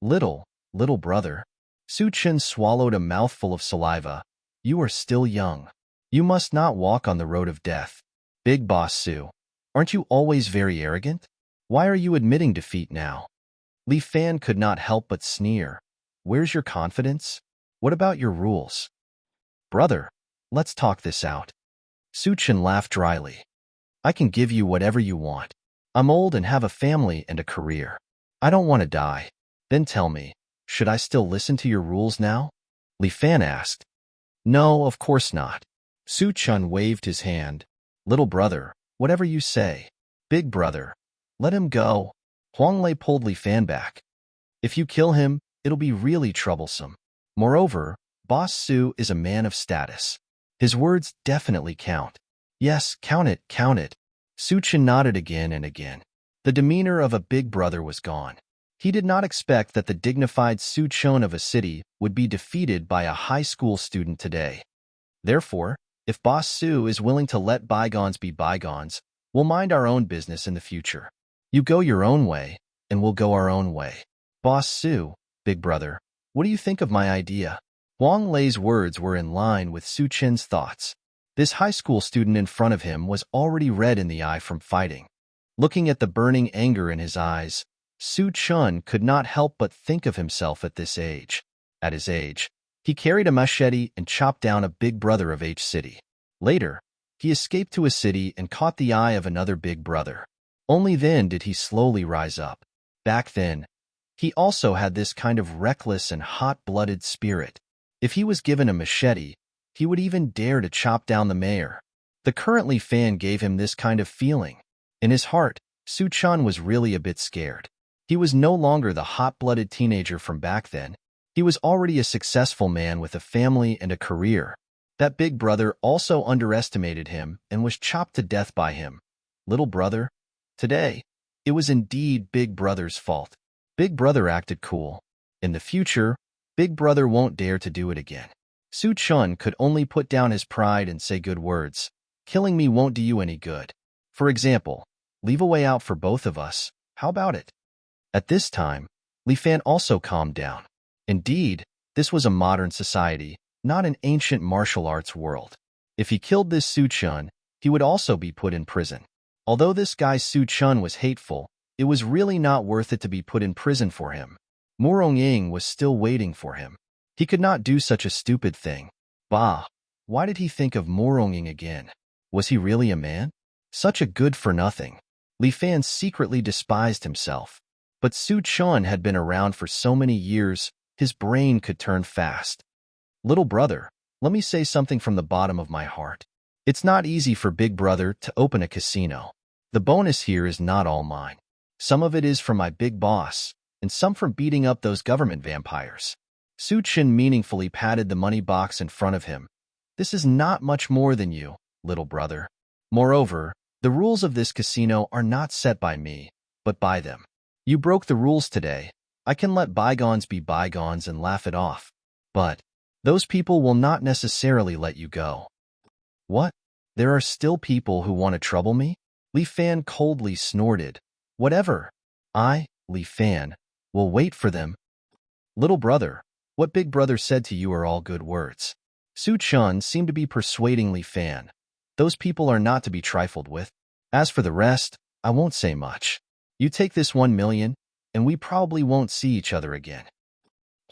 Little brother. Su Chen swallowed a mouthful of saliva. You are still young. You must not walk on the road of death. Big Boss Su, aren't you always very arrogant? Why are you admitting defeat now? Li Fan could not help but sneer. Where's your confidence? What about your rules? Brother, let's talk this out. Su Chen laughed dryly. I can give you whatever you want. I'm old and have a family and a career. I don't want to die. Then tell me, should I still listen to your rules now? Li Fan asked. No, of course not. Su Chen waved his hand. Little brother, whatever you say. Big brother, let him go. Huang Lei pulled Li Fan back. If you kill him, it'll be really troublesome. Moreover, Boss Su is a man of status. His words definitely count. Yes, count it, count it. Su Chen nodded again and again. The demeanor of a big brother was gone. He did not expect that the dignified Su Chen of a city would be defeated by a high school student today. Therefore, if Boss Su is willing to let bygones be bygones, we'll mind our own business in the future. You go your own way, and we'll go our own way. Boss Su, big brother, what do you think of my idea? Huang Lei's words were in line with Su Chen's thoughts. This high school student in front of him was already red in the eye from fighting. Looking at the burning anger in his eyes, Su Chen could not help but think of himself at this age. At his age, he carried a machete and chopped down a big brother of H city. Later, he escaped to a city and caught the eye of another big brother. Only then did he slowly rise up. Back then, he also had this kind of reckless and hot-blooded spirit. If he was given a machete, he would even dare to chop down the mayor. The current Li Fan gave him this kind of feeling. In his heart, Su Chen was really a bit scared. He was no longer the hot-blooded teenager from back then. He was already a successful man with a family and a career. That big brother also underestimated him and was chopped to death by him. Little brother? Today, it was indeed Big Brother's fault. Big Brother acted cool. In the future, Big Brother won't dare to do it again. Su Chen could only put down his pride and say good words. Killing me won't do you any good. For example, leave a way out for both of us. How about it? At this time, Li Fan also calmed down. Indeed, this was a modern society, not an ancient martial arts world. If he killed this Su Chen, he would also be put in prison. Although this guy Su Chen was hateful, it was really not worth it to be put in prison for him. Mu Rongying was still waiting for him. He could not do such a stupid thing. Bah! Why did he think of Mu Rongying again? Was he really a man? Such a good-for-nothing. Li Fan secretly despised himself. But Su Chen had been around for so many years, his brain could turn fast. Little brother, let me say something from the bottom of my heart. It's not easy for Big Brother to open a casino. The bonus here is not all mine. Some of it is from my big boss, and some from beating up those government vampires. Su Chen meaningfully patted the money box in front of him. This is not much more than you, little brother. Moreover, the rules of this casino are not set by me, but by them. You broke the rules today. I can let bygones be bygones and laugh it off. But those people will not necessarily let you go. What? There are still people who want to trouble me? Li Fan coldly snorted. Whatever. I, Li Fan, will wait for them. Little brother, what Big Brother said to you are all good words. Su Chen seemed to be persuading Li Fan. Those people are not to be trifled with. As for the rest, I won't say much. You take this 1 million, and we probably won't see each other again.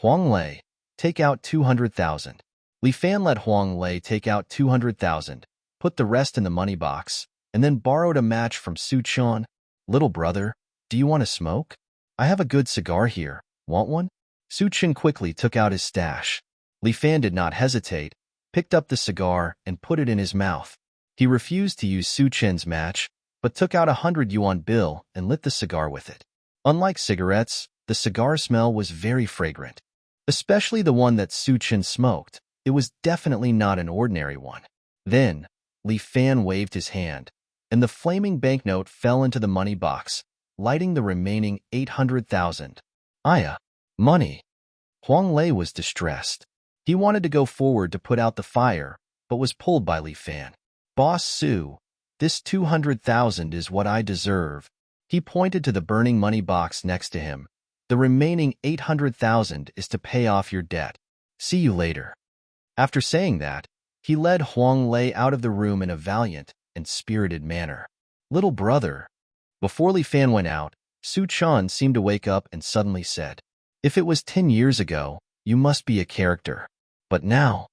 Huang Lei, take out 200,000. Li Fan let Huang Lei take out 200,000, put the rest in the money box, and then borrowed a match from Su Chen. Little brother, do you want to smoke? I have a good cigar here. Want one? Su Chen quickly took out his stash. Li Fan did not hesitate, picked up the cigar, and put it in his mouth. He refused to use Su Chen's match, but took out a 100 yuan bill and lit the cigar with it. Unlike cigarettes, the cigar smell was very fragrant. Especially the one that Su Chen smoked. It was definitely not an ordinary one. Then, Li Fan waved his hand, and the flaming banknote fell into the money box, lighting the remaining 800,000. Aya, money. Huang Lei was distressed. He wanted to go forward to put out the fire, but was pulled by Li Fan. Boss Su, this 200,000 is what I deserve. He pointed to the burning money box next to him. The remaining 800,000 is to pay off your debt. See you later. After saying that, he led Huang Lei out of the room in a valiant and spirited manner. Little brother. Before Li Fan went out, Su Chun seemed to wake up and suddenly said, "If it was 10 years ago, you must be a character. But now,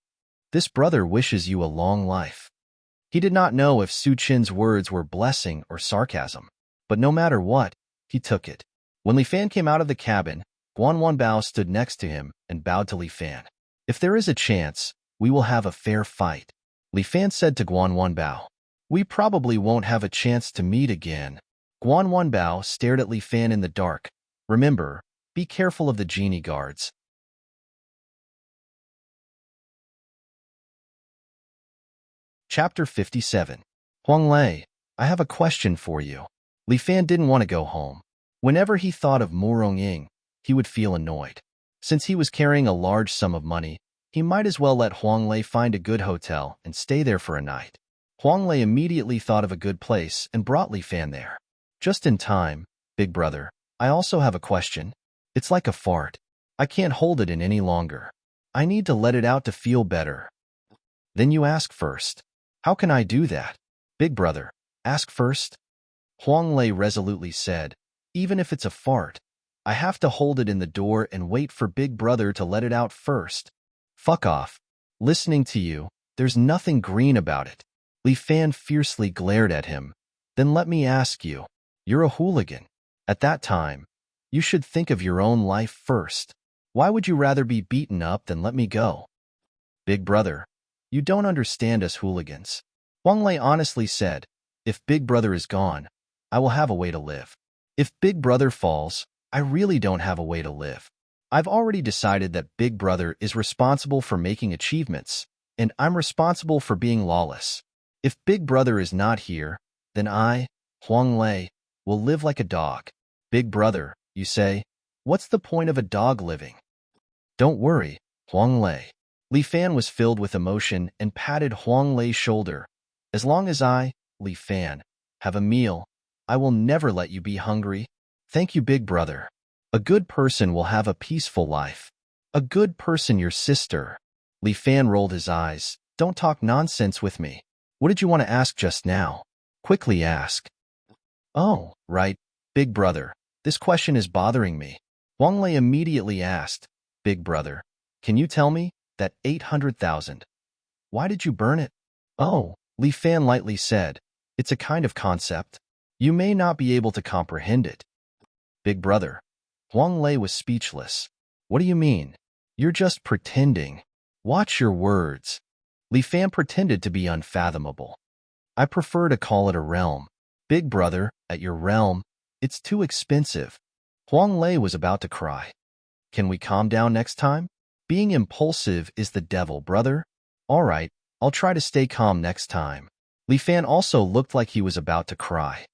this brother wishes you a long life." He did not know if Su Chin's words were blessing or sarcasm, but no matter what, he took it. When Li Fan came out of the cabin, Guan Wanbao stood next to him and bowed to Li Fan. "If there is a chance, we will have a fair fight," Li Fan said to Guan Wanbao. "We probably won't have a chance to meet again." Guan Wanbao stared at Li Fan in the dark. "Remember, be careful of the genie guards." Chapter 57. Huang Lei, I have a question for you. Li Fan didn't want to go home. Whenever he thought of Mu Rongying, he would feel annoyed. Since he was carrying a large sum of money, he might as well let Huang Lei find a good hotel and stay there for a night. Huang Lei immediately thought of a good place and brought Li Fan there. "Just in time, big brother. I also have a question. It's like a fart. I can't hold it in any longer. I need to let it out to feel better." "Then you ask first." "How can I do that?" "Big brother, ask first." Huang Lei resolutely said, "Even if it's a fart, I have to hold it in the door and wait for big brother to let it out first." "Fuck off. Listening to you, there's nothing green about it." Li Fan fiercely glared at him. "Then let me ask you. You're a hooligan. At that time, you should think of your own life first. Why would you rather be beaten up than let me go?" "Big brother, you don't understand us hooligans." Huang Lei honestly said, "If big brother is gone, I will have a way to live. If big brother falls, I really don't have a way to live. I've already decided that big brother is responsible for making achievements, and I'm responsible for being lawless. If big brother is not here, then I, Huang Lei, will live like a dog." "Big brother, you say? What's the point of a dog living?" "Don't worry, Huang Lei." Li Fan was filled with emotion and patted Huang Lei's shoulder. "As long as I, Li Fan, have a meal, I will never let you be hungry." "Thank you, big brother. A good person will have a peaceful life." "A good person, your sister." Li Fan rolled his eyes. "Don't talk nonsense with me. What did you want to ask just now? Quickly ask." "Oh, right, big brother. This question is bothering me." Huang Lei immediately asked, "Big brother, can you tell me, that 800,000, why did you burn it?" "Oh," Li Fan lightly said, "it's a kind of concept. You may not be able to comprehend it." "Big brother." Huang Lei was speechless. "What do you mean? You're just pretending. Watch your words." Li Fan pretended to be unfathomable. "I prefer to call it a realm. Big brother, at your realm, it's too expensive." Huang Lei was about to cry. "Can we calm down next time? Being impulsive is the devil, brother." "All right, I'll try to stay calm next time." Li Fan also looked like he was about to cry.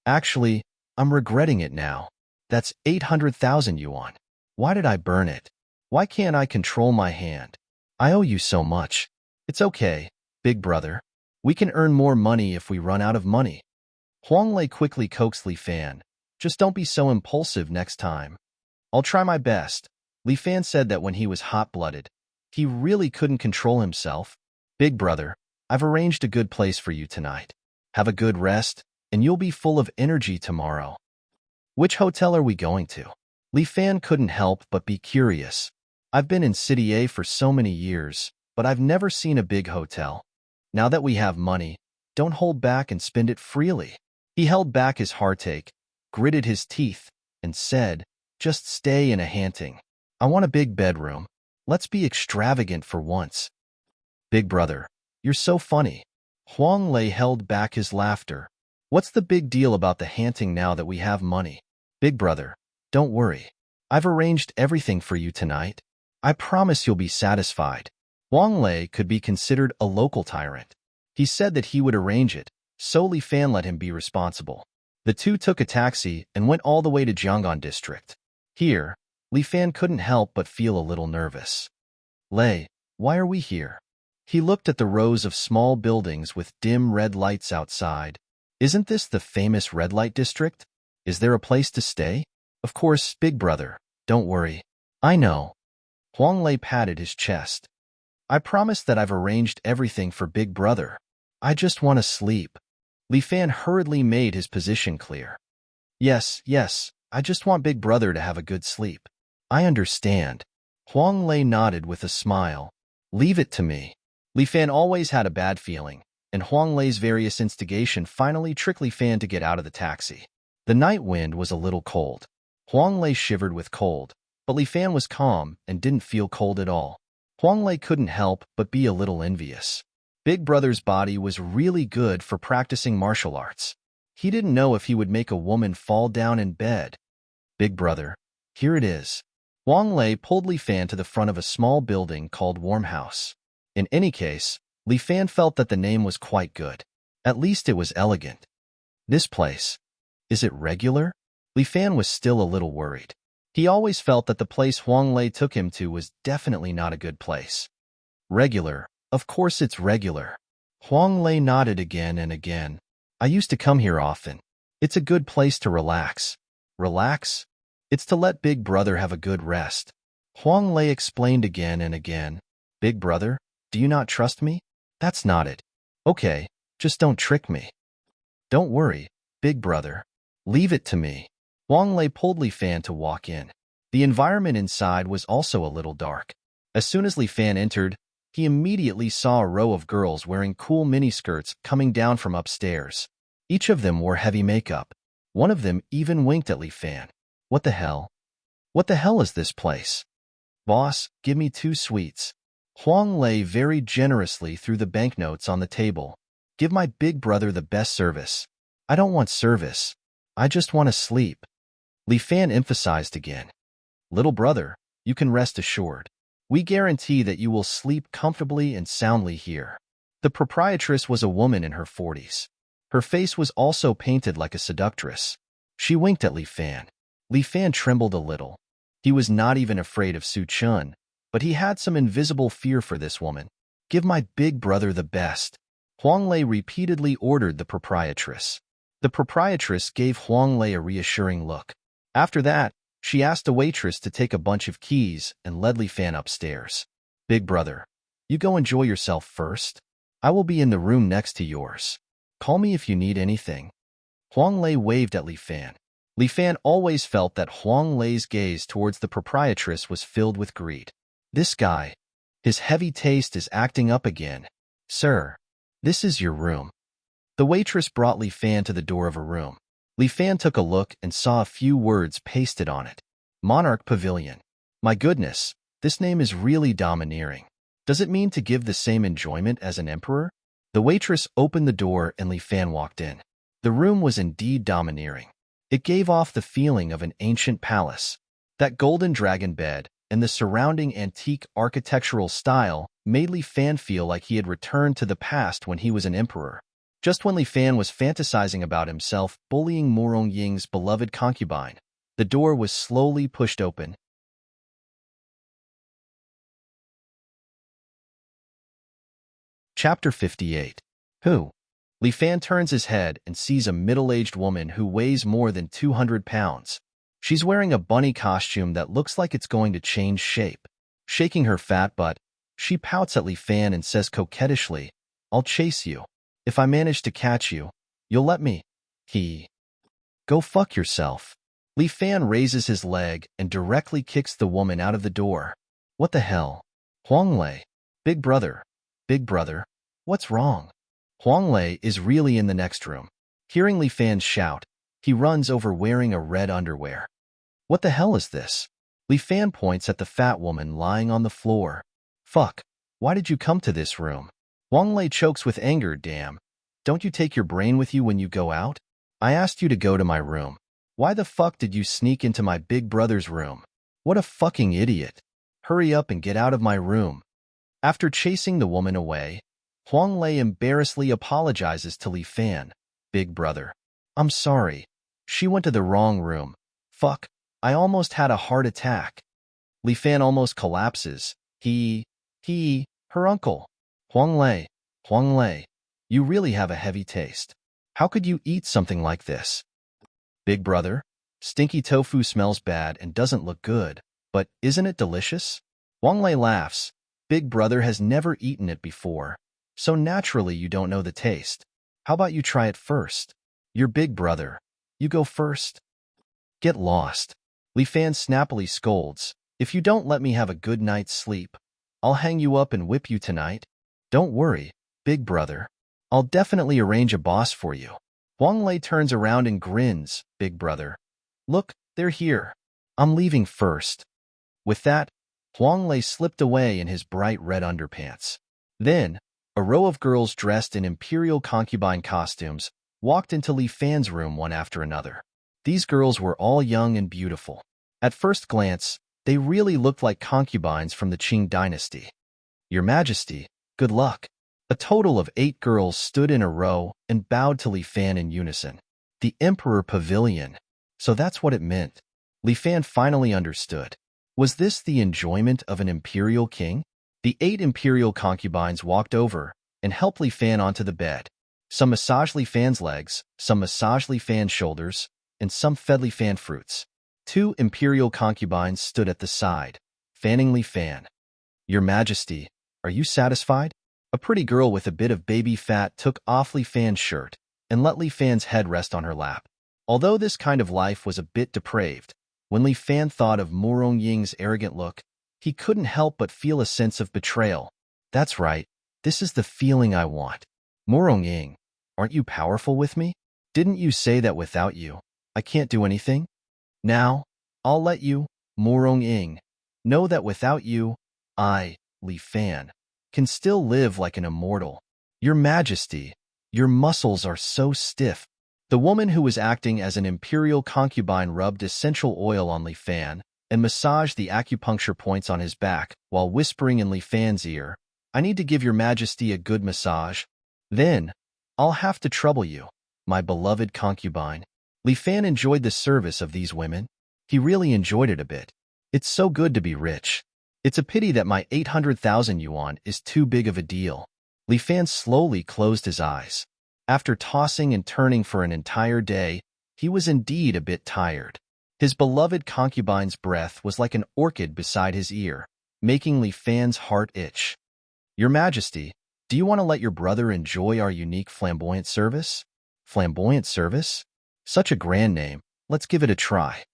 "Actually, I'm regretting it now. That's 800,000 yuan. Why did I burn it? Why can't I control my hand? I owe you so much." "It's okay, big brother. We can earn more money if we run out of money." Huang Lei quickly coaxed Li Fan. "Just don't be so impulsive next time." "I'll try my best." Li Fan said that when he was hot-blooded, he really couldn't control himself. "Big brother, I've arranged a good place for you tonight. Have a good rest, and you'll be full of energy tomorrow." "Which hotel are we going to?" Li Fan couldn't help but be curious. "I've been in City A for so many years, but I've never seen a big hotel. Now that we have money, don't hold back and spend it freely." He held back his heartache, gritted his teeth, and said, "Just stay in a hanting. I want a big bedroom. Let's be extravagant for once." "Big brother, you're so funny." Huang Lei held back his laughter. "What's the big deal about the hanting now that we have money?" "Big brother, don't worry. I've arranged everything for you tonight. I promise you'll be satisfied." Huang Lei could be considered a local tyrant. He said that he would arrange it, so Li Fan let him be responsible. The two took a taxi and went all the way to Jianggan district. Here, Li Fan couldn't help but feel a little nervous. "Lei, why are we here?" He looked at the rows of small buildings with dim red lights outside. "Isn't this the famous red light district?" Is there a place to stay? Of course, big brother. Don't worry. I know. Huang Lei patted his chest. I promise that I've arranged everything for big brother. I just want to sleep. Li Fan hurriedly made his position clear. Yes, I just want big brother to have a good sleep. I understand. Huang Lei nodded with a smile. Leave it to me. Li Fan always had a bad feeling, and Huang Lei's various instigation finally tricked Li Fan to get out of the taxi. The night wind was a little cold. Huang Lei shivered with cold, but Li Fan was calm and didn't feel cold at all. Huang Lei couldn't help but be a little envious. Big Brother's body was really good for practicing martial arts. He didn't know if he would make a woman fall down in bed. Big Brother, here it is. Huang Lei pulled Li Fan to the front of a small building called Warm House. In any case, Li Fan felt that the name was quite good. At least it was elegant. This place, is it regular? Li Fan was still a little worried. He always felt that the place Huang Lei took him to was definitely not a good place. Regular, of course it's regular. Huang Lei nodded again and again. I used to come here often. It's a good place to relax. Relax? It's to let Big Brother have a good rest. Huang Lei explained again and again. Big Brother, do you not trust me? That's not it. Okay, just don't trick me. Don't worry, Big Brother. Leave it to me. Huang Lei pulled Li Fan to walk in. The environment inside was also a little dark. As soon as Li Fan entered, he immediately saw a row of girls wearing cool miniskirts coming down from upstairs. Each of them wore heavy makeup. One of them even winked at Li Fan. What the hell? What the hell is this place? Boss, give me 2 sweets. Huang Lei very generously threw the banknotes on the table. Give my big brother the best service. I don't want service. I just want to sleep. Li Fan emphasized again. Little brother, you can rest assured. We guarantee that you will sleep comfortably and soundly here. The proprietress was a woman in her 40s. Her face was also painted like a seductress. She winked at Li Fan. Li Fan trembled a little. He was not even afraid of Su Chun, but he had some invisible fear for this woman. Give my big brother the best. Huang Lei repeatedly ordered the proprietress. The proprietress gave Huang Lei a reassuring look. After that, she asked the waitress to take a bunch of keys and led Li Fan upstairs. Big brother, you go enjoy yourself first. I will be in the room next to yours. Call me if you need anything. Huang Lei waved at Li Fan. Li Fan always felt that Huang Lei's gaze towards the proprietress was filled with greed. This guy, his heavy taste is acting up again. Sir, this is your room. The waitress brought Li Fan to the door of a room. Li Fan took a look and saw a few words pasted on it. Monarch Pavilion. My goodness, this name is really domineering. Does it mean to give the same enjoyment as an emperor? The waitress opened the door and Li Fan walked in. The room was indeed domineering. It gave off the feeling of an ancient palace. That golden dragon bed and the surrounding antique architectural style made Li Fan feel like he had returned to the past when he was an emperor. Just when Li Fan was fantasizing about himself bullying Morong Ying's beloved concubine, the door was slowly pushed open. Chapter 58. Who? Li Fan turns his head and sees a middle-aged woman who weighs more than 200 pounds. She's wearing a bunny costume that looks like it's going to change shape. Shaking her fat butt, she pouts at Li Fan and says coquettishly, I'll chase you. If I manage to catch you, you'll let me. Go fuck yourself. Li Fan raises his leg and directly kicks the woman out of the door. What the hell? Huang Lei. Big brother. Big brother. What's wrong? Huang Lei is really in the next room. Hearing Li Fan shout, he runs over wearing a red underwear. What the hell is this? Li Fan points at the fat woman lying on the floor. Fuck. Why did you come to this room? Huang Lei chokes with anger. Damn. Don't you take your brain with you when you go out? I asked you to go to my room. Why the fuck did you sneak into my big brother's room? What a fucking idiot. Hurry up and get out of my room. After chasing the woman away, Huang Lei embarrassedly apologizes to Li Fan. Big brother. I'm sorry. She went to the wrong room. Fuck. I almost had a heart attack. Li Fan almost collapses. Her uncle. Huang Lei, you really have a heavy taste. How could you eat something like this? Big brother, stinky tofu smells bad and doesn't look good, but isn't it delicious? Wang Lei laughs. Big brother has never eaten it before, so naturally you don't know the taste. How about you try it first? You're big brother. You go first. Get lost. Li Fan snappily scolds. If you don't let me have a good night's sleep, I'll hang you up and whip you tonight. Don't worry, big brother. I'll definitely arrange a boss for you. Wang Lei turns around and grins. Big brother. Look, they're here. I'm leaving first. With that, Huang Lei slipped away in his bright red underpants. Then, a row of girls dressed in imperial concubine costumes walked into Li Fan's room one after another. These girls were all young and beautiful. At first glance, they really looked like concubines from the Qing dynasty. Your Majesty, good luck. A total of 8 girls stood in a row and bowed to Li Fan in unison. The Emperor Pavilion. So that's what it meant. Li Fan finally understood. Was this the enjoyment of an imperial king? The 8 imperial concubines walked over and helped Li Fan onto the bed. Some massaged Li Fan's legs, some massaged Li Fan's shoulders, and some fed Li Fan fruits. 2 imperial concubines stood at the side, fanning Li Fan. Your Majesty, are you satisfied? A pretty girl with a bit of baby fat took off Li Fan's shirt and let Li Fan's head rest on her lap. Although this kind of life was a bit depraved, when Li Fan thought of Mu Rongying's arrogant look, he couldn't help but feel a sense of betrayal. That's right, this is the feeling I want. Mu Rongying, aren't you powerful with me? Didn't you say that without you, I can't do anything? Now, I'll let you, Mu Rongying, know that without you, I, Li Fan, can still live like an immortal. Your Majesty, your muscles are so stiff. The woman who was acting as an imperial concubine rubbed essential oil on Li Fan and massaged the acupuncture points on his back while whispering in Li Fan's ear, I need to give your Majesty a good massage. Then, I'll have to trouble you, my beloved concubine. Li Fan enjoyed the service of these women. He really enjoyed it a bit. It's so good to be rich. It's a pity that my 800,000 yuan is too big of a deal. Li Fan slowly closed his eyes. After tossing and turning for an entire day, he was indeed a bit tired. His beloved concubine's breath was like an orchid beside his ear, making Li Fan's heart itch. Your Majesty, do you want to let your brother enjoy our unique flamboyant service? Flamboyant service? Such a grand name. Let's give it a try.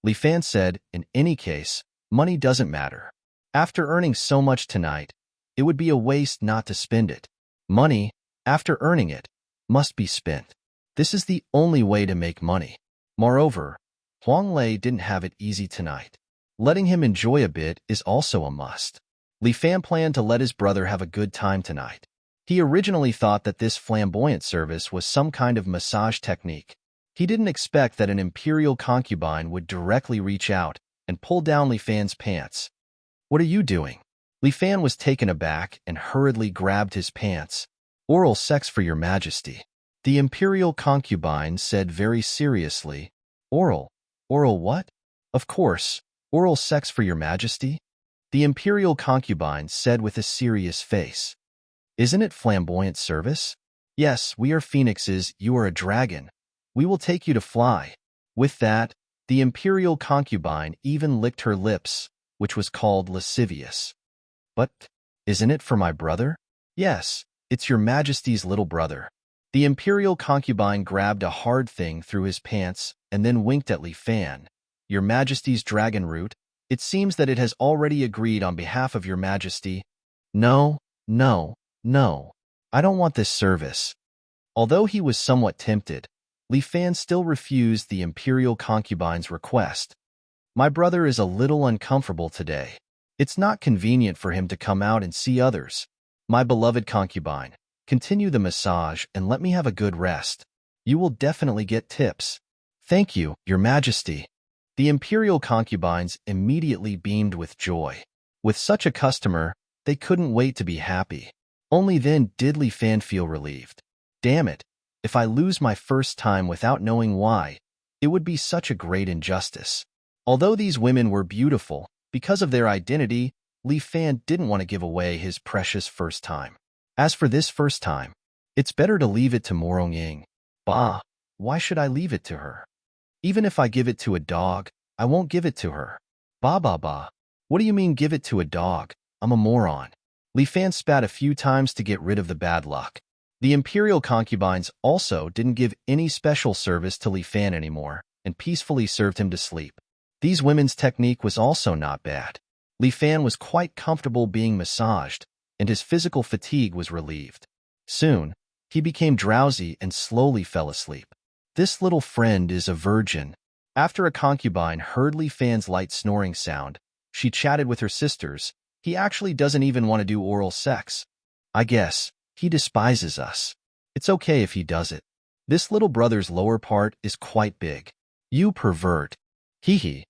Li Fan said, in any case, money doesn't matter. After earning so much tonight, it would be a waste not to spend it. Money, after earning it, must be spent. This is the only way to make money. Moreover, Huang Lei didn't have it easy tonight. Letting him enjoy a bit is also a must. Li Fan planned to let his brother have a good time tonight. He originally thought that this flamboyant service was some kind of massage technique. He didn't expect that an imperial concubine would directly reach out and pull down Li Fan's pants. What are you doing? Li Fan was taken aback and hurriedly grabbed his pants. Oral sex for your Majesty. The imperial concubine said very seriously. Oral? Oral what? Of course, oral sex for your Majesty. The imperial concubine said with a serious face. Isn't it flamboyant service? Yes, we are phoenixes, you are a dragon. We will take you to fly. With that, the imperial concubine even licked her lips, which was called lascivious. But, isn't it for my brother? Yes, it's your Majesty's little brother. The imperial concubine grabbed a hard thing through his pants and then winked at Li Fan. Your Majesty's dragon root, it seems that it has already agreed on behalf of your Majesty. No, no, no. I don't want this service. Although he was somewhat tempted, Li Fan still refused the imperial concubine's request. My brother is a little uncomfortable today. It's not convenient for him to come out and see others. My beloved concubine, continue the massage and let me have a good rest. You will definitely get tips. Thank you, your Majesty. The imperial concubines immediately beamed with joy. With such a customer, they couldn't wait to be happy. Only then did Li Fan feel relieved. Damn it, if I lose my first time without knowing why, it would be such a great injustice. Although these women were beautiful, because of their identity, Li Fan didn't want to give away his precious first time. As for this first time, it's better to leave it to Mu Rongying. Bah, why should I leave it to her? Even if I give it to a dog, I won't give it to her. Ba ba ba. What do you mean give it to a dog? I'm a moron. Li Fan spat a few times to get rid of the bad luck. The imperial concubines also didn't give any special service to Li Fan anymore and peacefully served him to sleep. These women's technique was also not bad. Li Fan was quite comfortable being massaged, and his physical fatigue was relieved. Soon, he became drowsy and slowly fell asleep. This little friend is a virgin. After a concubine heard Li Fan's light snoring sound, she chatted with her sisters. He actually doesn't even want to do oral sex. I guess he despises us. It's okay if he does it. This little brother's lower part is quite big. You pervert. Hee hee.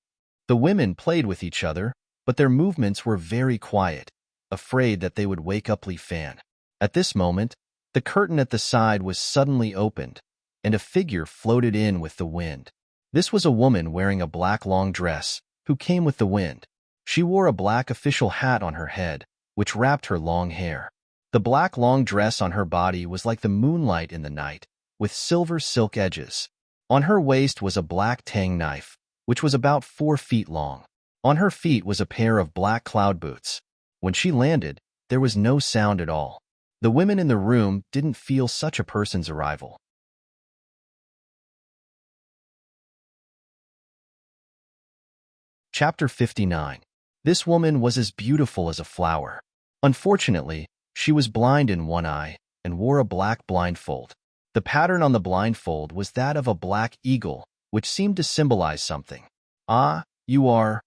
The women played with each other, but their movements were very quiet, afraid that they would wake up Li Fan. At this moment, the curtain at the side was suddenly opened, and a figure floated in with the wind. This was a woman wearing a black long dress, who came with the wind. She wore a black official hat on her head, which wrapped her long hair. The black long dress on her body was like the moonlight in the night, with silver silk edges. On her waist was a black tang knife, which was about 4 feet long. On her feet was a pair of black cloud boots. When she landed, there was no sound at all. The women in the room didn't feel such a person's arrival. Chapter 59. This woman was as beautiful as a flower. Unfortunately, she was blind in one eye and wore a black blindfold. The pattern on the blindfold was that of a black eagle, which seemed to symbolize something. Ah, you are...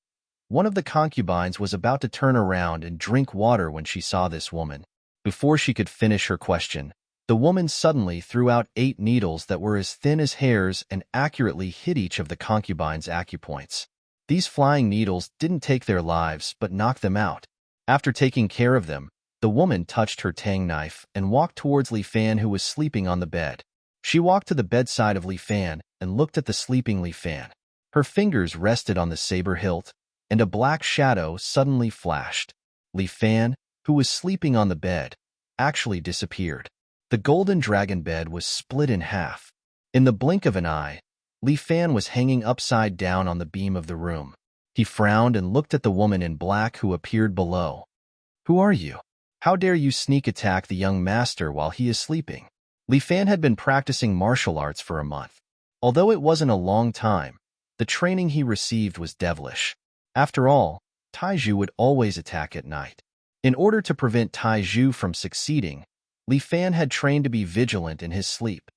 One of the concubines was about to turn around and drink water when she saw this woman. Before she could finish her question, the woman suddenly threw out 8 needles that were as thin as hairs and accurately hit each of the concubines' acupoints. These flying needles didn't take their lives but knocked them out. After taking care of them, the woman touched her tang knife and walked towards Li Fan, who was sleeping on the bed. She walked to the bedside of Li Fan and looked at the sleeping Li Fan. Her fingers rested on the saber hilt, and a black shadow suddenly flashed. Li Fan, who was sleeping on the bed, actually disappeared. The golden dragon bed was split in half. In the blink of an eye, Li Fan was hanging upside down on the beam of the room. He frowned and looked at the woman in black who appeared below. Who are you? How dare you sneak attack the young master while he is sleeping? Li Fan had been practicing martial arts for a month. Although it wasn't a long time, the training he received was devilish. After all, Taiju would always attack at night. In order to prevent Taiju from succeeding, Li Fan had trained to be vigilant in his sleep.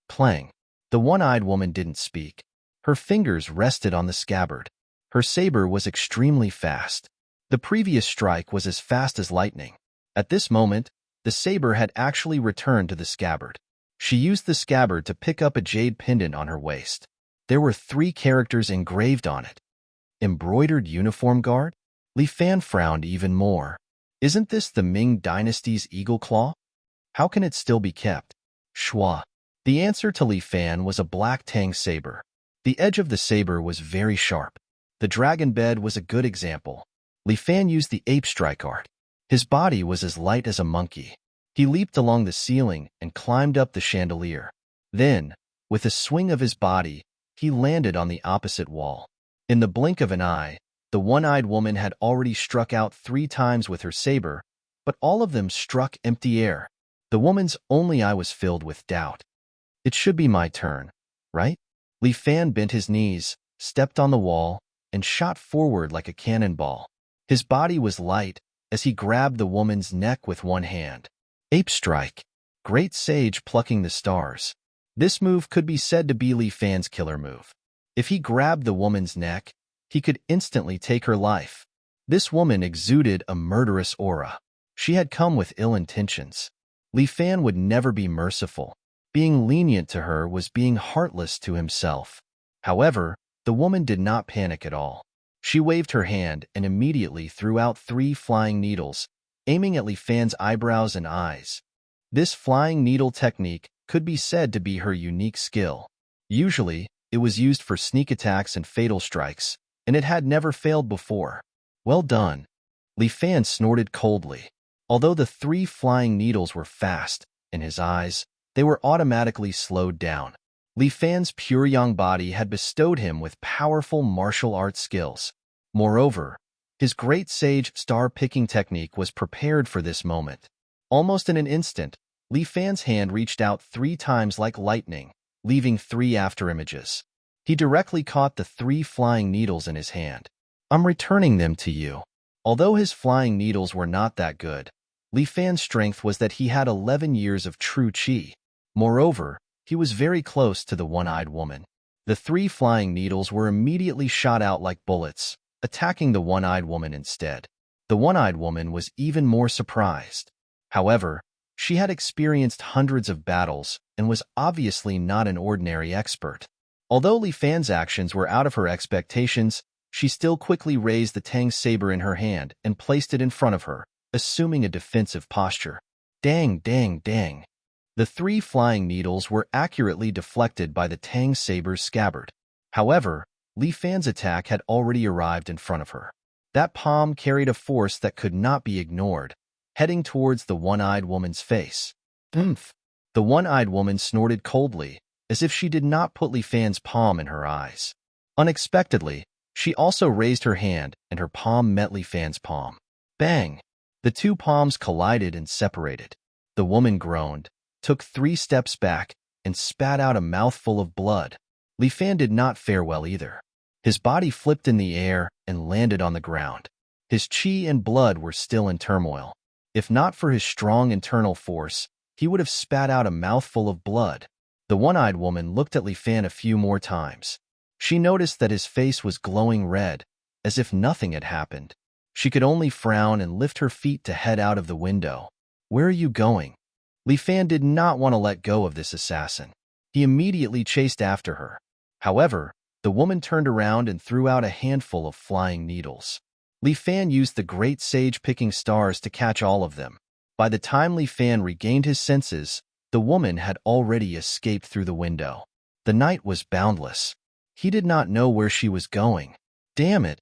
Clang. The one-eyed woman didn't speak. Her fingers rested on the scabbard. Her saber was extremely fast. The previous strike was as fast as lightning. At this moment, the saber had actually returned to the scabbard. She used the scabbard to pick up a jade pendant on her waist. There were 3 characters engraved on it. Embroidered uniform guard? Li Fan frowned even more. Isn't this the Ming Dynasty's eagle claw? How can it still be kept? Shua. The answer to Li Fan was a black tang saber. The edge of the saber was very sharp. The dragon bed was a good example. Li Fan used the ape strike art. His body was as light as a monkey. He leaped along the ceiling and climbed up the chandelier. Then, with a swing of his body, he landed on the opposite wall. In the blink of an eye, the one-eyed woman had already struck out 3 times with her saber, but all of them struck empty air. The woman's only eye was filled with doubt. It should be my turn, right? Li Fan bent his knees, stepped on the wall, and shot forward like a cannonball. His body was light as he grabbed the woman's neck with one hand. Ape strike. Great sage plucking the stars. This move could be said to be Li Fan's killer move. If he grabbed the woman's neck, he could instantly take her life. This woman exuded a murderous aura. She had come with ill intentions. Li Fan would never be merciful. Being lenient to her was being heartless to himself. However, the woman did not panic at all. She waved her hand and immediately threw out 3 flying needles, aiming at Li Fan's eyebrows and eyes. This flying needle technique could be said to be her unique skill. Usually, it was used for sneak attacks and fatal strikes, and it had never failed before. Well done. Li Fan snorted coldly. Although the 3 flying needles were fast, in his eyes, they were automatically slowed down. Li Fan's pure young body had bestowed him with powerful martial arts skills. Moreover, his great sage star-picking technique was prepared for this moment. Almost in an instant, Li Fan's hand reached out 3 times like lightning, leaving 3 afterimages. He directly caught the 3 flying needles in his hand. "I'm returning them to you." Although his flying needles were not that good, Li Fan's strength was that he had 11 years of true qi. Moreover, he was very close to the one-eyed woman. The 3 flying needles were immediately shot out like bullets, attacking the one-eyed woman instead. The one-eyed woman was even more surprised. However, she had experienced hundreds of battles and was obviously not an ordinary expert. Although Li Fan's actions were out of her expectations, she still quickly raised the Tang saber in her hand and placed it in front of her, assuming a defensive posture. Dang, dang, dang. The 3 flying needles were accurately deflected by the Tang saber's scabbard. However, Li Fan's attack had already arrived in front of her. That palm carried a force that could not be ignored, heading towards the one-eyed woman's face. Oomph! The one-eyed woman snorted coldly, as if she did not put Li Fan's palm in her eyes. Unexpectedly, she also raised her hand and her palm met Li Fan's palm. Bang! The 2 palms collided and separated. The woman groaned, took 3 steps back, and spat out a mouthful of blood. Li Fan did not fare well either. His body flipped in the air and landed on the ground. His qi and blood were still in turmoil. If not for his strong internal force, he would have spat out a mouthful of blood. The one-eyed woman looked at Li Fan a few more times. She noticed that his face was glowing red, as if nothing had happened. She could only frown and lift her feet to head out of the window. "Where are you going?" Li Fan did not want to let go of this assassin. He immediately chased after her. However, the woman turned around and threw out a handful of flying needles. Li Fan used the great sage picking stars to catch all of them. By the time Li Fan regained his senses, the woman had already escaped through the window. The night was boundless. He did not know where she was going. Damn it!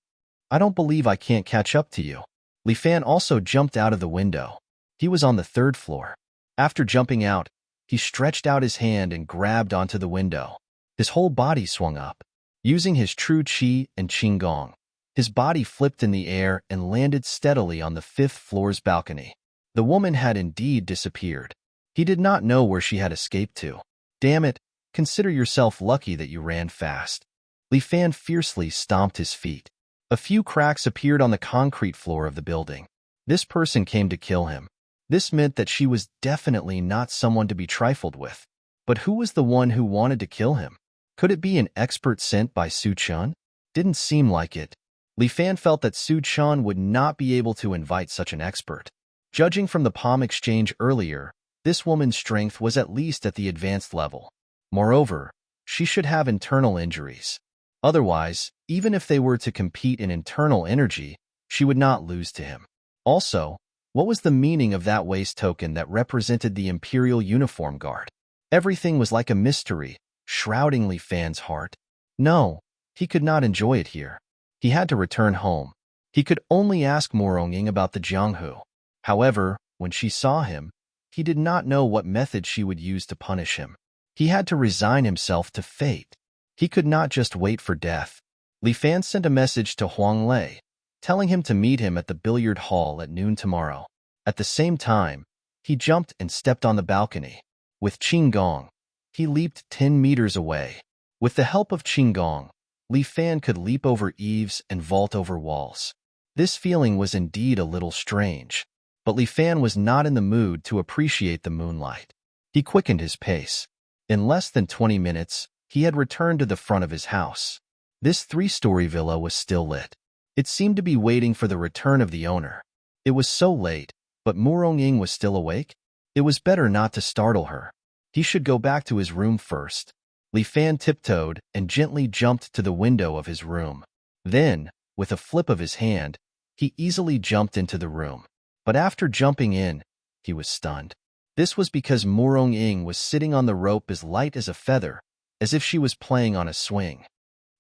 I don't believe I can't catch up to you. Li Fan also jumped out of the window. He was on the 3rd floor. After jumping out, he stretched out his hand and grabbed onto the window. His whole body swung up. Using his true qi and qinggong, his body flipped in the air and landed steadily on the 5th floor's balcony. The woman had indeed disappeared. He did not know where she had escaped to. Damn it, consider yourself lucky that you ran fast. Li Fan fiercely stomped his feet. A few cracks appeared on the concrete floor of the building. This person came to kill him. This meant that she was definitely not someone to be trifled with. But who was the one who wanted to kill him? Could it be an expert sent by Su Chun? Didn't seem like it. Li Fan felt that Su Chun would not be able to invite such an expert. Judging from the palm exchange earlier, this woman's strength was at least at the advanced level. Moreover, she should have internal injuries. Otherwise, even if they were to compete in internal energy, she would not lose to him. Also, what was the meaning of that waist token that represented the Imperial Uniform Guard? Everything was like a mystery, shrouding Li Fan's heart. No, he could not enjoy it here. He had to return home. He could only ask Moronging about the Jianghu. However, when she saw him, he did not know what method she would use to punish him. He had to resign himself to fate. He could not just wait for death. Li Fan sent a message to Huang Lei, telling him to meet him at the billiard hall at noon tomorrow. At the same time, he jumped and stepped on the balcony. With Qinggong, he leaped 10 meters away. With the help of Qinggong, Li Fan could leap over eaves and vault over walls. This feeling was indeed a little strange, but Li Fan was not in the mood to appreciate the moonlight. He quickened his pace. In less than 20 minutes, he had returned to the front of his house. This 3-story villa was still lit. It seemed to be waiting for the return of the owner. It was so late, but Moronging was still awake. It was better not to startle her. He should go back to his room first. Li Fan tiptoed and gently jumped to the window of his room. Then, with a flip of his hand, he easily jumped into the room. But after jumping in, he was stunned. This was because Moronging was sitting on the rope as light as a feather, as if she was playing on a swing.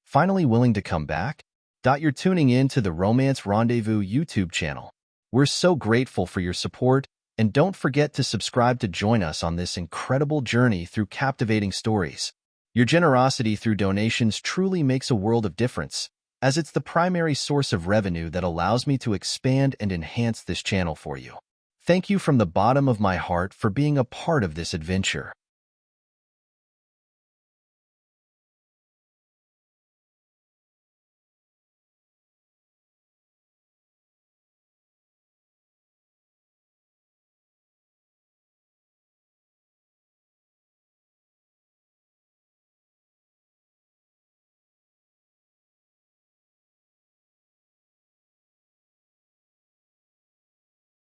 Finally willing to come back? You're tuning in to the Romance Rendezvous YouTube channel. We're so grateful for your support, and don't forget to subscribe to join us on this incredible journey through captivating stories. Your generosity through donations truly makes a world of difference, as it's the primary source of revenue that allows me to expand and enhance this channel for you. Thank you from the bottom of my heart for being a part of this adventure.